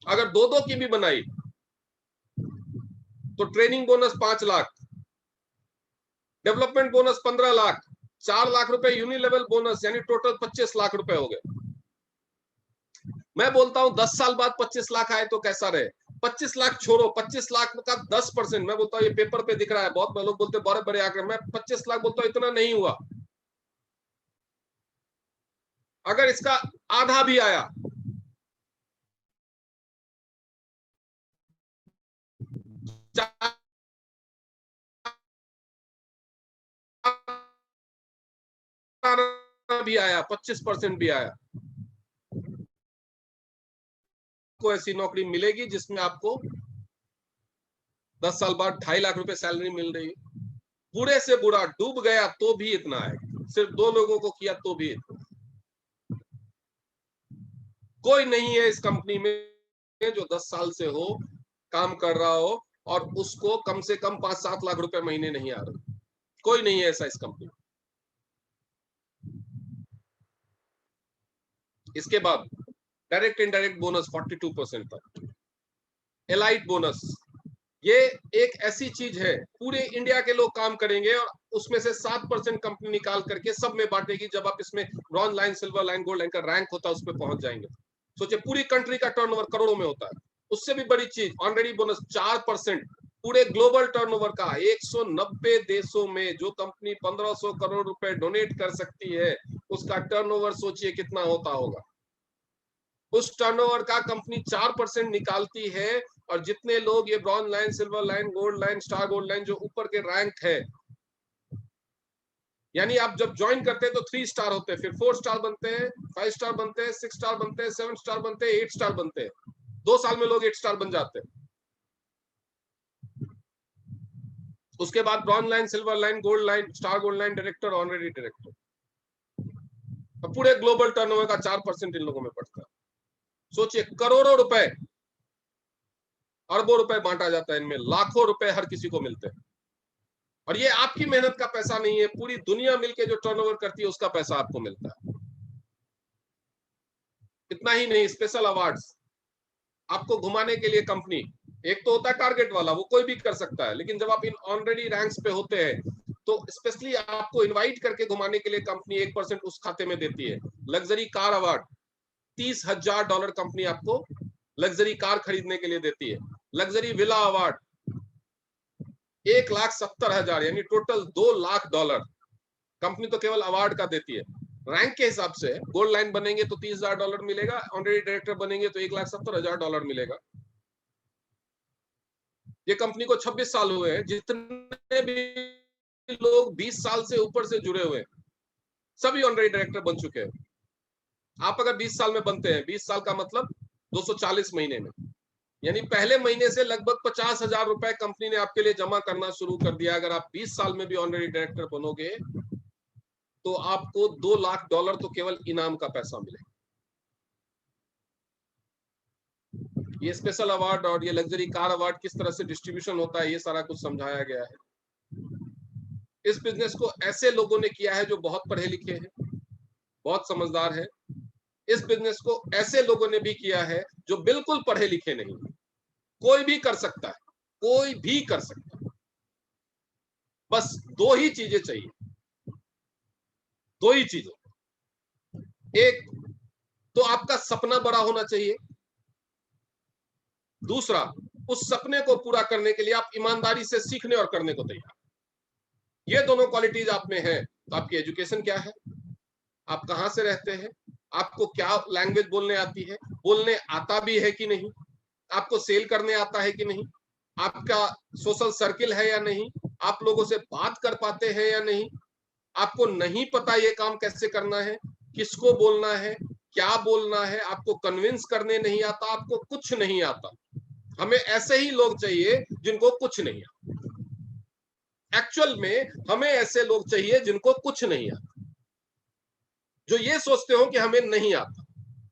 अगर 2-2 की भी बनाई तो training bonus 5 lakh, development bonus 15 lakh, 4 lakh रुपए यूनिलेवल बोनस, यानी टोटल 25 लाख रुपए हो गए। मैं बोलता हूं 10 साल बाद 25 लाख आए तो कैसा रहे? 25 लाख छोड़ो, 25 लाख का 10%, मैं बोलता हूं ये पेपर पे दिख रहा है, बहुत लोग बोलते बड़े बड़े आंकड़े, मैं 25 लाख बोलता हूं इतना नहीं हुआ। अगर इसका आधा भी आया, भी आया, 25% भी आया, को ऐसी नौकरी मिलेगी जिसमें आपको 10 साल बाद 2.5 लाख रुपए सैलरी मिल रही है। बुरे से बुरा डूब गया तो भी इतना है, सिर्फ 2 लोगों को किया तो भी इतना। कोई नहीं है इस कंपनी में जो 10 साल से हो, काम कर रहा हो और उसको कम से कम 5-7 लाख रुपए महीने नहीं आ रहे। कोई नहीं है ऐसा इस कंपनी में। इसके बाद डायरेक्ट इनडायरेक्ट बोनस 42% तक, एलाइट बोनस, ये एक ऐसी चीज है, पूरे इंडिया के लोग काम करेंगे और उसमें से 7% कंपनी निकाल करके सब में बांटेगी। जब आप इसमें bronze line, silver line, gold line का रैंक होता है, उस पर पहुंच जाएंगे। सोचिए पूरी कंट्री का टर्नओवर करोड़ों में होता है। उससे भी बड़ी चीज ऑनरेडी बोनस 4%, पूरे ग्लोबल टर्नओवर का 190 देशों में जो कंपनी 1500 करोड़ रुपए डोनेट कर सकती है, उसका टर्नओवर सोचिए कितना होता होगा। उस टर्नओवर का कंपनी 4% निकालती है, और जितने लोग ये bronze line, silver line, gold line, star gold line, जो ऊपर के रैंक है, यानी आप जब ज्वाइन करते हैं तो 3 स्टार होते हैं, फिर 4 स्टार बनते हैं, 5 स्टार बनते हैं, 6 स्टार बनते हैं, 7 स्टार बनते हैं, 8 स्टार बनते हैं। 2 साल में लोग 8 स्टार बन जाते हैं। उसके बाद bronze line, silver line, gold line, star gold line, director, honorary director. पूरे ग्लोबल टर्नओवर का 4% इन लोगों में पड़ता है। सोचिए करोड़ों रुपए, अरबों रुपए बांटा जाता है, इनमें लाखों रुपए हर किसी को मिलते हैं। और ये आपकी मेहनत का पैसा नहीं है, पूरी दुनिया मिलके जो टर्नओवर करती है उसका पैसा आपको मिलता है। इतना ही नहीं, स्पेशल अवार्ड्स आपको घुमाने के लिए कंपनी, एक तो होता है टारगेट वाला, वो कोई भी कर सकता है, लेकिन जब आप इन ऑलरेडी रैंक्स पे होते हैं तो स्पेशली आपको इनवाइट करके घुमाने के लिए कंपनी 1% उस खाते में देती है। लग्जरी कार अवार्ड, $30,000 कंपनी आपको लग्जरी कार खरीदने के लिए देती है। लग्जरी विला अवार्ड 1,70,000, यानी टोटल $2 लाख कंपनी तो केवल अवार्ड का देती है। रैंक के हिसाब से गोल्ड लाइन बनेंगे तो $30,000 मिलेगा, ऑनरेरी डायरेक्टर बनेंगे तो $1,70,000 मिलेगा। ये कंपनी को 26 साल हुए हैं, जितने भी लोग 20 साल से ऊपर से जुड़े हुए हैं, सभी ऑनरेरी डायरेक्टर बन चुके हैं। आप अगर 20 साल में बनते हैं, 20 साल का मतलब 240 महीने में, यानी पहले महीने से लगभग 50,000 रुपए कंपनी ने आपके लिए जमा करना शुरू कर दिया। अगर आप 20 साल में भी ऑनरेरी डायरेक्टर बनोगे तो आपको $2 लाख तो केवल इनाम का पैसा मिलेगा। ये स्पेशल अवार्ड और ये लग्जरी कार अवार्ड किस तरह से डिस्ट्रीब्यूशन होता है, ये सारा कुछ समझाया गया है। इस बिजनेस को ऐसे लोगों ने किया है जो बहुत पढ़े लिखे हैं, बहुत समझदार है। इस बिजनेस को ऐसे लोगों ने भी किया है जो बिल्कुल पढ़े लिखे नहीं। कोई भी कर सकता है, कोई भी कर सकता है। बस दो ही चीजें चाहिए, दो ही चीजें। एक तो आपका सपना बड़ा होना चाहिए, दूसरा उस सपने को पूरा करने के लिए आप ईमानदारी से सीखने और करने को तैयार। ये दोनों क्वालिटीज आप में है तो आपकी एजुकेशन क्या है, आप कहां से रहते हैं, आपको क्या लैंग्वेज बोलने आती है, बोलने आता भी है कि नहीं, आपको सेल करने आता है कि नहीं, आपका सोशल सर्किल है या नहीं, आप लोगों से बात कर पाते हैं या नहीं, आपको नहीं पता ये काम कैसे करना है, किसको बोलना है, क्या बोलना है, आपको कन्विंस करने नहीं आता, आपको कुछ नहीं आता। हमें ऐसे ही लोग चाहिए जिनको कुछ नहीं आता। एक्चुअल में हमें ऐसे लोग चाहिए जिनको कुछ नहीं आता, जो ये सोचते हो कि हमें नहीं आता।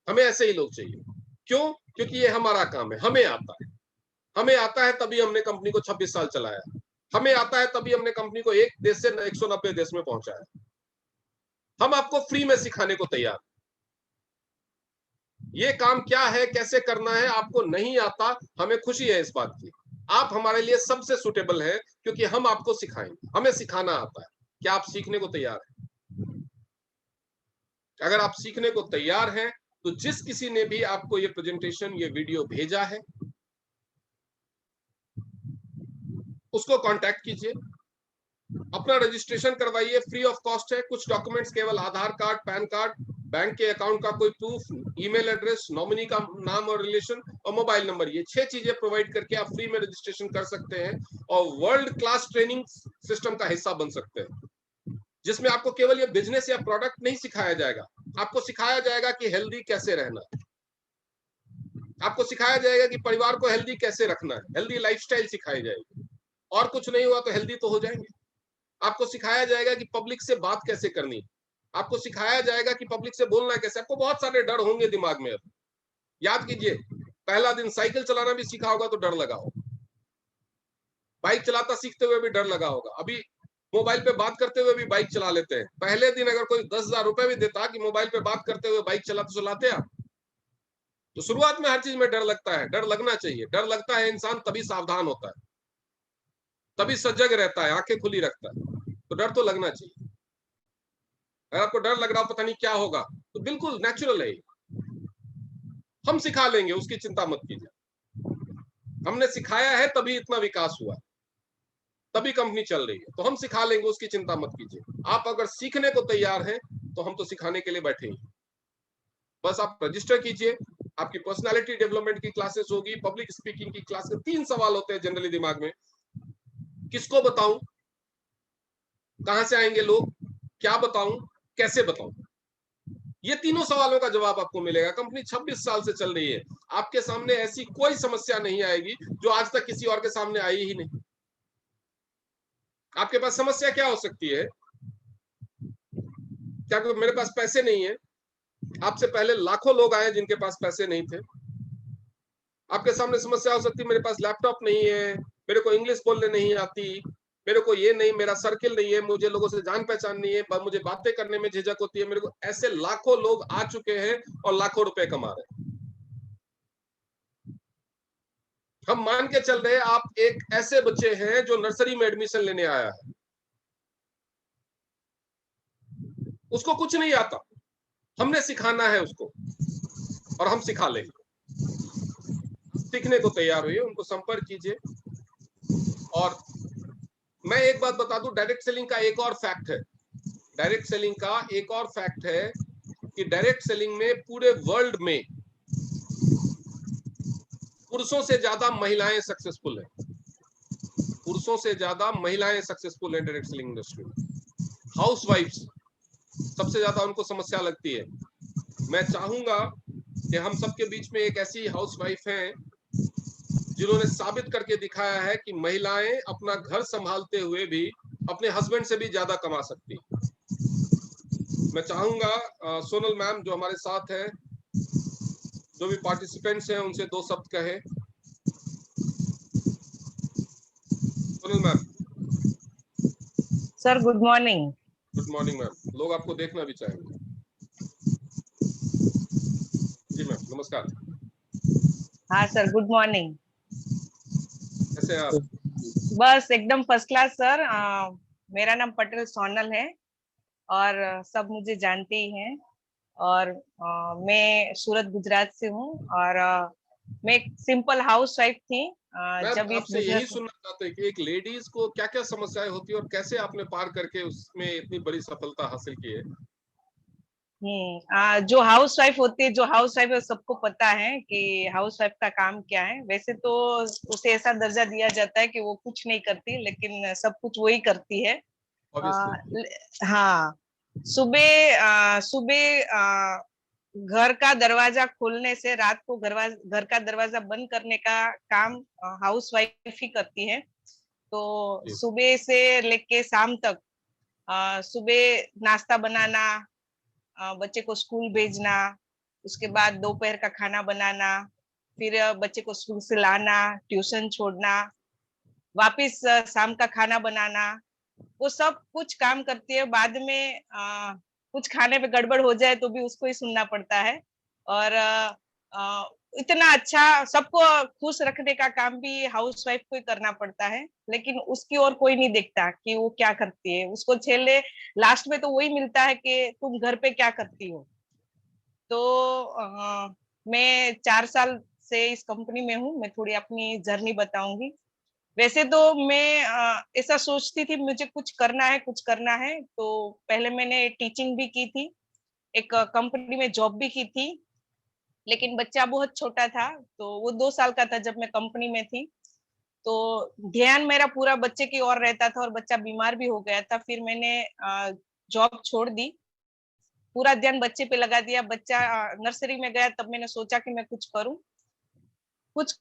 हमें ऐसे ही लोग चाहिए। क्यों? क्योंकि ये हमारा काम है, हमें आता है। हमें आता है तभी हमने कंपनी को 26 साल चलाया। हमें आता है तभी हमने कंपनी को एक देश से 190 देश में पहुंचाया। हम आपको फ्री में सिखाने को तैयार। ये काम क्या है, कैसे करना है, आपको नहीं आता, हमें खुशी है इस बात की। आप हमारे लिए सबसे सुटेबल है क्योंकि हम आपको सिखाएंगे, हमें सिखाना आता है। क्या आप सीखने को तैयार हैं? अगर आप सीखने को तैयार हैं तो जिस किसी ने भी आपको ये प्रेजेंटेशन, ये वीडियो भेजा है, उसको कांटेक्ट कीजिए, अपना रजिस्ट्रेशन करवाइए, फ्री ऑफ कॉस्ट है। कुछ डॉक्यूमेंट्स केवल आधार कार्ड, पैन कार्ड, बैंक के अकाउंट का कोई प्रूफ, ईमेल एड्रेस, नॉमिनी का नाम और रिलेशन और मोबाइल नंबर, ये 6 चीजें प्रोवाइड करके आप फ्री में रजिस्ट्रेशन कर सकते हैं और वर्ल्ड क्लास ट्रेनिंग सिस्टम का हिस्सा बन सकते हैं, जिसमें आपको केवल ये बिजनेस या प्रोडक्ट नहीं सिखाया जाएगा, आपको सिखाया जाएगा कि हेल्दी कैसे रहना है, आपको सिखाया जाएगा कि परिवार को हेल्दी कैसे रखना है, हेल्दी लाइफस्टाइल सिखाई जाएगी। और कुछ नहीं हुआ तो हेल्दी तो हो जाएंगे। आपको सिखाया जाएगा कि पब्लिक से बात कैसे करनी, आपको सिखाया जाएगा कि पब्लिक से बोलना कैसे। आपको बहुत सारे डर होंगे दिमाग में। याद कीजिए, पहला दिन साइकिल चलाना भी सीखा होगा तो डर लगा होगा, बाइक चलाता सीखते हुए भी डर लगा होगा, अभी मोबाइल पे बात करते हुए भी बाइक चला लेते हैं। पहले दिन अगर कोई 10,000 रुपए भी देता कि मोबाइल पे बात करते हुए बाइक चलाते आप, तो शुरुआत में हर चीज में डर लगता है। डर लगना चाहिए, डर लगता है इंसान तभी सावधान होता है, तभी सजग रहता है, आंखें खुली रखता है। तो डर तो लगना चाहिए। अगर आपको डर लग रहा हो पता नहीं क्या होगा, तो बिल्कुल नेचुरल है, हम सिखा लेंगे, उसकी चिंता मत कीजिए। हमने सिखाया है तभी इतना विकास हुआ, तभी कंपनी चल रही है, तो हम सिखा लेंगे, उसकी चिंता मत कीजिए। आप अगर सीखने को तैयार हैं तो हम तो सिखाने के लिए बैठे हैं। बस आप रजिस्टर कीजिए, आपकी पर्सनालिटी डेवलपमेंट की क्लासेस होगी, पब्लिक स्पीकिंग की क्लासेस। 3 सवाल होते हैं जनरली दिमाग में, किसको बताऊं, कहां से आएंगे लोग, क्या बताऊं, कैसे बताऊं। ये तीनों सवालों का जवाब आपको मिलेगा। कंपनी 26 साल से चल रही है, आपके सामने ऐसी कोई समस्या नहीं आएगी जो आज तक किसी और के सामने आई ही नहीं। आपके पास समस्या क्या हो सकती है? क्या मेरे पास पैसे नहीं है? आपसे पहले लाखों लोग आए जिनके पास पैसे नहीं थे। आपके सामने समस्या हो सकती है, मेरे पास लैपटॉप नहीं है, मेरे को इंग्लिश बोलने नहीं आती, मेरे को ये नहीं, मेरा सर्किल नहीं है, मुझे लोगों से जान पहचान नहीं है, मुझे बातें करने में झिझक होती है। मेरे को ऐसे लाखों लोग आ चुके हैं और लाखों रुपए कमा रहे हैं। हम मान के चल रहे हैं आप एक ऐसे बच्चे हैं जो नर्सरी में एडमिशन लेने आया है, उसको कुछ नहीं आता, हमने सिखाना है उसको और हम सिखा लेंगे। सीखने को तैयार हुई, उनको संपर्क कीजिए। और मैं एक बात बता दूं, डायरेक्ट सेलिंग का एक और फैक्ट है, डायरेक्ट सेलिंग का एक और फैक्ट है कि डायरेक्ट सेलिंग में पूरे वर्ल्ड में पुरुषों से ज्यादा महिलाएं सक्सेसफुल हैं, पुरुषों से ज्यादा महिलाएं सक्सेसफुल हैं डायरेक्ट सेलिंग इंडस्ट्री में। हाउसवाइफ्स सबसे ज्यादा उनको समस्या लगती है। मैं चाहूंगा कि हम सबके बीच में एक ऐसी हाउसवाइफ हैं जिन्होंने साबित करके दिखाया है कि महिलाएं अपना घर संभालते हुए भी अपने हस्बैंड से भी ज्यादा कमा सकती। मैं चाहूंगा सोनल मैम जो हमारे साथ हैं, जो भी पार्टिसिपेंट्स हैं, उनसे दो शब्द कहें। Sonal ma'am. Sir good morning. Good morning ma'am. लोग आपको देखना भी चाहेंगे। जी मैम नमस्कार। हाँ सर गुड मॉर्निंग। कैसे हैं आप? बस एकदम फर्स्ट क्लास सर। मेरा नाम पटेल सोनल है और सब मुझे जानते ही हैं। और मैं सूरत गुजरात से हूँ और मैं एक सिंपल हाउस वाइफ थी जब मैं इस आपसे यही बिजनेस। सुनना चाहता हूँ कि एक लेडीज को क्या क्या समस्याएं होती है और कैसे आपने पार करके उसमें इतनी बड़ी सफलता हासिल की है। जो हाउस वाइफ होती है, जो हाउस वाइफ है सबको पता है कि हाउस वाइफ का काम क्या है। वैसे तो उसे ऐसा दर्जा दिया जाता है कि वो कुछ नहीं करती, लेकिन सब कुछ वही करती है। ऑब्वियसली। हाँ, सुबह सुबह घर का दरवाजा खोलने से रात को घर का दरवाजा बंद करने का काम हाउस वाइफ ही करती है। तो सुबह से लेके शाम तक सुबह नाश्ता बनाना, बच्चे को स्कूल भेजना, उसके बाद दोपहर का खाना बनाना, फिर बच्चे को स्कूल से लाना, ट्यूशन छोड़ना, वापिस शाम का खाना बनाना, वो सब कुछ काम करती है। बाद में कुछ खाने पे गड़बड़ हो जाए तो भी उसको ही सुनना पड़ता है। और इतना अच्छा सबको खुश रखने का काम भी हाउस वाइफ को ही करना पड़ता है, लेकिन उसकी ओर कोई नहीं देखता कि वो क्या करती है। उसको छेले लास्ट में तो वही मिलता है कि तुम घर पे क्या करती हो। तो मैं 4 साल से इस कंपनी में हूँ। मैं थोड़ी अपनी जर्नी बताऊंगी। वैसे तो मैं ऐसा सोचती थी मुझे कुछ करना है, कुछ करना है। तो पहले मैंने टीचिंग भी की थी, एक कंपनी में जॉब भी की थी, लेकिन बच्चा बहुत छोटा था। तो वो 2 साल का था जब मैं कंपनी में थी। तो ध्यान मेरा पूरा बच्चे की ओर रहता था और बच्चा बीमार भी हो गया था। फिर मैंने जॉब छोड़ दी, पूरा ध्यान बच्चे पे लगा दिया। बच्चा नर्सरी में गया तब मैंने सोचा कि मैं कुछ करूं, कुछ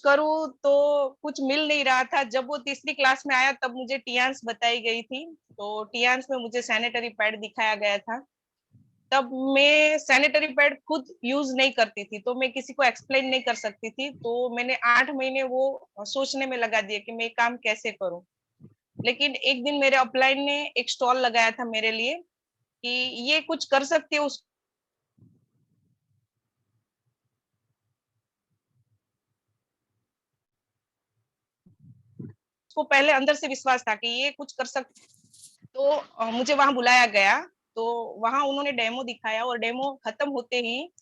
करूं तो कुछ मिल नहीं रहा था। जब वो तीसरी क्लास में आया तब मुझे टियान्स बताई गई थी। तो टियान्स में मुझे सैनिटरी पैड दिखाया गया था। तब मैं सैनिटरी पैड खुद यूज नहीं करती थी, तो मैं किसी को एक्सप्लेन नहीं कर सकती थी। तो मैंने 8 महीने वो सोचने में लगा दिया कि मैं काम कैसे करूं। लेकिन एक दिन मेरे अपलाइन ने एक स्टॉल लगाया था मेरे लिए कि ये कुछ कर सकती है। उसको पहले अंदर से विश्वास था कि ये कुछ कर सकती। तो मुझे वहां बुलाया गया। तो वहां उन्होंने डेमो दिखाया और डेमो खत्म होते ही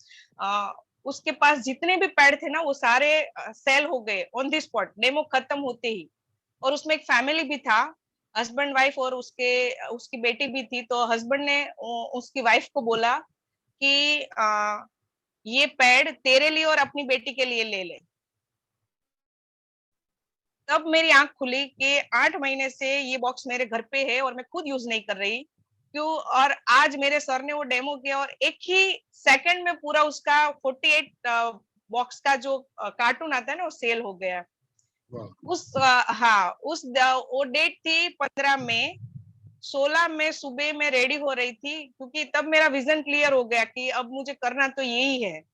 उसके पास जितने भी पैड थे ना वो सारे सेल हो गए ऑन द स्पॉट, डेमो खत्म होते ही। और उसमें एक फैमिली भी था, हस्बैंड वाइफ और उसकी बेटी भी थी। तो हस्बैंड ने उसकी वाइफ को बोला कि ये पैड तेरे लिए और अपनी बेटी के लिए ले ले। तब मेरी आंख खुली कि 8 महीने से ये बॉक्स मेरे घर पे है और मैं खुद यूज नहीं कर रही क्यों। और आज मेरे सर ने वो डेमो किया और एक ही सेकंड में पूरा उसका 48 बॉक्स का जो कार्टून आता है ना वो सेल हो गया। वो डेट थी 15 मई। 16 मई सुबह में रेडी हो रही थी, क्योंकि तब मेरा विजन क्लियर हो गया कि अब मुझे करना तो यही है।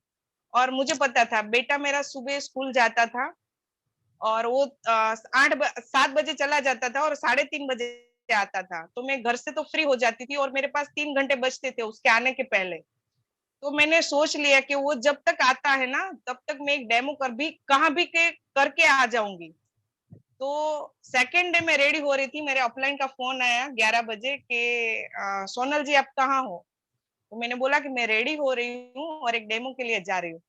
और मुझे पता था बेटा मेरा सुबह स्कूल जाता था और वो 7 बजे चला जाता था और 3:30 बजे आता था। तो मैं घर से तो फ्री हो जाती थी और मेरे पास 3 घंटे बचते थे उसके आने के पहले। तो मैंने सोच लिया कि वो जब तक आता है ना तब तक मैं एक डेमो कहाँ भी करके आ जाऊंगी। तो सेकेंड डे में रेडी हो रही थी, मेरे अपलाइन का फोन आया 11 बजे कि सोनल जी आप कहाँ हो। तो मैंने बोला कि मैं रेडी हो रही हूँ और एक डेमो के लिए जा रही हूँ।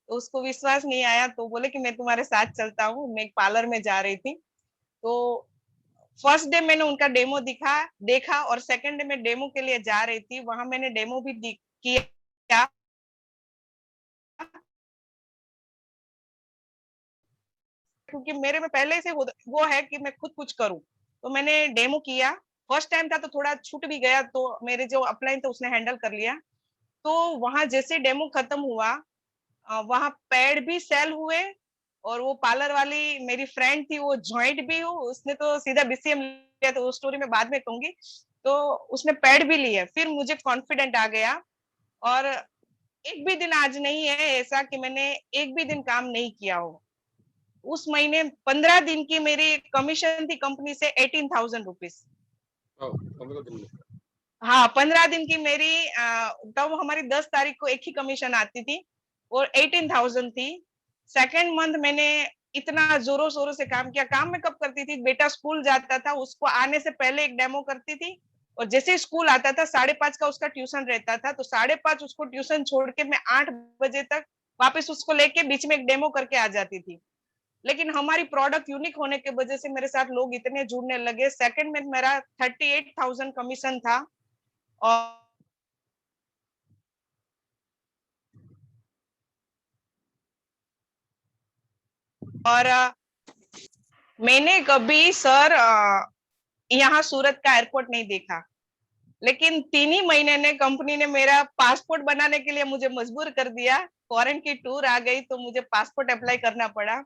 तो उसको विश्वास नहीं आया, तो बोले कि मैं तुम्हारे साथ चलता हूँ। मैं एक पार्लर में जा रही थी। तो फर्स्ट डे मैंने उनका डेमो देखा और सेकंड डे में डेमो के लिए जा रही थी, वहां मैंने डेमो भी किया। क्योंकि मेरे में पहले से वो है कि मैं खुद कुछ करूं। तो मैंने डेमो किया फर्स्ट टाइम था तो थोड़ा छूट भी गया, तो मेरे जो अपलाइन था उसने हैंडल कर लिया। तो वहां जैसे डेमो खत्म हुआ, वहां पैड भी सेल हुए, और वो पार्लर वाली मेरी फ्रेंड थी, वो ज्वाइंट भी हो, उसने तो सीधा BCM लिया, तो वो स्टोरी मैं बाद में कहूंगी। तो उसने पैड भी लिया, फिर मुझे कॉन्फिडेंट आ गया। और एक भी दिन आज नहीं है ऐसा कि मैंने एक भी दिन काम नहीं किया हो। उस महीने 15 दिन की मेरी कमीशन थी कंपनी से 18,000 रुपीज। 15 दिन में? हाँ, 15 दिन की मेरी तब हमारी 10 तारीख को एक ही कमीशन आती थी और 18,000 थी। सेकेंड मंथ मैंने इतना जोरों शोरों से काम किया। काम मैं कब करती थी, बेटा स्कूल जाता था, उसको आने से पहले एक डेमो करती थी, और जैसे ही स्कूल आता था 5:30 का उसका ट्यूशन रहता था, तो 5:30 उसको ट्यूशन छोड़ के मैं 8 बजे तक वापस उसको लेके बीच में एक डेमो करके आ जाती थी। लेकिन हमारी प्रोडक्ट यूनिक होने की वजह से मेरे साथ लोग इतने जुड़ने लगे। सेकंड में मेरा 38,000 कमीशन था। और मैंने कभी सर यहाँ सूरत का एयरपोर्ट नहीं देखा, लेकिन 3 ही महीने ने कंपनी ने मेरा पासपोर्ट बनाने के लिए मुझे मजबूर कर दिया। फॉरेन की टूर आ गई तो मुझे पासपोर्ट अप्लाई करना पड़ा,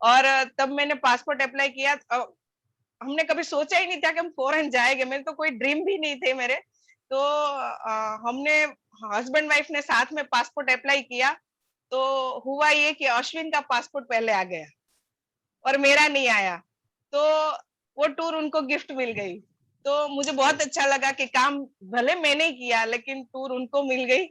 और तब मैंने पासपोर्ट अप्लाई किया। हमने कभी सोचा ही नहीं था कि हम फॉरेन जाएंगे, मेरे तो कोई ड्रीम भी नहीं थे मेरे। तो हमने हस्बैंड वाइफ ने साथ में पासपोर्ट अप्लाई किया। तो हुआ ये कि अश्विन का पासपोर्ट पहले आ गया और मेरा नहीं आया, तो वो टूर उनको गिफ्ट मिल गई। तो मुझे बहुत अच्छा लगा कि काम भले मैंने किया लेकिन टूर उनको मिल गई।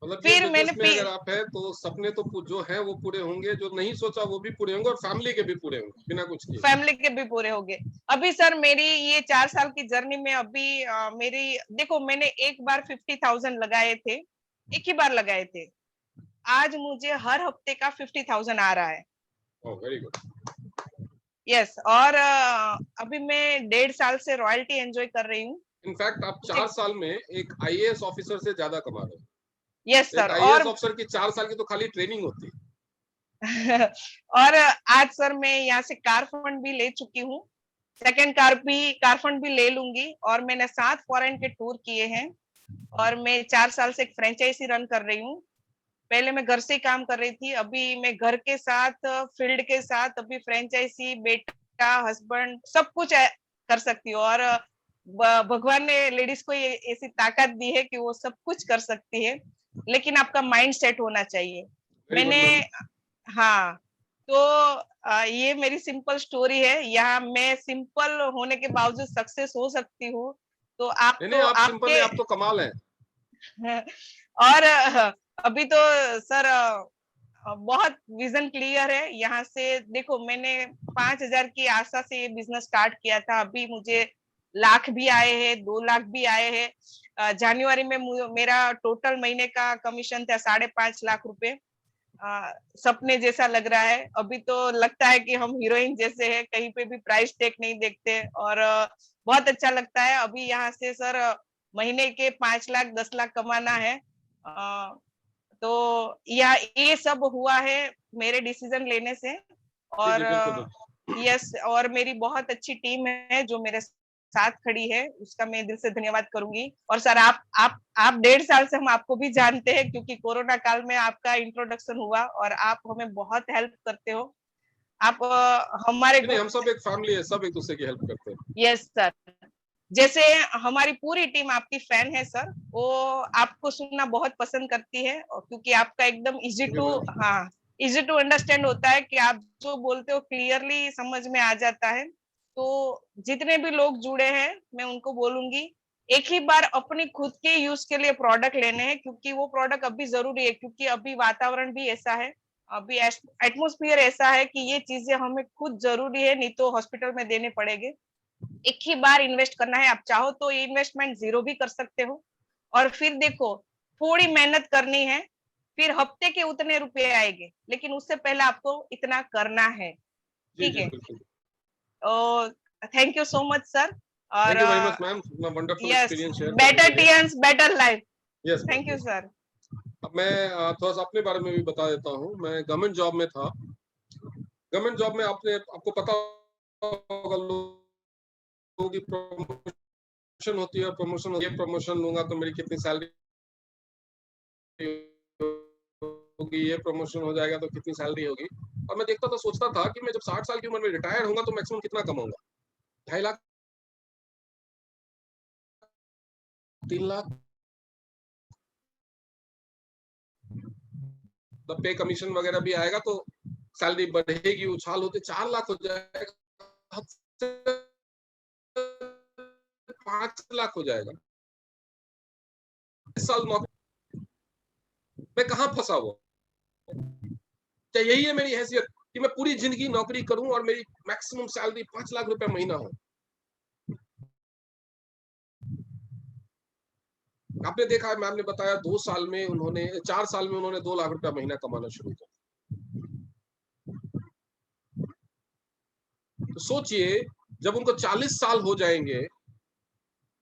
मतलब फिर मैंने में अगर आप है तो सपने तो जो है वो पूरे होंगे, जो नहीं सोचा वो भी पूरे होंगे, और फैमिली के भी पूरे होंगे बिना कुछ किए। फैमिली के भी पूरे हो गए। अभी सर मेरी ये 4 साल की जर्नी में अभी मेरी देखो, मैंने एक बार 50,000 लगाए थे, एक ही बार लगाए थे। आज मुझे हर हफ्ते का 50,000 आ रहा है। Very good. यस, और अभी मैं 1.5 साल से रॉयल्टी एंजॉय कर रही हूँ। इनफैक्ट आप 4 साल में एक IAS ऑफिसर से ज्यादा कमा रहे हैं। Yes sir. IAS ऑफिसर की 4 साल की तो खाली ट्रेनिंग होती है। और आज सर मैं यहाँ से कार फंड भी ले चुकी हूँ, सेकंड कार फंड भी ले लूंगी, और मैंने 7 फॉरेन के टूर किए हैं, और मैं 4 साल से एक फ्रेंचाइजी रन कर रही हूँ। पहले मैं घर से काम कर रही थी, अभी मैं घर के साथ फील्ड के साथ अभी फ्रेंचाइजी, बेटा, हस्बैंड सब कुछ कर सकती हूँ। और भगवान ने लेडीज को ये ऐसी ताकत दी है कि वो सब कुछ कर सकती है, लेकिन आपका माइंड सेट होना चाहिए। मैंने हाँ, तो ये मेरी सिंपल स्टोरी है। यहाँ मैं सिंपल होने के बावजूद सक्सेस हो सकती हूँ। तो आप नहीं, तो आप सिंपल नहीं, आप तो कमाल है। और अभी तो सर बहुत विजन क्लियर है। यहाँ से देखो, मैंने 5,000 की आशा से ये बिजनेस स्टार्ट किया था, अभी मुझे लाख भी आए हैं, 2 लाख भी आए हैं। जनवरी में मेरा टोटल महीने का कमीशन था 5.5 लाख रुपए। सपने जैसा लग रहा है। अभी तो लगता है कि हम हीरोइन जैसे हैं, कहीं पे भी प्राइस टैग नहीं देखते, और बहुत अच्छा लगता है। अभी यहाँ से सर महीने के 5 लाख 10 लाख कमाना है। तो ये सब हुआ है मेरे डिसीजन लेने से। और यस, और मेरी बहुत अच्छी टीम है जो मेरे साथ खड़ी है, उसका मैं दिल से धन्यवाद करूंगी। और सर आप 1.5 साल से हम आपको भी जानते हैं, क्योंकि कोरोना काल में आपका इंट्रोडक्शन हुआ और आप हमें बहुत हेल्प करते हो। आप हमारे हम सब एक फैमिली है, सब एक दूसरे की हेल्प करते हैं। यस सर, जैसे हमारी पूरी टीम आपकी फैन है सर, वो आपको सुनना बहुत पसंद करती है, क्योंकि आपका एकदम इजी टू अंडरस्टैंड होता है कि आप जो बोलते हो क्लियरली समझ में आ जाता है। तो जितने भी लोग जुड़े हैं मैं उनको बोलूंगी, एक ही बार अपनी खुद के यूज के लिए प्रोडक्ट लेने हैं, क्योंकि वो प्रोडक्ट अभी जरूरी है, क्योंकि अभी वातावरण भी ऐसा है, अभी एटमोस्फियर ऐसा है कि ये चीजें हमें खुद जरूरी है, नहीं तो हॉस्पिटल में देने पड़ेंगे। एक ही बार इन्वेस्ट करना है। आप चाहो तो ये इन्वेस्टमेंट 0 भी कर सकते हो, और फिर देखो थोड़ी मेहनत करनी है, फिर हफ्ते के उतने रुपए आएंगे, लेकिन उससे पहले आपको इतना करना है। ठीक है? Thank you so much sir. और better Tiens better life. Thank you sir. अब मैं थोड़ा सा अपने बारे में भी बता देता हूँ। मैं गवर्नमेंट जॉब में था। गवर्नमेंट जॉब में आपको पता होगा, लोगों की होती है, प्रमोशन होती है, प्रमोशन लूंगा तो मेरी कितनी सैलरी होगी, ये प्रमोशन हो जाएगा तो कितनी सैलरी होगी। और मैं देखता था, सोचता था कि मैं जब 60 साल की उम्र में रिटायर होऊंगा तो मैक्सिमम कितना कमाऊंगा, 2.5 लाख, 3 लाख। तब पे कमीशन वगैरह भी आएगा तो सैलरी बढ़ेगी, उछाल होते 4 लाख हो जाएगा, 5 लाख हो जाएगा। इस साल नौकरी मैं कहां फंसा हुआ? क्या यही है मेरी हैसियत कि मैं पूरी जिंदगी नौकरी करूं और मेरी मैक्सिमम सैलरी 5 लाख रुपए महीना हो? आपने देखा है, मैम ने बताया 2 साल में उन्होंने 4 साल में उन्होंने 2 लाख रुपया महीना कमाना शुरू किया। तो सोचिए जब उनको 40 साल हो जाएंगे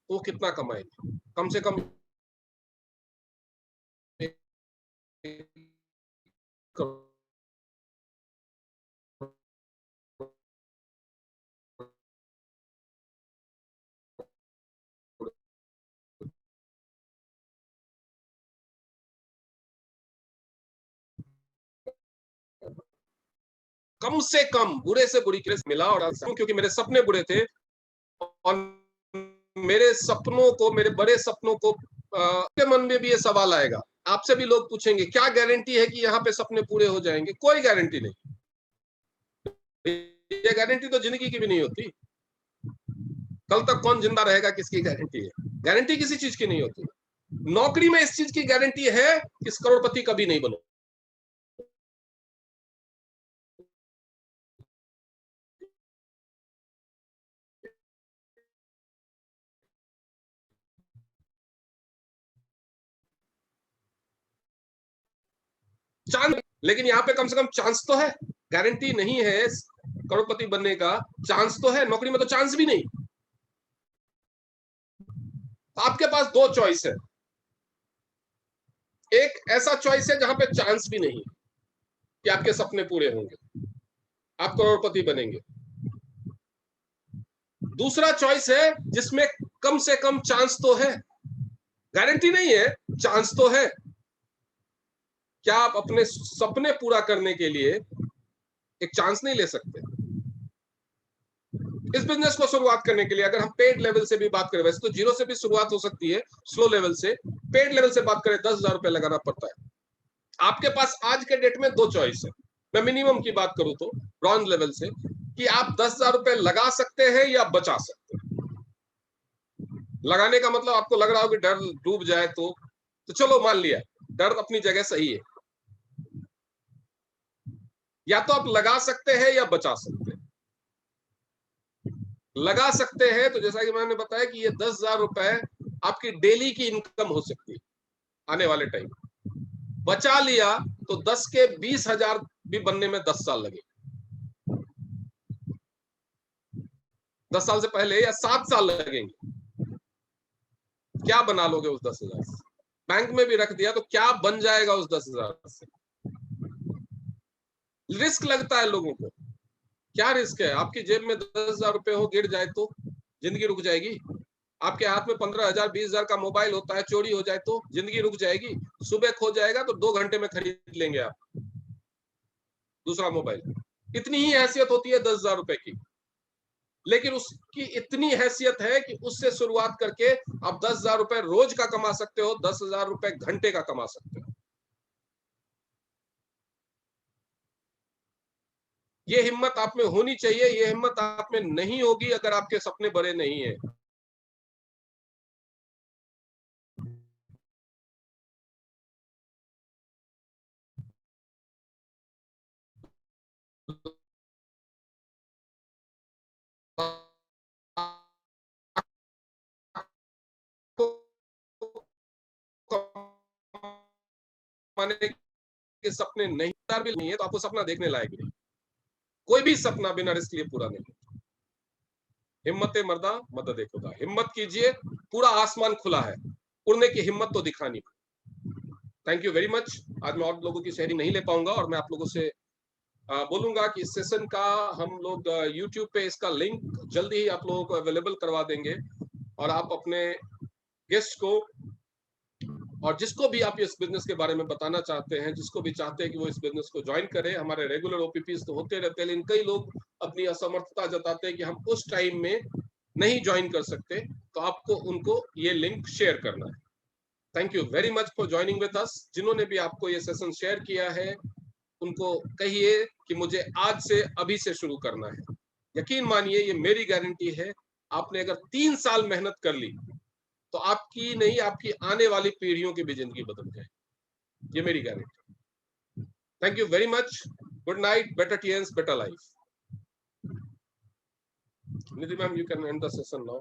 तो कितना कमाएंगे? कम से कम कम से कम बुरे से बुरी केस मिला। और क्योंकि मेरे सपने बुरे थे और मेरे सपनों को, मेरे बड़े सपनों को के मन में भी ये सवाल आएगा, आपसे भी लोग पूछेंगे क्या गारंटी है कि यहाँ पे सपने पूरे हो जाएंगे? कोई गारंटी नहीं। ये गारंटी तो जिंदगी की भी नहीं होती। कल तक कौन जिंदा रहेगा किसकी गारंटी है? गारंटी किसी चीज की नहीं होती। नौकरी में इस चीज की गारंटी है कि करोड़पति कभी नहीं बनो। चांस, लेकिन यहाँ पे कम से कम चांस तो है, गारंटी नहीं है करोड़पति बनने का, चांस तो है। नौकरी में तो चांस भी नहीं। आपके पास 2 चॉइस है। एक ऐसा चॉइस है जहां पे चांस भी नहीं कि आपके सपने पूरे होंगे, आप करोड़पति बनेंगे। दूसरा चॉइस है जिसमें कम से कम चांस तो है, गारंटी नहीं है, चांस तो है। क्या आप अपने सपने पूरा करने के लिए एक चांस नहीं ले सकते? इस बिजनेस को शुरुआत करने के लिए अगर हम पेड लेवल से भी बात करें, वैसे तो 0 से भी शुरुआत हो सकती है, स्लो लेवल से, पेड लेवल से बात करें 10,000 रुपए लगाना पड़ता है। आपके पास आज के डेट में 2 चॉइस है। मैं मिनिमम की बात करूं तो ब्रॉन्ज लेवल से, कि आप 10,000 रुपए लगा सकते हैं या बचा सकते हैं। लगाने का मतलब आपको लग रहा हो कि डर डूब जाए तो चलो मान लिया, डर अपनी जगह सही है। या तो आप लगा सकते हैं या बचा सकते हैं। लगा सकते हैं तो जैसा कि मैंने बताया कि ये 10,000 रुपए आपकी डेली की इनकम हो सकती है आने वाले टाइम। बचा लिया तो 10 के 20,000 भी बनने में 10 साल लगे। 10 साल से पहले या 7 साल लगेंगे। क्या बना लोगे उस 10,000 से? बैंक में भी रख दिया तो क्या बन जाएगा उस 10,000 से? रिस्क लगता है लोगों को। क्या रिस्क है? आपकी जेब में 10,000 रुपए हो, गिर जाए तो जिंदगी रुक जाएगी। आपके हाथ में 15,000 20,000 का मोबाइल होता है, चोरी हो जाए तो जिंदगी रुक जाएगी। सुबह खो जाएगा तो 2 घंटे में खरीद लेंगे आप दूसरा मोबाइल। इतनी ही हैसियत होती है 10,000 रुपए की। लेकिन उसकी इतनी हैसियत है कि उससे शुरुआत करके आप 10,000 रुपए रोज का कमा सकते हो, 10,000 रुपए घंटे का कमा सकते हो। ये हिम्मत आप में होनी चाहिए। ये हिम्मत आप में नहीं होगी अगर आपके सपने बड़े नहीं है। के सपने नहीं है तो आपको सपना देखने लायक नहीं। कोई भी सपना बिना रिस्क लिए पूरा नहीं। हिम्मत मर्दा मदद खुदा। हिम्मत कीजिए, पूरा आसमान खुला है, उड़ने की हिम्मत तो दिखानी। Thank you very much. आज मैं और लोगों की शेयरिंग नहीं ले पाऊंगा और मैं आप लोगों से बोलूंगा कि इस सेशन का हम लोग YouTube पे इसका लिंक जल्दी ही आप लोगों को अवेलेबल करवा देंगे। और आप अपने गेस्ट को और जिसको भी आप इस बिजनेस के बारे में बताना चाहते हैं, जिसको भी चाहते हैं कि वो इस बिजनेस को ज्वाइन करे, हमारे रेगुलर ओपीपीज तो होते रहते हैं, लेकिन कई लोग अपनी असमर्थता जताते हैं कि हम उस टाइम में नहीं ज्वाइन कर सकते, तो आपको उनको ये लिंक शेयर करना है। Thank you very much for joining with us. जिन्होंने भी आपको ये सेशन शेयर किया है, उनको कहिए कि मुझे आज से अभी से शुरू करना है। यकीन मानिए, ये मेरी गारंटी है, आपने अगर 3 साल मेहनत कर ली तो आपकी नहीं, आपकी आने वाली पीढ़ियों की भी जिंदगी बदल जाए, ये मेरी गारंटी। Thank you very much. Good night, better Tiens, better life. Nidhi ma'am, you can end the session now.